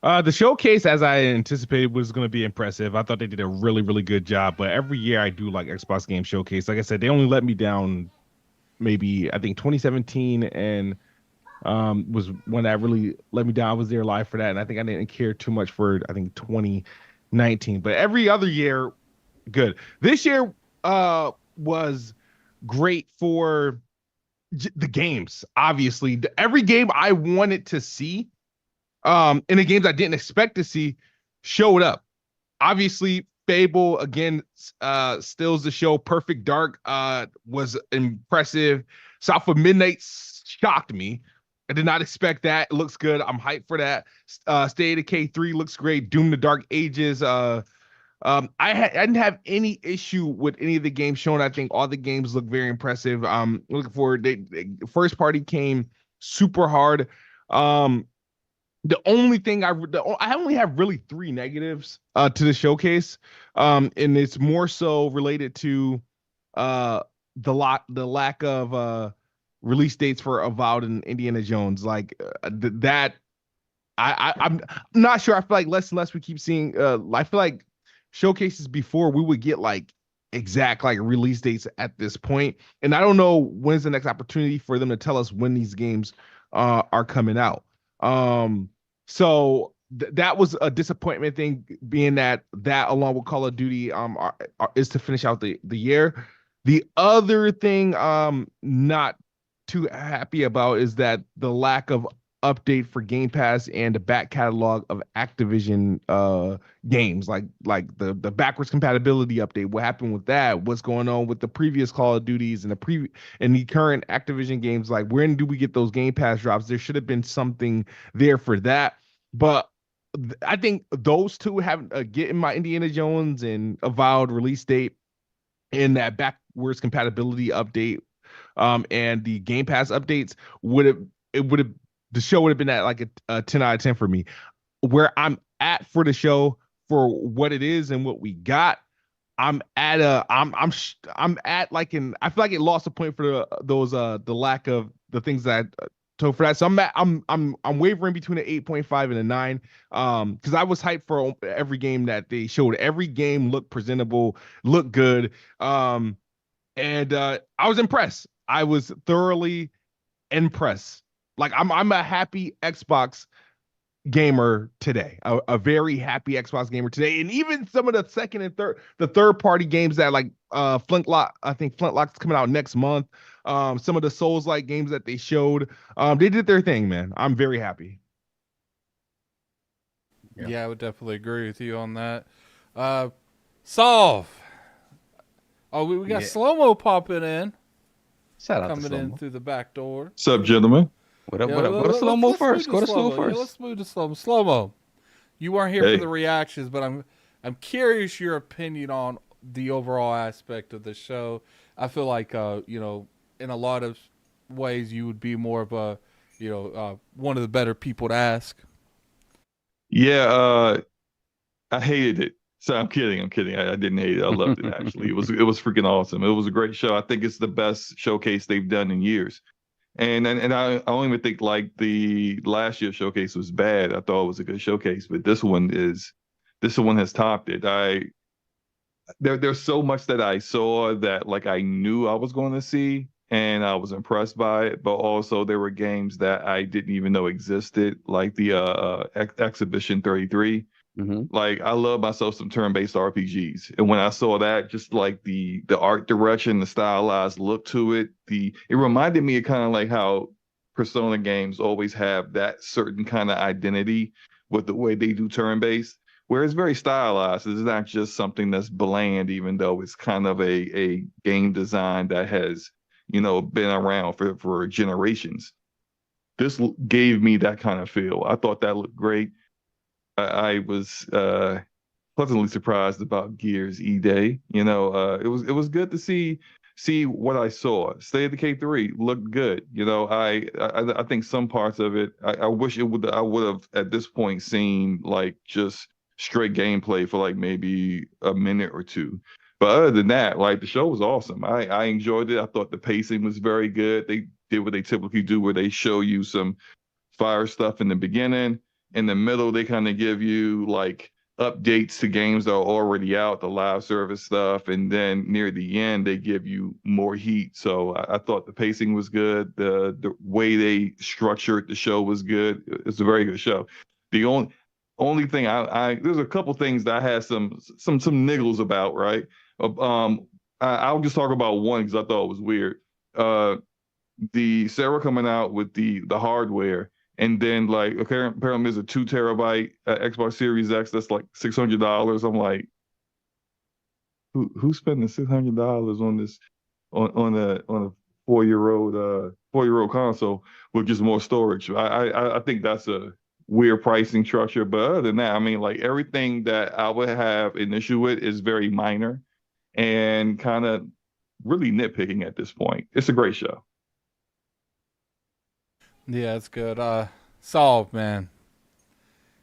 The showcase, as I anticipated, was going to be impressive. I thought they did a really, really good job. But every year I do like Xbox Game Showcase. Like I said, they only let me down maybe, I think, 2017 and was when that really let me down. I was there live for that. And I think I didn't care too much for, I think, 2019. But every other year, good. This year was great for the games, obviously. Every game I wanted to see, in the games I didn't expect to see, showed up. Obviously, Fable again steals the show. Perfect Dark was impressive. South of Midnight shocked me. I did not expect that. It looks good. I'm hyped for that. State of Decay 3 looks great. Doom: The Dark Ages. I didn't have any issue with any of the games shown. I think all the games look very impressive. I'm looking forward. First party came super hard. The only thing I only have really 3 negatives to the showcase, and it's more so related to the lack of release dates for Avowed and Indiana Jones. Like that, I'm not sure. I feel like less and less we keep seeing. I feel like showcases before we would get like exact like release dates at this point, and I don't know when's the next opportunity for them to tell us when these games are coming out. So that was a disappointment thing, being that along with Call of Duty is to finish out the year. The other thing not too happy about is that the lack of update for Game Pass and the back catalog of Activision games, like the backwards compatibility update. What happened with that? What's going on with the previous Call of Duties and the current Activision games? Like, when do we get those Game Pass drops? There should have been something there for that. But I think those two have getting my Indiana Jones and Avowed release date and that backwards compatibility update and the Game Pass updates the show would have been at like a 10 out of 10 for me. Where I'm at for the show, for what it is and what we got, I'm at I feel like it lost a point for the lack of the things that so for that. So I'm wavering between an 8.5 and a 9. Because I was hyped for every game that they showed. Every game looked presentable, looked good. And I was impressed. I was thoroughly impressed. Like I'm a happy Xbox gamer today, a very happy Xbox gamer today. And even some of the second and third party games that like Flintlock, I think Flintlock's coming out next month. Some of the Souls-like games that they showed, they did their thing, man. I'm very happy. Yeah, I would definitely agree with you on that. Solve. Oh, we got Slow-Mo popping in. Shout out coming in through the back door. What's up, gentlemen? What up? Go to Slow-Mo first. Go to Slow first. Yeah, let's move to Slow-Mo. Slow-Mo, you weren't here for the reactions, but I'm curious your opinion on the overall aspect of the show. I feel like in a lot of ways you would be more of a one of the better people to ask. Yeah, I hated it. So I'm kidding. I didn't hate it. I loved it, actually. It was freaking awesome. It was a great show. I think it's the best showcase they've done in years. And I don't even think like the last year's showcase was bad. I thought it was a good showcase, but this one has topped it. There's so much that I saw that like I knew I was going to see, and I was impressed by it. But also there were games that I didn't even know existed, like the Exhibition 33. Mm-hmm. Like, I love myself some turn-based RPGs, and when I saw that, just like the art direction, the stylized look to it, it reminded me of kind of like how Persona games always have that certain kind of identity with the way they do turn-based, where it's very stylized. It's not just something that's bland, even though it's kind of a game design that has been around for generations. This gave me that kind of feel. I thought that looked great. I was pleasantly surprised about Gears E-Day. You know, it was good to see what I saw. State of Decay 3 looked good. You know, I think some parts of it, I wish I would have at this point seen like just straight gameplay for like maybe a minute or two. But other than that, like the show was awesome. I enjoyed it. I thought the pacing was very good. They did what they typically do, where they show you some fire stuff in the beginning. In the middle, they kind of give you like updates to games that are already out, the live service stuff, and then near the end they give you more heat. So I thought the pacing was good. The way they structured the show was good. It's a very good show. The only thing there's a couple things that I had some niggles about, right? I'll just talk about one because I thought it was weird. The Sarah coming out with the hardware, and then like apparently there's a 2 terabyte Xbox Series X that's like $600. I'm like, who's spending $600 on this on a 4-year-old console with just more storage? I think that's a weird pricing structure. But other than that, I mean, like everything that I would have an issue with is very minor and kind of really nitpicking at this point. It's a great show. Yeah, it's good. Solve, man.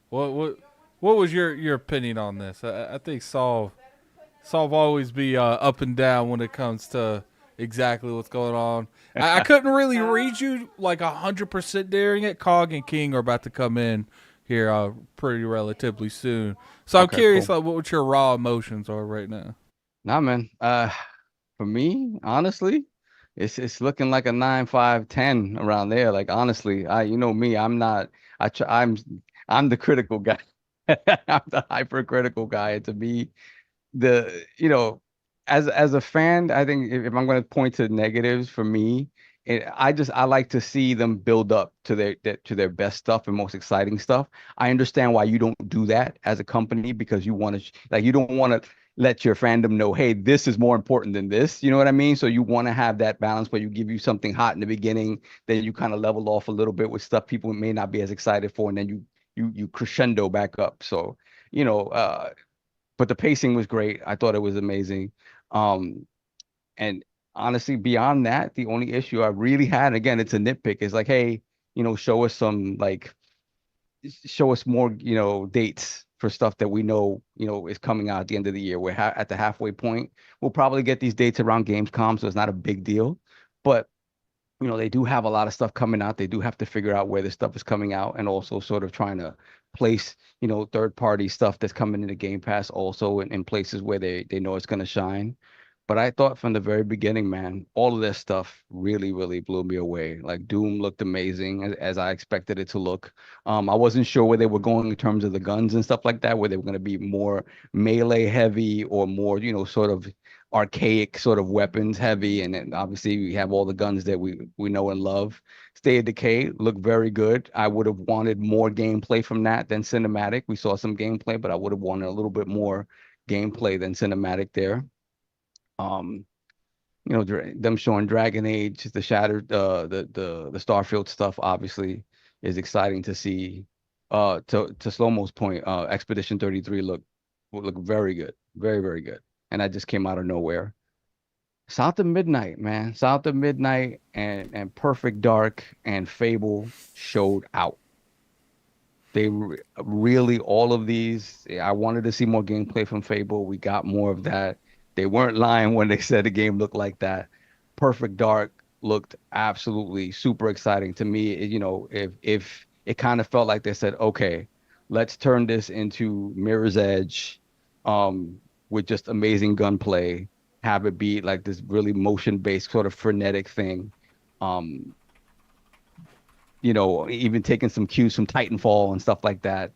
What was your opinion on this? I think Solve always be up and down when it comes to exactly what's going on. I couldn't really read you like 100% during it. Cog and King are about to come in here pretty relatively soon. So I'm curious, cool. Like, what your raw emotions are right now. Nah, man. For me, honestly, it's looking like a 9, 5, 10 around there. Like honestly, you know me, I'm the critical guy. I'm the hypercritical guy. And to me, as a fan, I think if I'm going to point to negatives for me, I like to see them build up to their best stuff and most exciting stuff. I understand why you don't do that as a company, because you want to you don't want to let your fandom know, hey, this is more important than this. You know what I mean? So you want to have that balance where you give you something hot in the beginning, then you kind of level off a little bit with stuff people may not be as excited for, and then you crescendo back up. So, but the pacing was great. I thought it was amazing. And honestly, beyond that, the only issue I really had, again, it's a nitpick, is like, hey, show us more, dates for stuff that we know, is coming out at the end of the year. We're at the halfway point. We'll probably get these dates around Gamescom, so it's not a big deal. But, they do have a lot of stuff coming out. They do have to figure out where this stuff is coming out, and also sort of trying to place, third-party stuff that's coming into Game Pass also in places where they know it's going to shine. But I thought from the very beginning, man, all of this stuff really, really blew me away. Like Doom looked amazing as I expected it to look. I wasn't sure where they were going in terms of the guns and stuff like that, where they were going to be more melee heavy or more, sort of archaic sort of weapons heavy. And then obviously we have all the guns that we know and love. State of Decay looked very good. I would have wanted more gameplay from that than cinematic. We saw some gameplay, but I would have wanted a little bit more gameplay than cinematic there. Them showing Dragon Age, the Shattered, the Starfield stuff obviously is exciting to see. To Slow-Mo's point, Expedition 33 look very good, very, very good, and that just came out of nowhere. South of Midnight, man, South of Midnight and Perfect Dark and Fable showed out. They really, all of these. I wanted to see more gameplay from Fable. We got more of that. They weren't lying when they said the game looked like that. Perfect Dark looked absolutely super exciting to me. If it kind of felt like they said, okay, let's turn this into Mirror's Edge, with just amazing gunplay, have it be like this really motion-based sort of frenetic thing. Even taking some cues from Titanfall and stuff like that.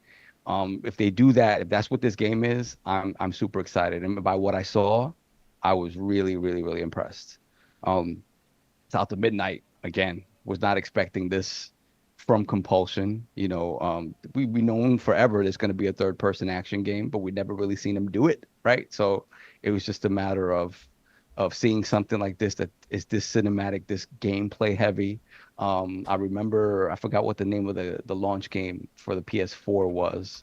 If they do that, if that's what this game is, I'm super excited. And by what I saw, I was really, really, really impressed. South of Midnight, again, was not expecting this from Compulsion. We've known forever there's going to be a third-person action game, but we never really seen them do it, right? So it was just a matter of seeing something like this that is this cinematic, this gameplay heavy. I remember, I forgot what the name of the launch game for the PS4 was.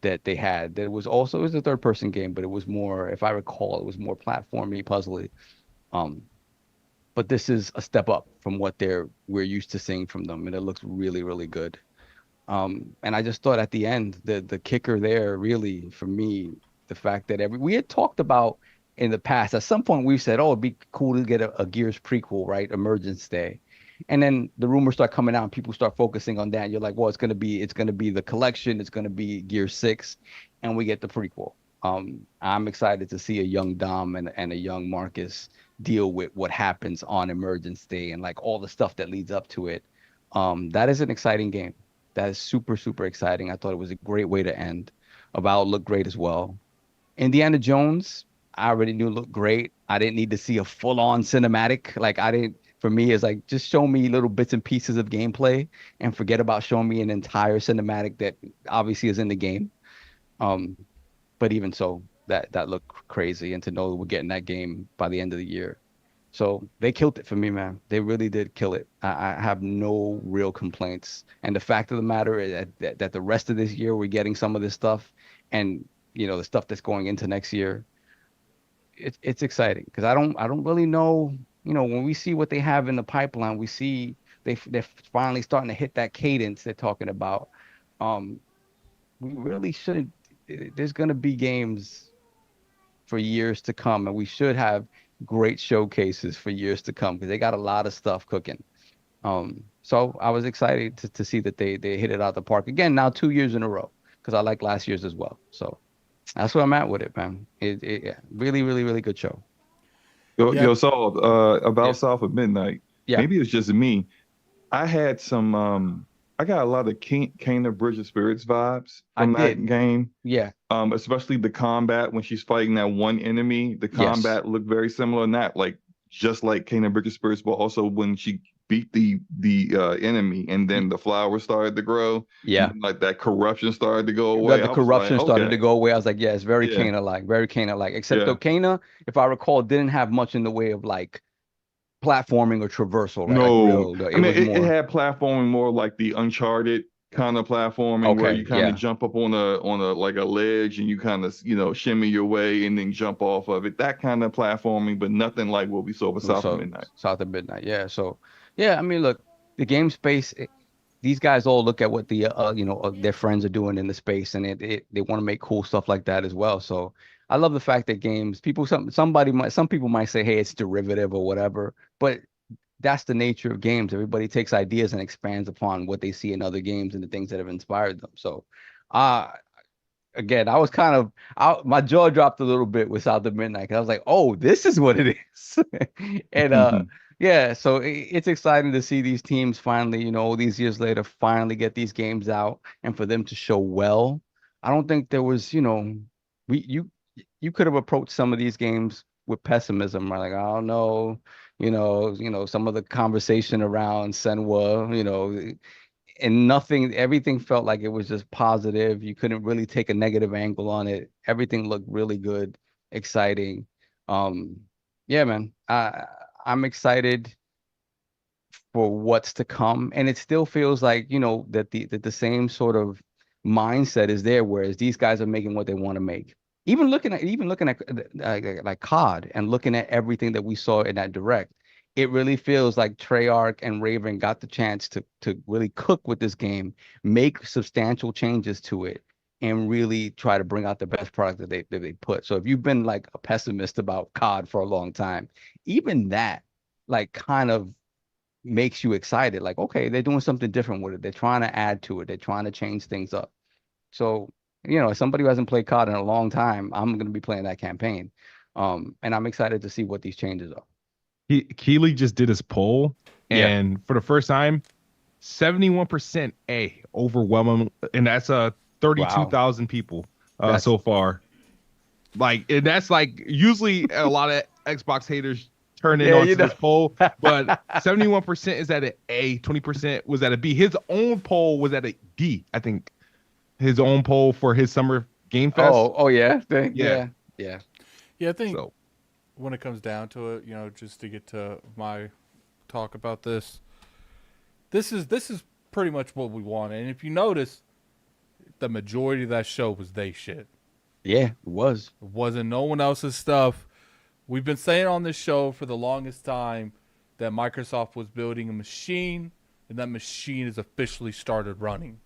that they had. That was also, it was a third person game, but it was more, if I recall, it was more platformy, puzzly. But this is a step up from what we're used to seeing from them, and it looks really, really good. And I just thought at the end, the kicker there really for me, the fact that we had talked about in the past, at some point we've said, oh, it'd be cool to get a Gears prequel, right? Emergence Day. And then the rumors start coming out and people start focusing on that. And you're like, well, it's gonna be the collection, it's gonna be Gears 6, and we get the prequel. I'm excited to see a young Dom and a young Marcus deal with what happens on Emergence Day and like all the stuff that leads up to it. That is an exciting game. That is super, super exciting. I thought it was a great way to end. Avowed looked great as well. Indiana Jones, I already knew looked great. I didn't need to see a full-on cinematic. For me, it's like, just show me little bits and pieces of gameplay and forget about showing me an entire cinematic that obviously is in the game. But even so, that looked crazy. And to know that we're getting that game by the end of the year. So they killed it for me, man. They really did kill it. I have no real complaints. And the fact of the matter is that the rest of this year, we're getting some of this stuff, and the stuff that's going into next year. It's exciting because I don't really know. When we see what they have in the pipeline, we see they're finally starting to hit that cadence they're talking about. We really shouldn't. There's going to be games for years to come, and we should have great showcases for years to come because they got a lot of stuff cooking. So I was excited to see that they hit it out the park again. Now 2 years in a row because I like last year's as well. So that's where I'm at with it, man. Really, really, really good show. Yo, Saul, about South of Midnight. Yeah. Maybe it's just me. I had some. I got a lot of Kena Bridge of Spirits vibes from that game. Yeah. Especially the combat when she's fighting that one enemy. The combat looked very similar in that, like just like Kena Bridge of Spirits, but also when she beat the enemy and then the flowers started to grow. Yeah. Like that corruption started to go away. The corruption started to go away. I was like, yeah, it's very Kena-like, very Kena-like. Except though Kena, if I recall, didn't have much in the way of like platforming or traversal. Right? No, like it had platforming more like the Uncharted kind of platforming where you kind of jump up on a like a ledge and you kind of shimmy your way and then jump off of it. That kind of platforming, but nothing like what we saw with South of Midnight. South of Midnight, yeah. So yeah, I mean, look, the game space. These guys all look at what the their friends are doing in the space, and they want to make cool stuff like that as well. So I love the fact that games, some people might say, hey, it's derivative or whatever, but that's the nature of games. Everybody takes ideas and expands upon what they see in other games and the things that have inspired them. So, again, I was my jaw dropped a little bit with South of Midnight. I was like, oh, this is what it is. And yeah, so it's exciting to see these teams finally, all these years later, finally get these games out and for them to show well. I don't think there was, you could have approached some of these games with pessimism, right? Like, I don't know, some of the conversation around Senwa, and everything felt like it was just positive. You couldn't really take a negative angle on it. Everything looked really good, exciting. Yeah, man, I'm excited for what's to come. And it still feels like, that the same sort of mindset is there, whereas these guys are making what they want to make. Even looking at like COD and looking at everything that we saw in that direct, it really feels like Treyarch and Raven got the chance to really cook with this game, make substantial changes to it, and really try to bring out the best product that they put. So if you've been like a pessimist about COD for a long time, even that like kind of makes you excited. Like, okay, they're doing something different with it. They're trying to add to it. They're trying to change things up. So, as somebody who hasn't played COD in a long time, I'm going to be playing that campaign. And I'm excited to see what these changes are. Keeley just did his poll, and for the first time, 71% A, overwhelming, and that's 32,000 people so far. Like, and that's like usually a lot of Xbox haters turn in onto this poll, but 71% is at an A, 20% was at a B. His own poll was at a D, I think. His own poll for his summer game fest. Yeah. I think when it comes down to it, just to get to my talk about this is pretty much what we want. And if you notice, the majority of that show was they shit. Yeah, it was. It wasn't no one else's stuff. We've been saying on this show for the longest time that Microsoft was building a machine, and that machine has officially started running.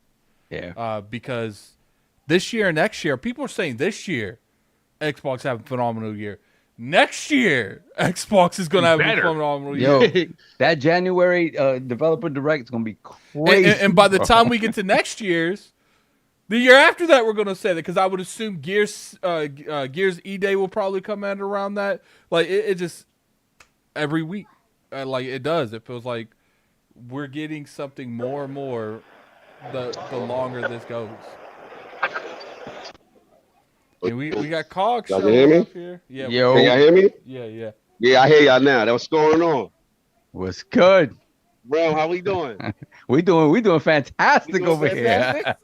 Yeah. Because this year and next year, people are saying this year, Xbox have a phenomenal year. Next year, Xbox is going to have a phenomenal year. Yo, that January developer direct is going to be crazy. And by the time we get to next year's, the year after that, we're going to say that, because I would assume Gears E-Day will probably come out around that. Like, it just, every week, like, it does. It feels like we're getting something more and more the longer this goes. And we got Cog showing up here. Yeah, yo. Can y'all hear me? Yeah. Yeah, I hear y'all now. What's going on? What's good? Bro, how we doing? we doing fantastic over here.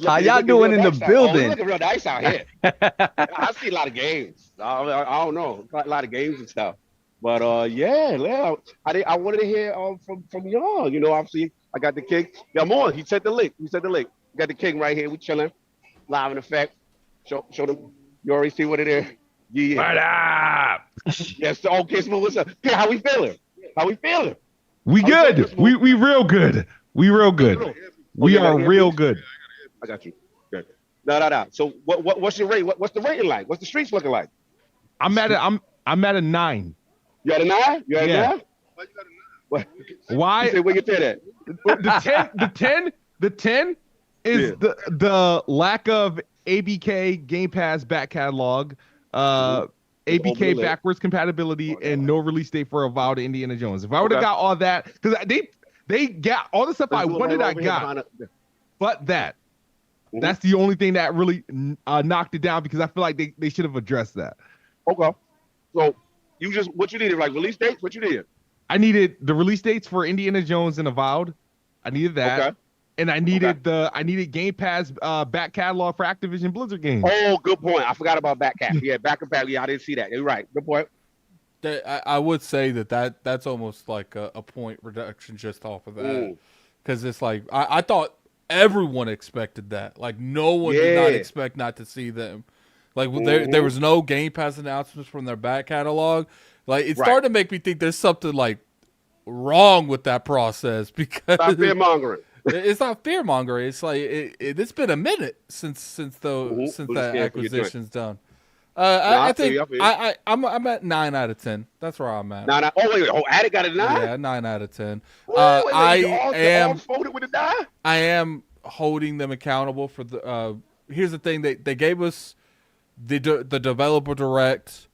How y'all doing in the building? Looking real nice out here. I see a lot of games. I don't know, a lot of games and stuff. But yeah, I wanted to hear from y'all. You know, obviously I got the king. Yeah, more. He sent the link. Got the king right here. We chilling, live in effect. Show them. You already see what it is. Yeah. What up? Yes. Okay. So what's up? Yeah, how we feeling? We good. We real good. We real good. We are real good. I got you. Good. No. So what's your rate? What's the rating like? What's the streets looking like? I'm at a 9. You at a 9? You at a 9? What? Why? You say where you fit at? The 10 is the lack of ABK Game Pass back catalog, ABK backwards compatibility, and no release date for Avowed Indiana Jones. If I would have got all that, because they got all the stuff I wanted, I got. But that's the only thing that really knocked it down, because I feel like they should have addressed that. Okay. So what you needed, like release dates? What you needed? I needed the release dates for Indiana Jones and Avowed. I needed that. Okay. And I needed Game Pass back catalog for Activision Blizzard games. Oh, good point. I forgot about back cap. Yeah, back and back. Yeah, I didn't see that. You're right. Good point. I would say that's almost like a point reduction just off of that, because it's like I thought everyone expected that. Like no one did not expect not to see them. Like there was no Game Pass announcements from their back catalog. Like it started to make me think there's something like wrong with that process, because stop fear mongering. It's not fear mongering. It's like it's been a minute since that acquisition's done. I think I'm at 9 out of 10. That's where I'm at. 9. Addict got a 9. Yeah, 9 out of 10. I folded with a 9. I am holding them accountable for the. Here's the thing: they gave us the developer direct,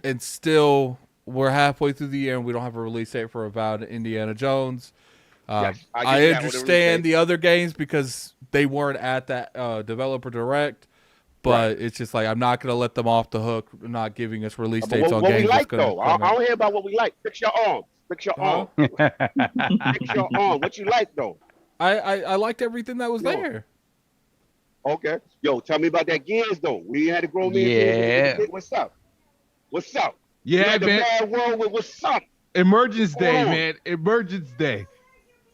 and still we're halfway through the year and we don't have a release date for Avowed Indiana Jones. Yes, I understand the other games because they weren't at that developer direct, but it's just like I'm not going to let them off the hook, not giving us release dates on games. What we like, though, I don't hear about what we like. Fix your arm. Fix your arm. What you like, though? I liked everything that was there. Okay. Yo, tell me about that Gears, though. We had to grow me. Yeah. What's up? Yeah, man. Bad world with what's up? Emergence Day, man. Emergence Day.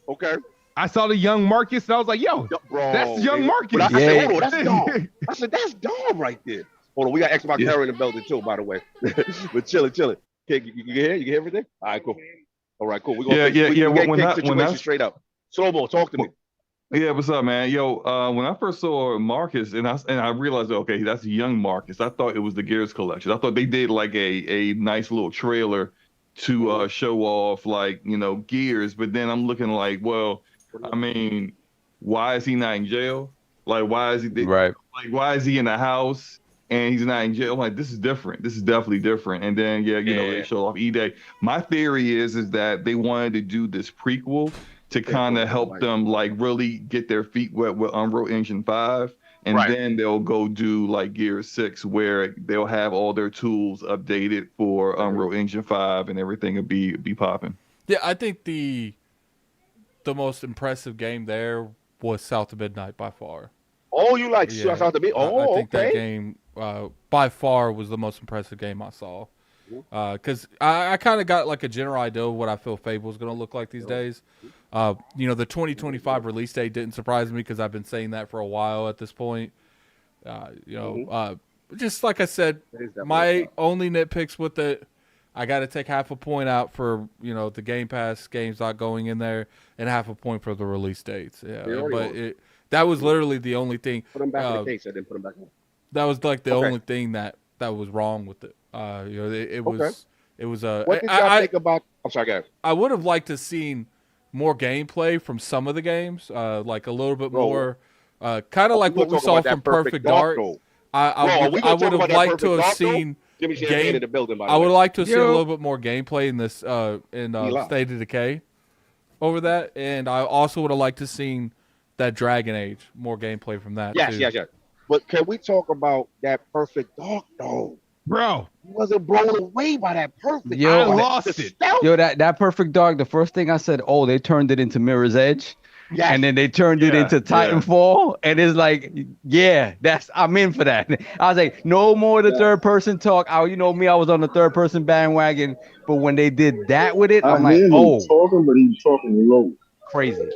Okay. I saw the young Marcus and I was like, yo, that's young Marcus. I said, hold on, that's Dom. I said, that's Dom right there. Hold on, we got Xbox Terror in the building too, by the way. But chilling. Okay, you can hear? You can hear everything? All right, cool. All right, cool. We're gonna straight up. Slow-mo, talk to me. Yeah, what's up, man? Yo, when I first saw Marcus and I realized, okay, that's young Marcus. I thought it was the Gears collection. I thought they did like a nice little trailer to show off, like, you know, Gears, but then I'm looking like, well, I mean, why is he not in jail? Like, why is he like, why is he in the house and he's not in jail? I'm like, this is different. This is definitely different. And then they show off E-Day. My theory is that they wanted to do this prequel to kind of help them like really get their feet wet with Unreal Engine 5. And then they'll go do like Gears 6, where they'll have all their tools updated for Unreal Engine 5 and everything will be popping. Yeah, I think the most impressive game there was South of Midnight by far. Oh, you like South of Midnight? Oh, I think that game by far was the most impressive game I saw. Because I kind of got like a general idea of what I feel Fable is going to look like these days. The 2025 release date didn't surprise me because I've been saying that for a while at this point. Just like I said, my only nitpicks with it, I got to take half a point out for, the Game Pass games not going in there and half a point for the release dates. Yeah, but that was literally the only thing. Put them back in the case. I didn't put them back in. That was like the only thing that was wrong with it. It was. What did y'all think about? I'm sorry, guys. I would have liked to seen more gameplay from some of the games, like a little bit more, kind of like what we saw from Perfect Dark. I would have liked to have seen. I would like to see a little bit more gameplay in this State of Decay over that, and I also would have liked to seen that Dragon Age, more gameplay from that. Yes. But can we talk about that Perfect Dark though? Bro, he wasn't blown away by that Perfect. I lost it. Yo, that Perfect Dark, the first thing I said, oh, they turned it into Mirror's Edge. Yes. And then they turned it into Titanfall. And it's like, I'm in for that. I was like, no more of the third person talk. You know me, I was on the third person bandwagon. But when they did that with it, I'm like, talking, but he's talking low. Crazy.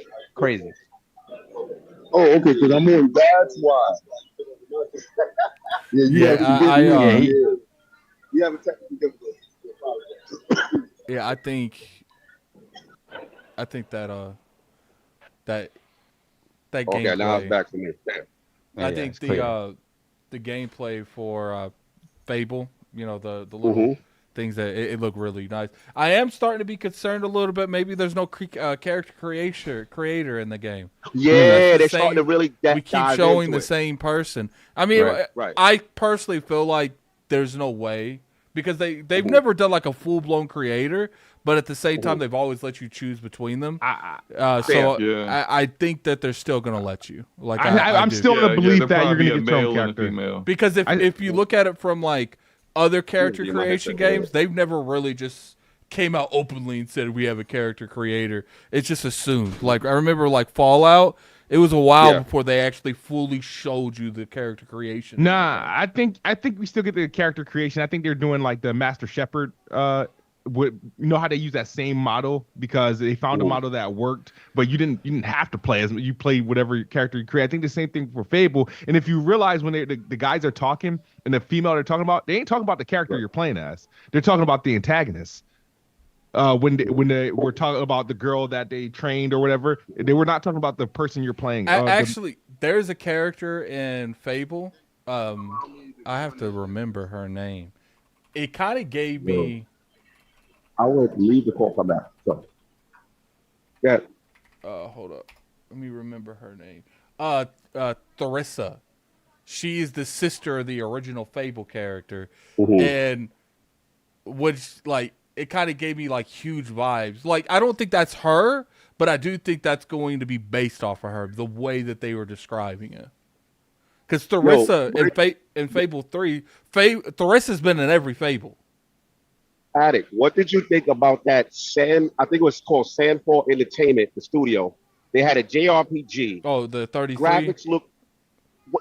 Oh, okay, because I'm on. That's why. You have a technical difficulty. Yeah, I think that gameplay. Okay, now it's back to me. I think the gameplay for Fable, the little things that it looked really nice. I am starting to be concerned a little bit. Maybe there's no character creator in the game. Yeah, they're starting to really. We keep showing the same person. I mean, I personally feel like there's no way because they've never done like a full blown creator, but at the same time they've always let you choose between them. I think that they're still gonna let you. Like I'm still gonna believe that you're gonna get your own character. Because if you look at it from like other character creation games, they've never really just came out openly and said we have a character creator. It's just assumed. Like I remember like Fallout, it was a while before they actually fully showed you the character creation. Nah, I think we still get the character creation. I think they're doing like the Master Shepherd you know how they use that same model because they found a model that worked, but you didn't have to play as you played whatever character you create. I think the same thing for Fable. And if you realize when the guys are talking and the female they're talking about, they ain't talking about the character you're playing as. They're talking about the antagonist. When they were talking about the girl that they trained or whatever, they were not talking about the person you're playing. Actually, there's a character in Fable. I have to remember her name. It kind of gave me. I would leave the call come back. So, yeah. Hold up. Let me remember her name. Theresa. She is the sister of the original Fable character, and which like it kind of gave me like huge vibes. Like I don't think that's her, but I do think that's going to be based off of her. The way that they were describing it. Because Theresa in Fable 3, Theresa's been in every Fable. Attic, what did you think about that I think it was called Sandfall Entertainment, the studio. They had a JRPG. Oh, the 33? Graphics look...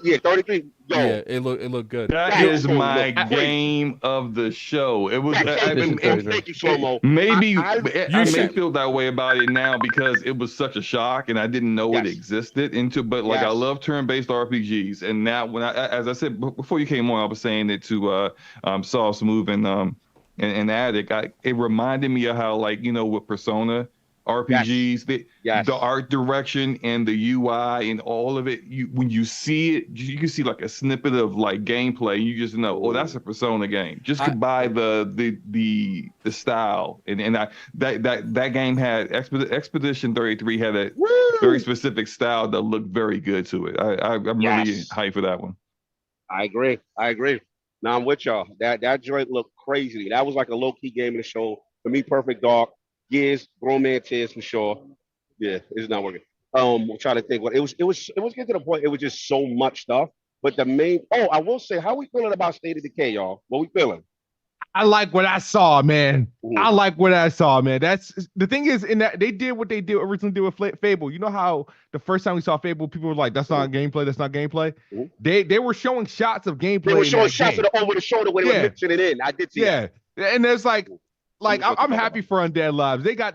Yeah, 33. Yo. Yeah, it looked good. That is my game of the show. It was. Thank you, Slow-Mo. Maybe I may feel that way about it now because it was such a shock and I didn't know it existed. But I love turn-based RPGs, and now as I said before you came on, I was saying it to Sauce Move and Attic. It reminded me of how with Persona RPGs, the art direction and the UI and all of it. When you see it, you can see like a snippet of like gameplay. You just know, that's a Persona game. Just by the style and that game had Expedition 33 had a very specific style that looked very good to it. I'm really hyped for that one. I agree. Now I'm with y'all. That joint looked crazy. That was like a low key game of the show for me. Perfect Dark. Years, romance is for sure. Yeah, it's not working. I'm trying to think what it was getting to the point. It was just so much stuff. But the main I will say, how we feeling about State of Decay, y'all? What we feeling? I like what I saw, man. I like what I saw, man. That's the thing is in that they did what they originally did with Fable. You know how the first time we saw Fable, people were like, "That's not gameplay. That's not gameplay." They were showing shots of gameplay. They were showing shots of the over the shoulder when they were mixing it in. I did see that. And there's like. like I'm happy for Undead Labs. They got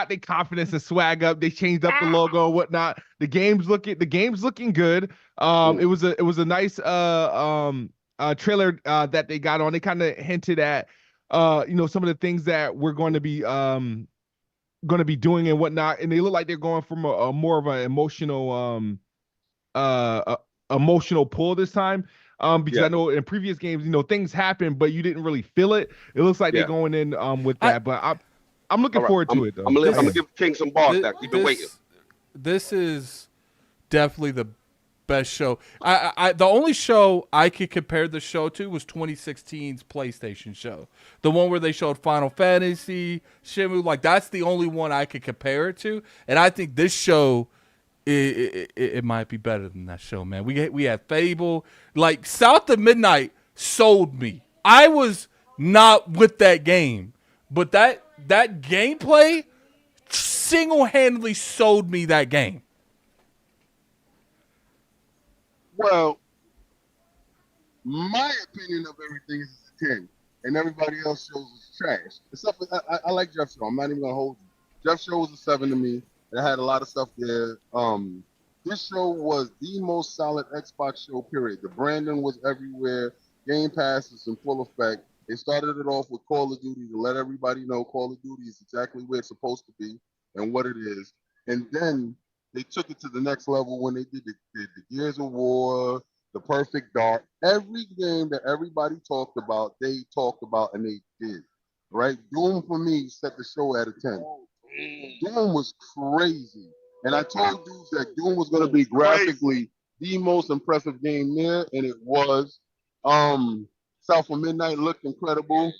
their confidence and swag up. They changed up the logo and whatnot. The game's looking good. It was a nice trailer that they got on. They kind of hinted at some of the things that we're going to be doing and whatnot. And they look like they're going from a more of an emotional pull this time. Because I know in previous games, things happen, but you didn't really feel it. It looks like they're going in with that, but I'm looking forward to it though. I'm gonna give King some bars back. You've been waiting. This is definitely the best show. The only show I could compare the show to was 2016's PlayStation show, the one where they showed Final Fantasy, Shenmue. Like that's the only one I could compare it to, and I think this show. It might be better than that show, man. We had Fable, like South of Midnight sold me. I was not with that game, but that gameplay single-handedly sold me that game. Well, my opinion of everything is a 10, and everybody else shows is trash. Except for, I like Jeff's show. I'm not even gonna hold you. Jeff's show was a 7 to me. It had a lot of stuff there. This show was the most solid Xbox show, period. The branding was everywhere. Game Pass is in full effect. They started it off with Call of Duty to let everybody know Call of Duty is exactly where it's supposed to be and what it is. And then they took it to the next level when they did the Gears of War, the Perfect Dark. Every game that everybody talked about, they talked about and they did. Right? Doom, for me, set the show at a 10. Doom was crazy. And I told dudes that Doom was going to be graphically the most impressive game there, and it was. South of Midnight looked incredible.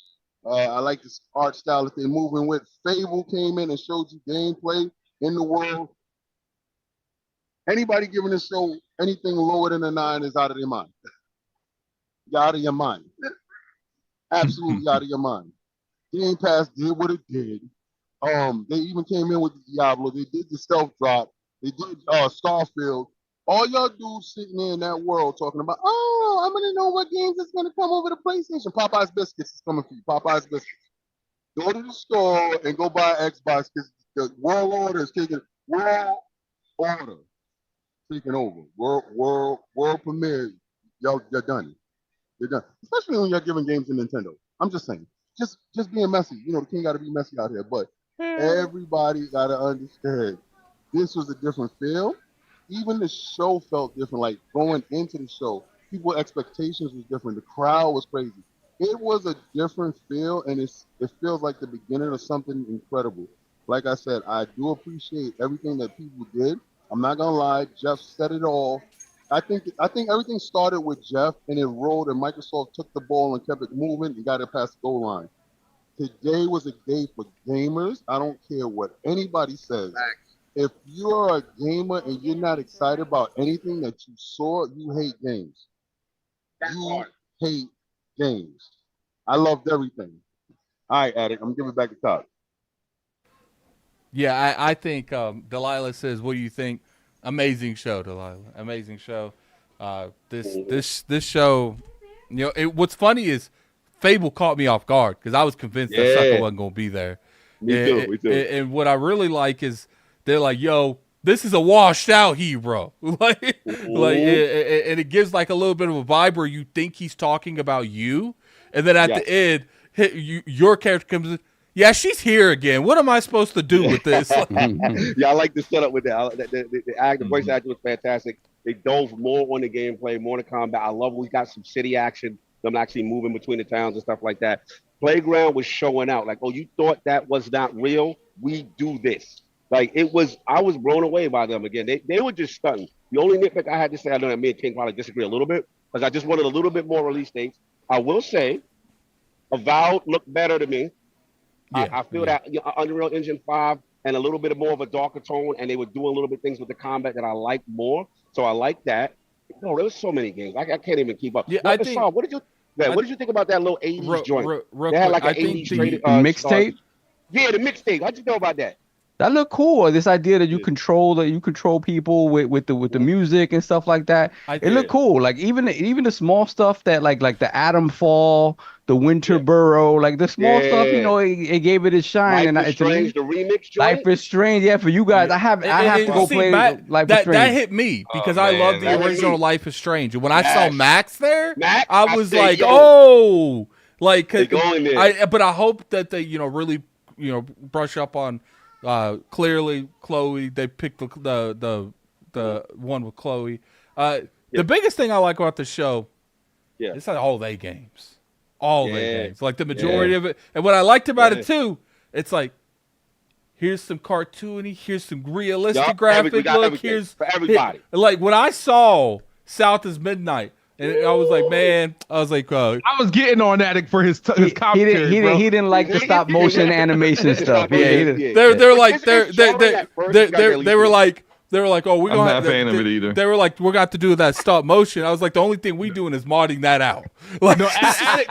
I like this art style that they're moving with. Fable came in and showed you gameplay in the world. Anybody giving this show anything lower than a 9 is out of their mind. You're out of your mind. Absolutely out of your mind. Game Pass did what it did. They even came in with the Diablo. They did the stealth drop. They did Starfield. All y'all dudes sitting there in that world talking about, I'm gonna know what games is gonna come over to PlayStation. Popeye's Biscuits is coming for you. Popeye's Biscuits. Go to the store and go buy Xbox because the World Order is taking over. World premiere. Y'all, you're done. You're done. Especially when you're giving games to Nintendo. I'm just saying. Just being messy. The king got to be messy out here. But everybody got to understand this was a different feel. Even the show felt different. Like going into the show, people's expectations was different. The crowd was crazy. It was a different feel, and it feels like the beginning of something incredible. Like I said, I do appreciate everything that people did. I'm not gonna lie, Jeff said it all. I think everything started with Jeff, and it rolled, and Microsoft took the ball and kept it moving and got it past the goal line. Today was a day for gamers. I don't care what anybody says. If you're a gamer and you're not excited about anything that you saw, you hate games. You hate games. I loved everything. All right, Addict, I'm giving it back to Todd. Yeah, I think Delilah says, what do you think? Amazing show, Delilah. Amazing show. This show, what's funny is Fable caught me off guard because I was convinced that sucker wasn't going to be there. Me too. And what I really like is they're like, yo, this is a washed out hero. and it gives like a little bit of a vibe where you think he's talking about you. And then at the end, your character comes in. Yeah, she's here again. What am I supposed to do with this? I like the setup with that. The voice actor was fantastic. They dove more on the gameplay, more on the combat. I love we got some city action, them actually moving between the towns and stuff like that. Playground was showing out. Like, oh, you thought that was not real? We do this. Like, I was blown away by them again. They were just stunning. The only nitpick I had to say, I know that me and King probably disagree a little bit, because I just wanted a little bit more release dates. I will say, Avowed looked better to me. Yeah, I feel that Unreal Engine 5 and a little bit more of a darker tone, and they were doing a little bit things with the combat that I like more. So I like that. No, there was so many games. I can't even keep up. Yeah, what did you think about that little 80s joint? They had like an 80s mixtape? Yeah, the mixtape. How'd you know about that? That looked cool. This idea that you control people with the music and stuff like that. It looked cool. Like even the small stuff that like the Atom Fall, the Winter Burrow, like the small stuff. You know, it gave it its shine. Life is Strange, the remix. Life is Strange. Yeah, for you guys, I have to go play Life is Strange. That hit me because I love the original Life is Strange. And when I saw Max there, I was like, oh, like, but I hope that they really brush up on. Clearly, Chloe. They picked the one with Chloe. The biggest thing I like about the show, it's like all they games, like the majority of it. And what I liked about it too, it's like here's some cartoony, here's some realistic graphic look. Here's for everybody. Like when I saw South is Midnight. And I was like, man, I was getting on that for his commentary. He didn't like the stop motion animation stuff. They were like, oh, we're gonna. I'm not a fan of it either. They were like, we're got to do that stop motion. I was like, the only thing we doing is modding that out. Like, Attic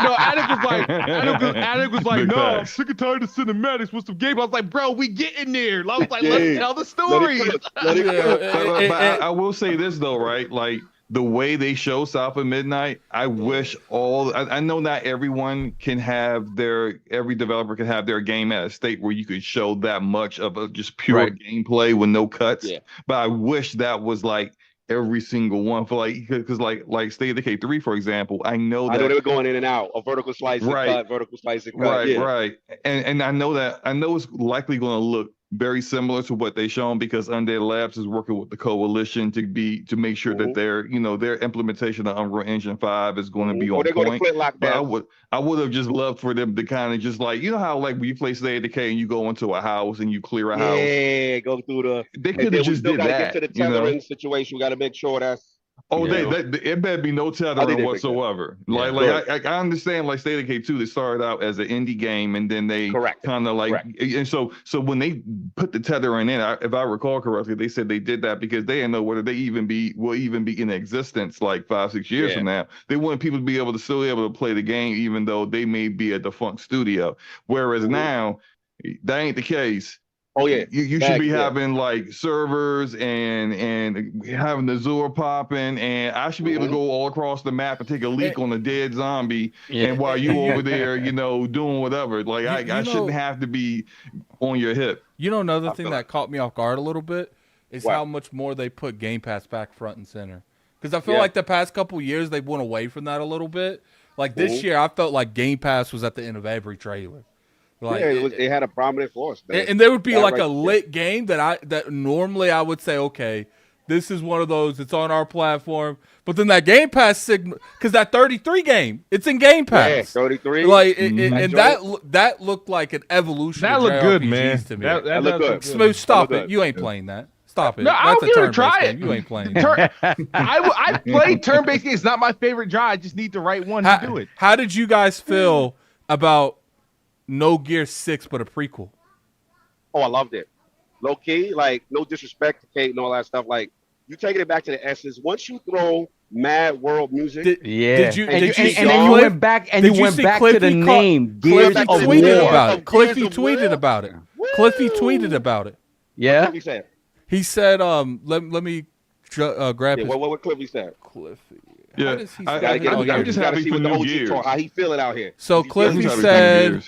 was like, no, I'm sick and tired of cinematics with some game. I was like, bro, we getting there. I was like, let's tell the story. I will say this though, right? Like. The way they show South of Midnight, I wish I know not everyone can have every developer can have their game at a state where you could show that much of just pure gameplay with no cuts. Yeah. But I wish that was like every single one for because like State of Decay 3, for example, I know they were going in and out, a vertical slice and cut, vertical slice and cut. Right. And I know it's likely going to look very similar to what they shown because Undead Labs is working with the coalition to make sure that their implementation of Unreal Engine 5 is going to be on point. But I would have just loved for them to kind of just like, you know how like when you play State of Decay and you go into a house and you clear a house. Yeah, go through they could have just did that. Get to the tethering situation. We got to make sure that's. Oh, it better be no tethering whatsoever. I understand like State of Decay 2, they started out as an indie game and then they kind of like, and so when they put the tethering in, if I recall correctly, they said they did that because they didn't know whether they will even be in existence like 5-6 years from now. They want people to be able to play the game even though they may be a defunct studio. Whereas now, that ain't the case. Oh yeah, you should be having like servers and having the Azure popping, and I should be able to go all across the map and take a leak on a dead zombie, and while you over there, doing whatever. Like I shouldn't have to be on your hip. Another thing that caught me off guard a little bit is how much more they put Game Pass back front and center. Because I feel like the past couple years they went away from that a little bit. Like this year, I felt like Game Pass was at the end of every trailer. Like, they had a prominent force, man. And there would be like a lit game that normally I would say, okay, this is one of those. It's on our platform, but then that Game Pass signal, because that 33 game, it's in Game Pass. Yeah, 33. Like, and that looked like an evolution. That looked good, man. To me. That looked good. Smooth, stop it. You ain't playing that. Stop it. No, I'll give it a try. Game. You ain't playing. I play turn-based games. It's not my favorite genre. I just need the right one to do it. How did you guys feel about No Gear 6, but a prequel? Oh, I loved it. Low key, like, no disrespect to Kate and all that stuff. Like, you taking it back to the essence. Once you throw Mad World music, and then you went back and you went back to the name. Cliffy tweeted about it. Cliffy tweeted about it. Cliffy tweeted about it. Yeah. He said, let me grab his. What Cliffy said? Cliffy. Yeah, I'm just happy for New Gears. How he feeling out here? So Cliffy said,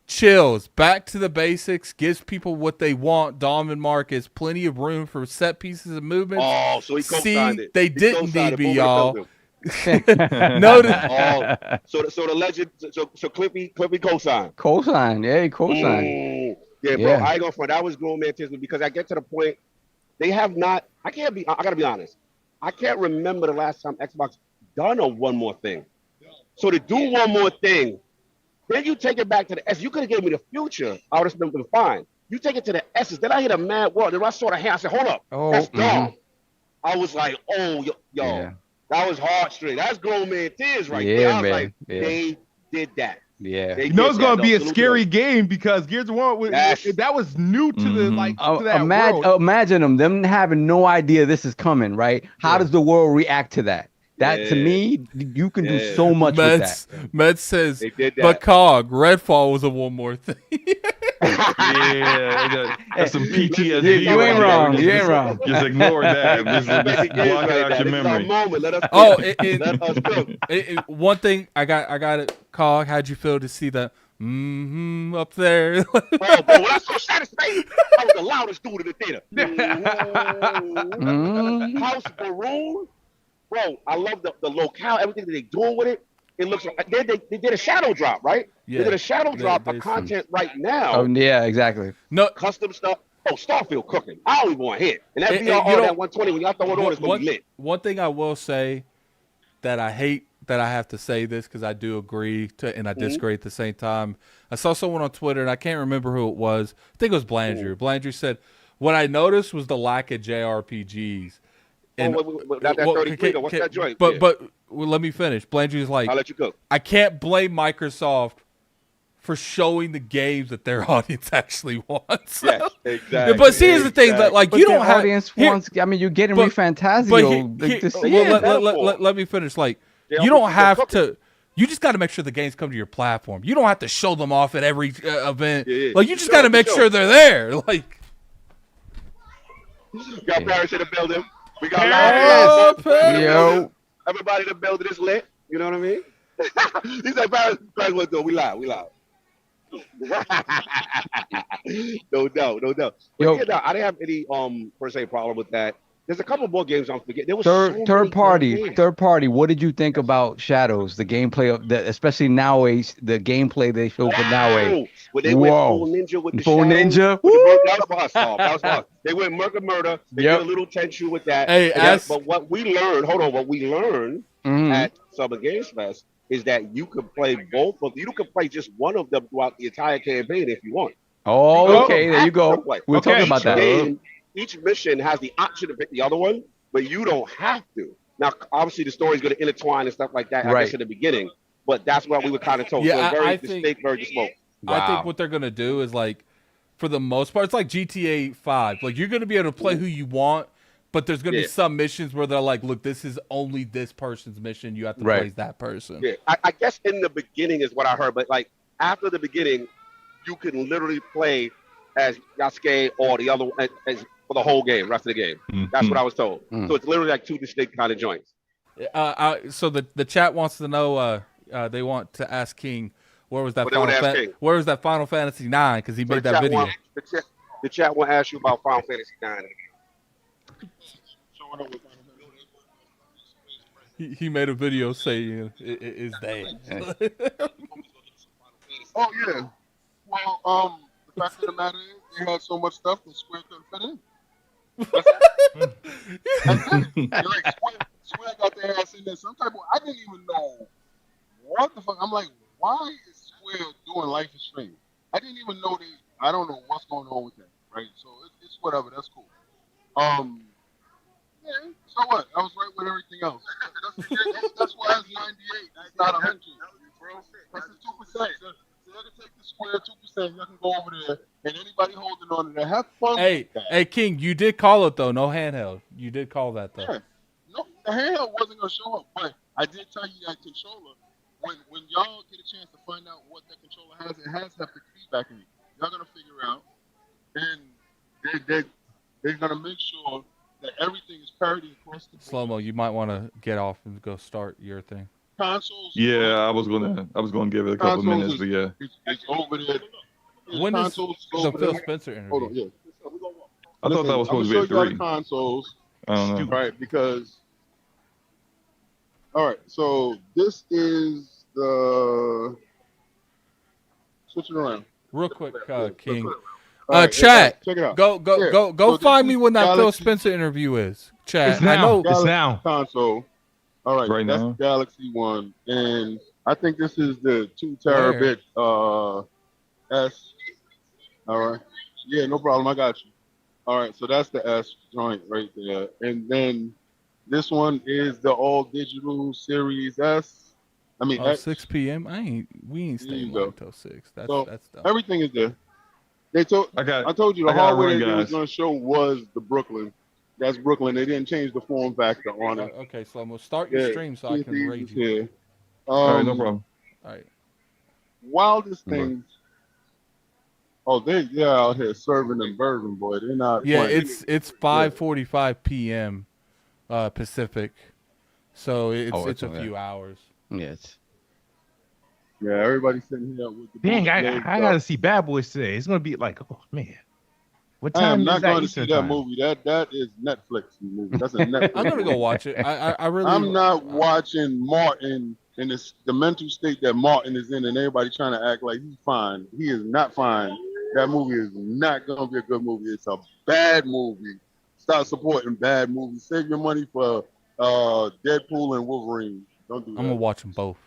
chills, back to the basics, gives people what they want. Dom and Marcus, plenty of room for set pieces and movements. Oh, so he co-signed it. They didn't need me, y'all. Noted. So the legend. So Cliffy co-signed. Co-signed, yeah, he co-signed. Yeah, bro. I ain't gonna front. That was grown man tism because I get to the point. They have not. I gotta be honest. I can't remember the last time Xbox done a one more thing. So to do one more thing, then you take it back to the essence. You could have given me the future. I would have been fine. You take it to the essence. Then I hit a Mad World. Then I saw the hand. I said, hold up. Oh, that's dumb. I was like, oh, yo, that was heartstring. That's grown man tears right there. I was like, they did that. Yeah, it's going to be a scary game because Gears of War that was new to the to that world. Imagine them having no idea this is coming, right? How does the world react to that? That to me, you can do so much with that. Meds says, They did that. but Cog, Redfall was a one more thing. Yeah, that's some PTSD. You ain't wrong. You ain't wrong. Just ignore that. Just block it out your memory. Let us cook. One thing I got it. Cog, how'd you feel to see the up there? Bro, that's so satisfying. I was the loudest dude in the theater. House Maroon. Bro, I love the locale, everything that they doing with it. It looks like they did a shadow drop, right? Yeah. They did a shadow drop of content right now. Oh yeah, exactly. No custom stuff. Oh, Starfield cooking. I don't even want to hit. And that VR all that 120 when y'all throw it on is gonna be lit. One thing I will say that I hate that I have to say this because I do agree to and I disagree at the same time. I saw someone on Twitter and I can't remember who it was. I think it was Blandrew. Blandrew said, "What I noticed was the lack of JRPGs." And that 33, what's that joint? But let me finish. Blandrew's like, I'll let you go. I can't blame Microsoft for showing the games that their audience actually wants. Yes, exactly. But see, here's the thing that like But you don't have audience wants. I mean, you're getting Refantasio. Let me finish. Like you don't have to. You just got to make sure the games come to your platform. You don't have to show them off at every event. Yeah. Like you just got to make sure they're there. Like got Paris in the building. We got Paris. Yo. Everybody in the building is lit. You know what I mean? He said Paris went through. We live. No doubt. But yeah, I didn't have any per se problem with that. There's a couple more games I'm forgetting. There was third party. What did you think about Shadows? The gameplay of the, especially nowadays, the gameplay they show for nowadays. When they went full ninja with the full ninja. That was for us, Paul. That was for us. They went murder. They did a little tension with that. But what we learned, at Summer Games Fest is that you can play both of you can play just one of them throughout the entire campaign if you want. Oh, okay, there you go. We're talking about that. Each mission has the option to pick the other one, but you don't have to. Now, obviously, the story's going to intertwine and stuff like that, I guess, in the beginning, but that's what we were kind of told. Yeah, so very distinct, very bespoke. I think what they're going to do is, like, for the most part, it's like GTA 5. Like, you're going to be able to play who you want, but there's going to be some missions where they're like, look, this is only this person's mission. You have to play that person. Yeah, I guess in the beginning is what I heard, but, like, after the beginning, you can literally play as Yasuke or the other one as for the whole game, rest of the game. That's what I was told. So it's literally like two distinct kind of joints. So the chat wants to know. They want to ask King, where was that Final Fantasy 9? Because he made that video. The chat will ask you about Final Fantasy 9. He made a video saying it is there. Oh yeah. Well, the fact of the matter is, they had so much stuff that Square couldn't fit in. Like Square got their ass in there some type of. I didn't even know what the fuck. I'm like, why is Square doing Life is Strange? I didn't even know they. I don't know what's going on with that, right? So it's whatever. That's cool. Yeah. So what? I was right with everything else. That's why it's 98. It's not 100, bro. That's 2%. So you can take the Square 2%. You can go over there, and anybody holding on to that, have fun. Hey, King, you did call it though. No handheld. You did call that though. Yeah. No, the handheld wasn't gonna show up, but I did tell you that controller. When y'all get a chance to find out what that controller has, it has haptic feedback in it. Y'all gonna figure out, and they're gonna make sure that everything is parity across the board. Slow-mo, you might want to get off and go start your thing. Consoles. Yeah, I was gonna give it a couple minutes, but yeah. It's over there. When is the Phil Spencer interview? Hold on, yeah. I thought that was supposed to be at 3. Consoles. I don't know. Right, because. All right, so this is the. Switching around. Real quick, King. Right, chat. Check it out. Go So find me when that Galaxy... Phil Spencer interview is. Chat. It's now. Galaxy it's now. Console. All right, that's now. Galaxy One, and I think this is the 2 terabit S. All right. Yeah, no problem. I got you. All right, so that's the S joint right there, and then this one is the all digital Series S. I mean, 6 p.m. We ain't staying long until 6. That's dumb. Everything is there. I told you the hardware they was going to show was the Brooklyn. That's Brooklyn. They didn't change the form factor on it. Okay, so I'm gonna start your stream so I can rate you. Here. All right, no problem. All right. Wildest things. Oh, they're out here serving and bourbon, boy. They're not. Yeah, playing. it's 5:45 p.m. Pacific, so it's a few hours. Yes. Yeah, everybody's sitting here with the. Dang, I gotta see Bad Boys today. It's gonna be like, oh man, what time? I am is not that going to see that movie. That is Netflix movie. That's a Netflix. I'm gonna go watch it. I really. I'm not watching Martin in the mental state that Martin is in, and everybody trying to act like he's fine. He is not fine. That movie is not gonna be a good movie. It's a bad movie. Stop supporting bad movies. Save your money for Deadpool and Wolverine. Don't do that. I'm gonna watch them both.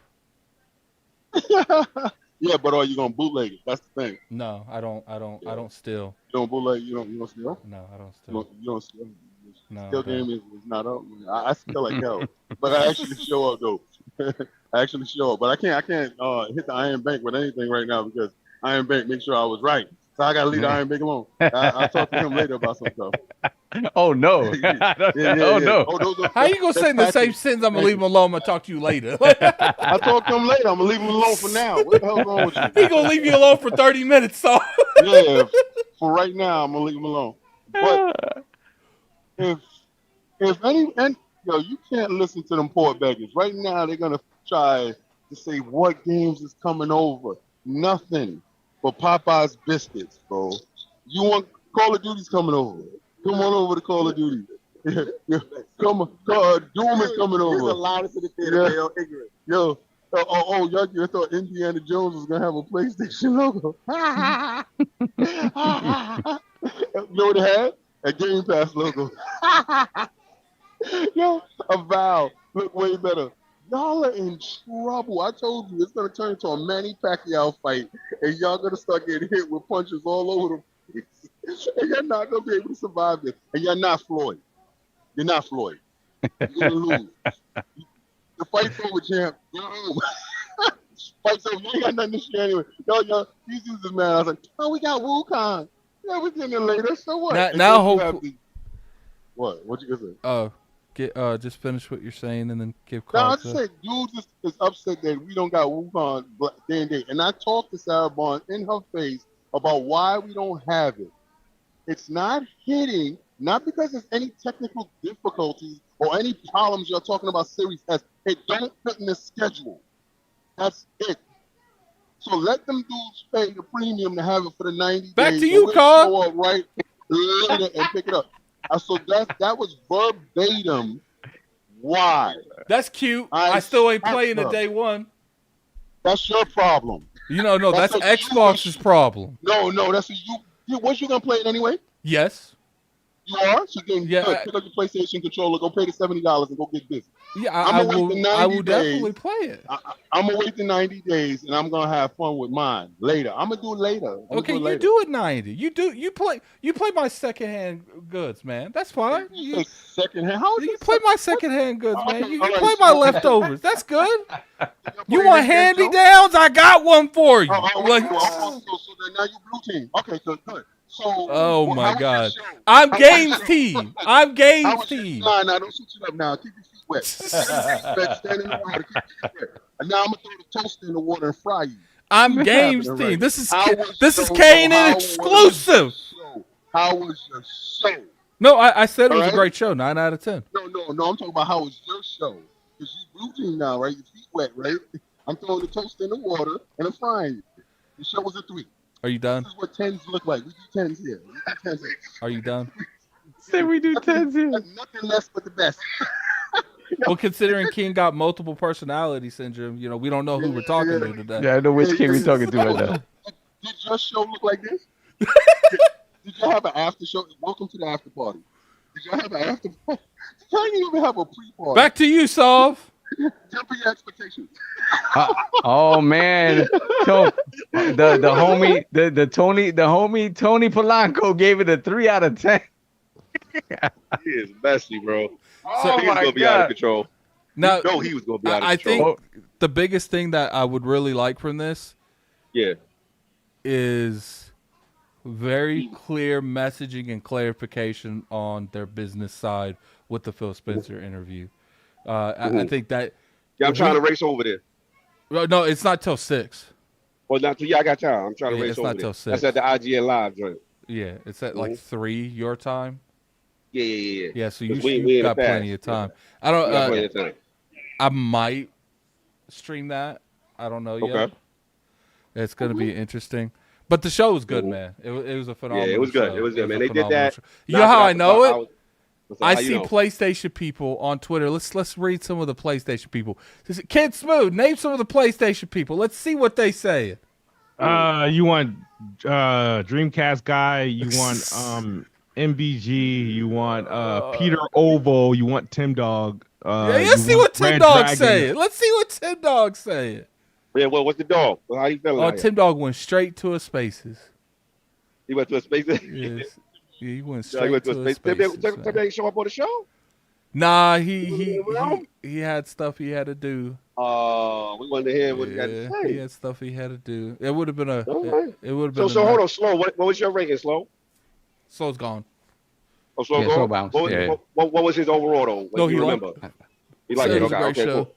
Yeah, but are you gonna bootleg it? That's the thing. No, I don't steal. You don't bootleg. You don't steal. No, I don't steal. You don't steal. No, Steal game is not up. I steal like hell, but I actually show up though. I actually show up, but I can't hit the Iron Bank with anything right now because Iron Bank make sure I was right. So I gotta leave the Iron Bank alone. I'll talk to him later about some stuff. Oh no! Oh no! How you gonna say in the same sentence? I'm gonna leave him alone. I'm gonna talk to you later. I'll talk to him later. I'm gonna leave him alone for now. What the hell's wrong with you? He gonna leave you alone for 30 minutes. So yeah, for right now, I'm gonna leave him alone. But if any and you can't listen to them poor beggars. Right now, they're gonna try to say what games is coming over. Nothing but Popeye's biscuits, bro. You want Call of Duty's coming over. Come on over to Call of Duty. Come on, Doom is coming over. He's allowed to the theater. They are ignorant. Yo, y'all thought Indiana Jones was gonna have a PlayStation logo. You know what it had? A Game Pass logo. Yo, Avowed look way better. Y'all are in trouble. I told you it's gonna turn into a Manny Pacquiao fight, and y'all gonna start getting hit with punches all over the place. And you're not gonna be able to survive this. And you're not Floyd. You're not Floyd. You're gonna lose. The fight's over, champ. Go home. Fight's over. You ain't got nothing to share anyway. Yo, these dudes is mad. I was like, oh, we got Wukong. Yeah, we're getting it later. So what? Now hope. What? What you gonna say? Just finish what you're saying and then give No, I calls. just said, dudes is upset that we don't got Wukong day and day. And I talked to Sarah Bond in her face about why we don't have it. It's not hitting, not because there's any technical difficulties or any problems you're talking about Series S. It don't fit in the schedule. That's it. So let them dudes pay the premium to have it for the 90 days. Back to you, Carl. Show up right later and pick it up. So that was verbatim. Why? That's cute. I still ain't playing it day one. That's your problem. No, that's Xbox's problem. No, that's you. What you gonna play it anyway? Yes. You are? So then pick up your PlayStation controller, go pay the $70 and go get busy. Yeah, I will definitely play it. I'm gonna wait the 90 days and I'm gonna have fun with mine later. I'm gonna do it later. Okay, you do it 90. You play my secondhand goods, man. That's fine. You secondhand? How you play my secondhand goods, man? You play my leftovers. That's good. You want handy downs? I got one for you. So then now you blue team. Okay, good. So, oh my God, I'm Games team. I'm Games team. Nah, don't switch it up now. Keep your feet wet. Stand in the water. Keep your feet wet. And now I'm gonna throw the toaster in the water and fry you. I'm Games team. Right. This is K&N exclusive. How was your show? No, I said it was a great show. 9 out of 10. No. I'm talking about how was your show? Because you blue team now, right? Your feet wet, right? I'm throwing the toaster in the water and I'm frying you. The show was a 3. Are you done? This is what 10s look like. We do 10s here. Are you done? Say we do 10s here. Nothing less but the best. Well, considering King got multiple personality syndrome, we don't know who we're talking to today. Yeah, I know which King we're talking to right now. Did your show look like this? Did y'all have an after show? Welcome to the after party. Did y'all have an after party? Did y'all even have a pre-party? Back to you, Solve. Temper your expectations. Oh man, the homie Tony Polanco gave it a 3 out of 10. He is messy, bro. Oh he was gonna be out of control. Now, he was gonna be out of control. I think the biggest thing that I would really like from this, is very clear messaging and clarification on their business side with the Phil Spencer interview. I think that. Yeah, I'm trying to race over there. No, it's not till 6. Well, not till, I got time. I'm trying to race it's over not there. till 6. That's at the IGN Live joint. Yeah, it's at like 3 your time. Yeah. Yeah, so you got plenty of time. I don't. I might stream that. I don't know yet. Okay. It's going to be interesting. But the show was good, man. It was a phenomenal show. Yeah, it was good. It was good, man. They did that. You know how I know it? I see PlayStation people on Twitter. Let's read some of the PlayStation people. Kid Smooth, name some of the PlayStation people. Let's see what they say. You want Dreamcast guy, you want MBG, you want Peter Oval, you want Tim Dog. Let's see what Tim Dog say. Let's see what Tim Dog say. Yeah, well, what's the dog? How you feeling? Tim Dog went straight to a Spaces. He went to a Spaces? Yes. Yeah, he went straight to a Spaces. Did they show up on the show? Nah, he had stuff he had to do. We wanted to hear what he had to say. He had stuff he had to do. It would have been it would have been. So hold on, Slow. What was your ranking, Slow? Slow's gone. Oh, Slow gone. Slow bounced. What was his overall though? No, he remember. He liked it. Okay, cool.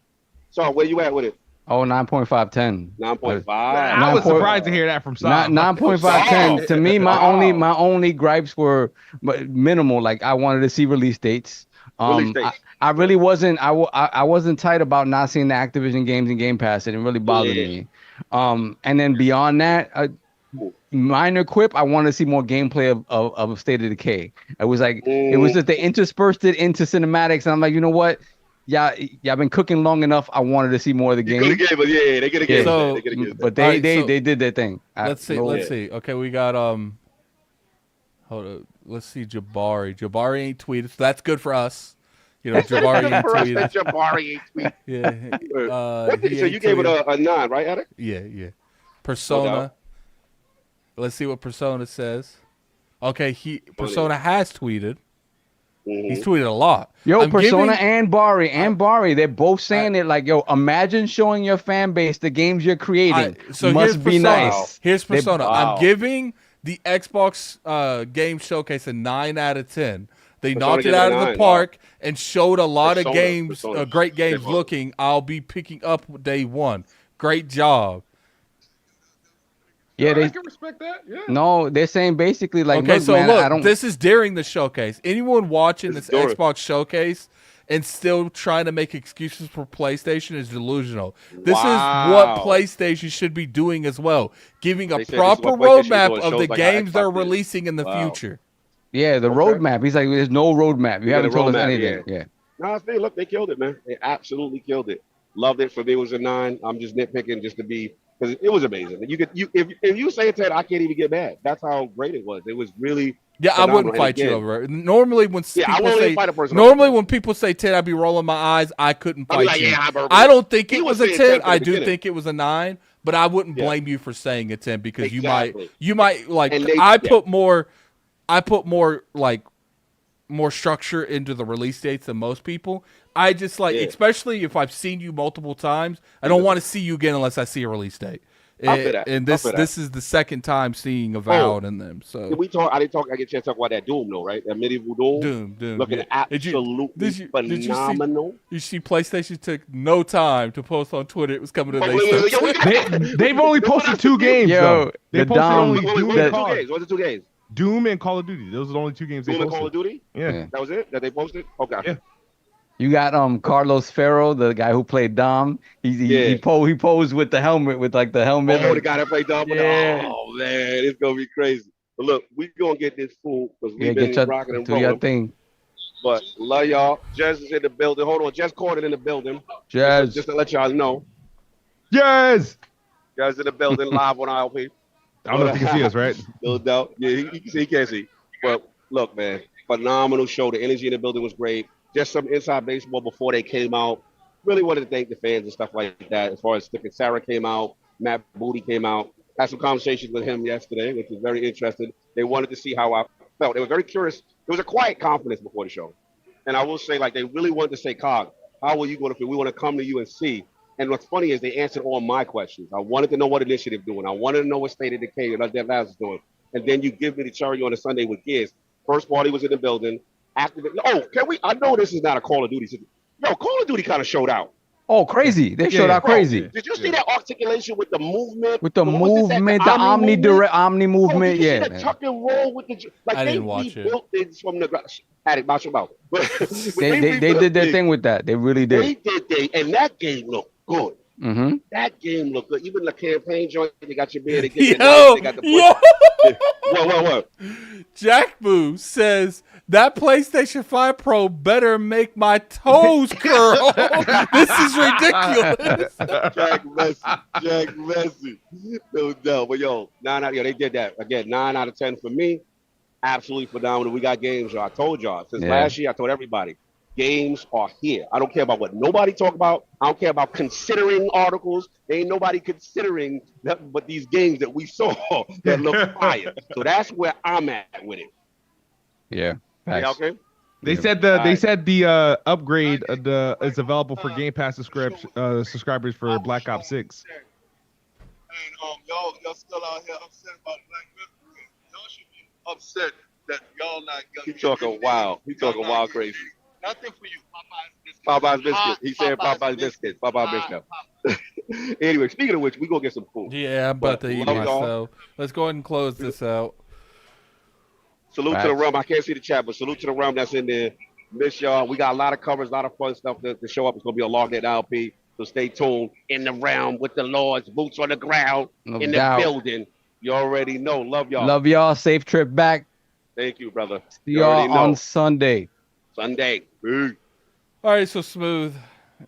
So where you at with it? Oh, 9.5, 10. 9.5. I was surprised to hear that from Saul. 9.5, 10. To me, my only gripes were minimal. Like I wanted to see release dates. I really wasn't. I wasn't tight about not seeing the Activision games in Game Pass. It didn't really bother me. And then beyond that, minor quip. I wanted to see more gameplay of State of Decay. It was like it was just they interspersed it into cinematics, and I'm like, you know what? Yeah, I've been cooking long enough. I wanted to see more of the game. They could have gave it. But they did their thing. Let's see. Okay, we got hold on. Let's see Jabari. Jabari ain't tweeted, so that's good for us. You know, Jabari ain't tweeted. Jabari ain't tweeted. Yeah. So you gave it a 9, right, Attic? Yeah. Persona. Let's see what Persona says. Okay, Persona has tweeted. He's tweeted a lot. Persona and Bari, they're both saying it like, imagine showing your fan base the games you're creating. Must be nice. Here's Persona. I'm giving the Xbox game showcase a 9 out of 10. They knocked it out of the park and showed a lot of games, great games looking. I'll be picking up day one. Great job. Yeah, I can respect that. Yeah. No, they're saying basically like, this is during the showcase. Anyone watching this Xbox showcase and still trying to make excuses for PlayStation is delusional. This is what PlayStation should be doing as well, giving a proper roadmap of the games they're releasing in the future. Yeah, the roadmap. He's like, there's no roadmap. You haven't told us anything. Yeah. No, they killed it, man. They absolutely killed it. Loved it. For me, it was a 9. I'm just nitpicking just to be. Because it was amazing. If you say it, Ted, I can't even get mad. That's how great it was. It was really I wouldn't fight you over it. Normally when people say 10, I'd be rolling my eyes. I couldn't fight you. I don't think it was a 10. I do think it was a 9, but I wouldn't blame you for saying a 10 because you might like I put more structure into the release dates than most people. I just especially if I've seen you multiple times, I don't want to see you again unless I see a release date. And this is the second time seeing Avowed in them. So I didn't get a chance to talk about that Doom though, right? That medieval Doom. Looking absolutely phenomenal. You see, PlayStation took no time to post on Twitter. It was coming to They've only posted 2 games. They posted only Doom and Call. What's the 2 games? Doom and Call of Duty. Those are the only 2 games they posted. Doom and Call of Duty? Yeah. That was it? That they posted? Okay. Yeah. You got Carlos Ferro, the guy who played Dom. He posed with the helmet, with like the helmet. Oh, the guy that played Dom. Yeah. Oh man, it's gonna be crazy. But look, we gonna get this fool because we've been rocking and rolling. Do your thing. But love y'all. Jez is in the building. Hold on, Jez Corden in the building. Jez, just to let y'all know. Jez in the building live on ILP. I don't know if you can see us, right? No doubt. Yeah, he can't see. But look, man, phenomenal show. The energy in the building was great. Just some inside baseball before they came out. Really wanted to thank the fans and stuff like that. As far as Stick and Sarah came out, Matt Booty came out. Had some conversations with him yesterday, which was very interesting. They wanted to see how I felt. They were very curious. There was a quiet confidence before the show. And I will say, like, they really wanted to say, Cog, how are you going to feel? We want to come to you and see. And what's funny is they answered all my questions. I wanted to know what Initiative doing. I wanted to know what State of Decay and Dev Labs is doing. and then you give me the cherry on a Sunday with Gears. First party was in the building. Can we? I know this is not a Call of Duty situation. Yo, Call of Duty kind of showed out. Oh, crazy! They showed out crazy. Did you see that articulation with the movement? With the movement, the omni movement, Did you yeah. see the tuck and roll with the like? I they didn't watch rebuilt things from the ground. Attic, watch your mouth. They did their thing with that. They really did. And that game looked good. Mm-hmm. That game looked good. Even the campaign joint, they got your beard. Yo, they got the what? Jack Boo says that PlayStation 5 Pro better make my toes curl. This is ridiculous. Jack Messi. No doubt. But yo, they did that. Again, 9 out of 10 for me. Absolutely phenomenal. We got games, y'all. I told y'all. Since last year, I told everybody. Games are here. I don't care about what nobody talk about. I don't care about considering articles. Ain't nobody considering nothing but these games that we saw that look fire. So that's where I'm at with it. Yeah. Yeah, okay. They said the upgrade is available for Game Pass subscribers for Black Ops 6. And y'all still out here upset about Black Myth. Y'all should be upset that y'all not getting. He talking wild. He talking wild crazy. Nothing for you. Popeyes biscuit. He said Popeyes biscuit. Popeyes biscuit. Anyway, speaking of which, we gonna get some food. Yeah, I'm about to eat myself. Let's go ahead and close this out. Salute to the realm. I can't see the chat, but salute to the realm that's in there. Miss y'all. We got a lot of covers, a lot of fun stuff to show up. It's gonna be a long day at LP. So stay tuned. In the realm with the Lords, boots on the ground, in the building. You already know. Love y'all. Love y'all. Safe trip back. Thank you, brother. See y'all on Sunday. Sunday. All right, so Smooth.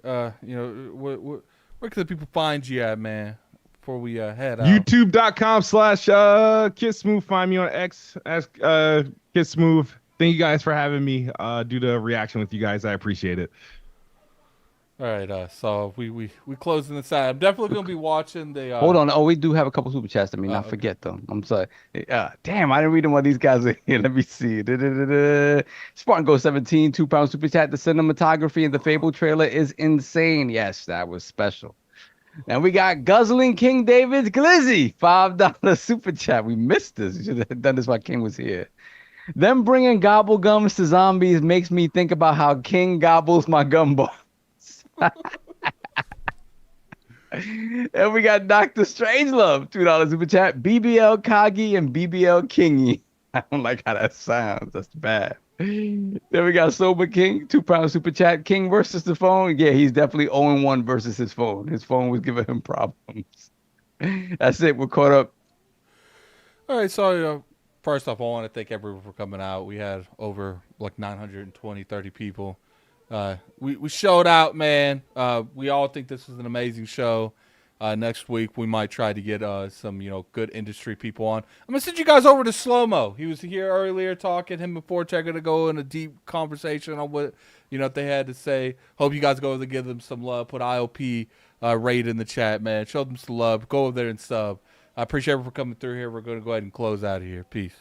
Where can the people find you at, man? Before we head out. YouTube.com/Kid Smooth. Find me on X as Kid Smooth. Thank you guys for having me. Do the reaction with you guys. I appreciate it. All right, so we closing this out. I'm definitely gonna be watching the. Hold on. Oh, we do have a couple super chats. Not forget them. I'm sorry. Damn, I didn't read them while these guys are here. Let me see. Spartan Go 17, £2 super chat. The cinematography in the Fable trailer is insane. Yes, that was special. And we got Guzzling King David's Glizzy, $5 super chat. We missed this. We should have done this while King was here. Them bringing gobble gums to zombies makes me think about how King gobbles my gumballs. And we got Dr. Strangelove, $2 super chat. BBL Kagi and BBL Kingy. I don't like how that sounds. That's bad. Then we got Sober King, £2 super chat. King versus the phone. Yeah, he's definitely 0-1 versus his phone. His phone was giving him problems. That's it. We're caught up. All right, so first off, I want to thank everyone for coming out. We had over 30 people. We showed out, man. We all think this is an amazing show. Next week we might try to get some good industry people on. I'm gonna send you guys over to Slow Mo. He was here earlier talking. Him and Forte are gonna go in a deep conversation on what they had to say. Hope you guys go over to give them some love. Put IOP rate in the chat, man. Show them some love. Go over there and sub. I appreciate everyone for coming through here. We're gonna go ahead and close out of here. Peace.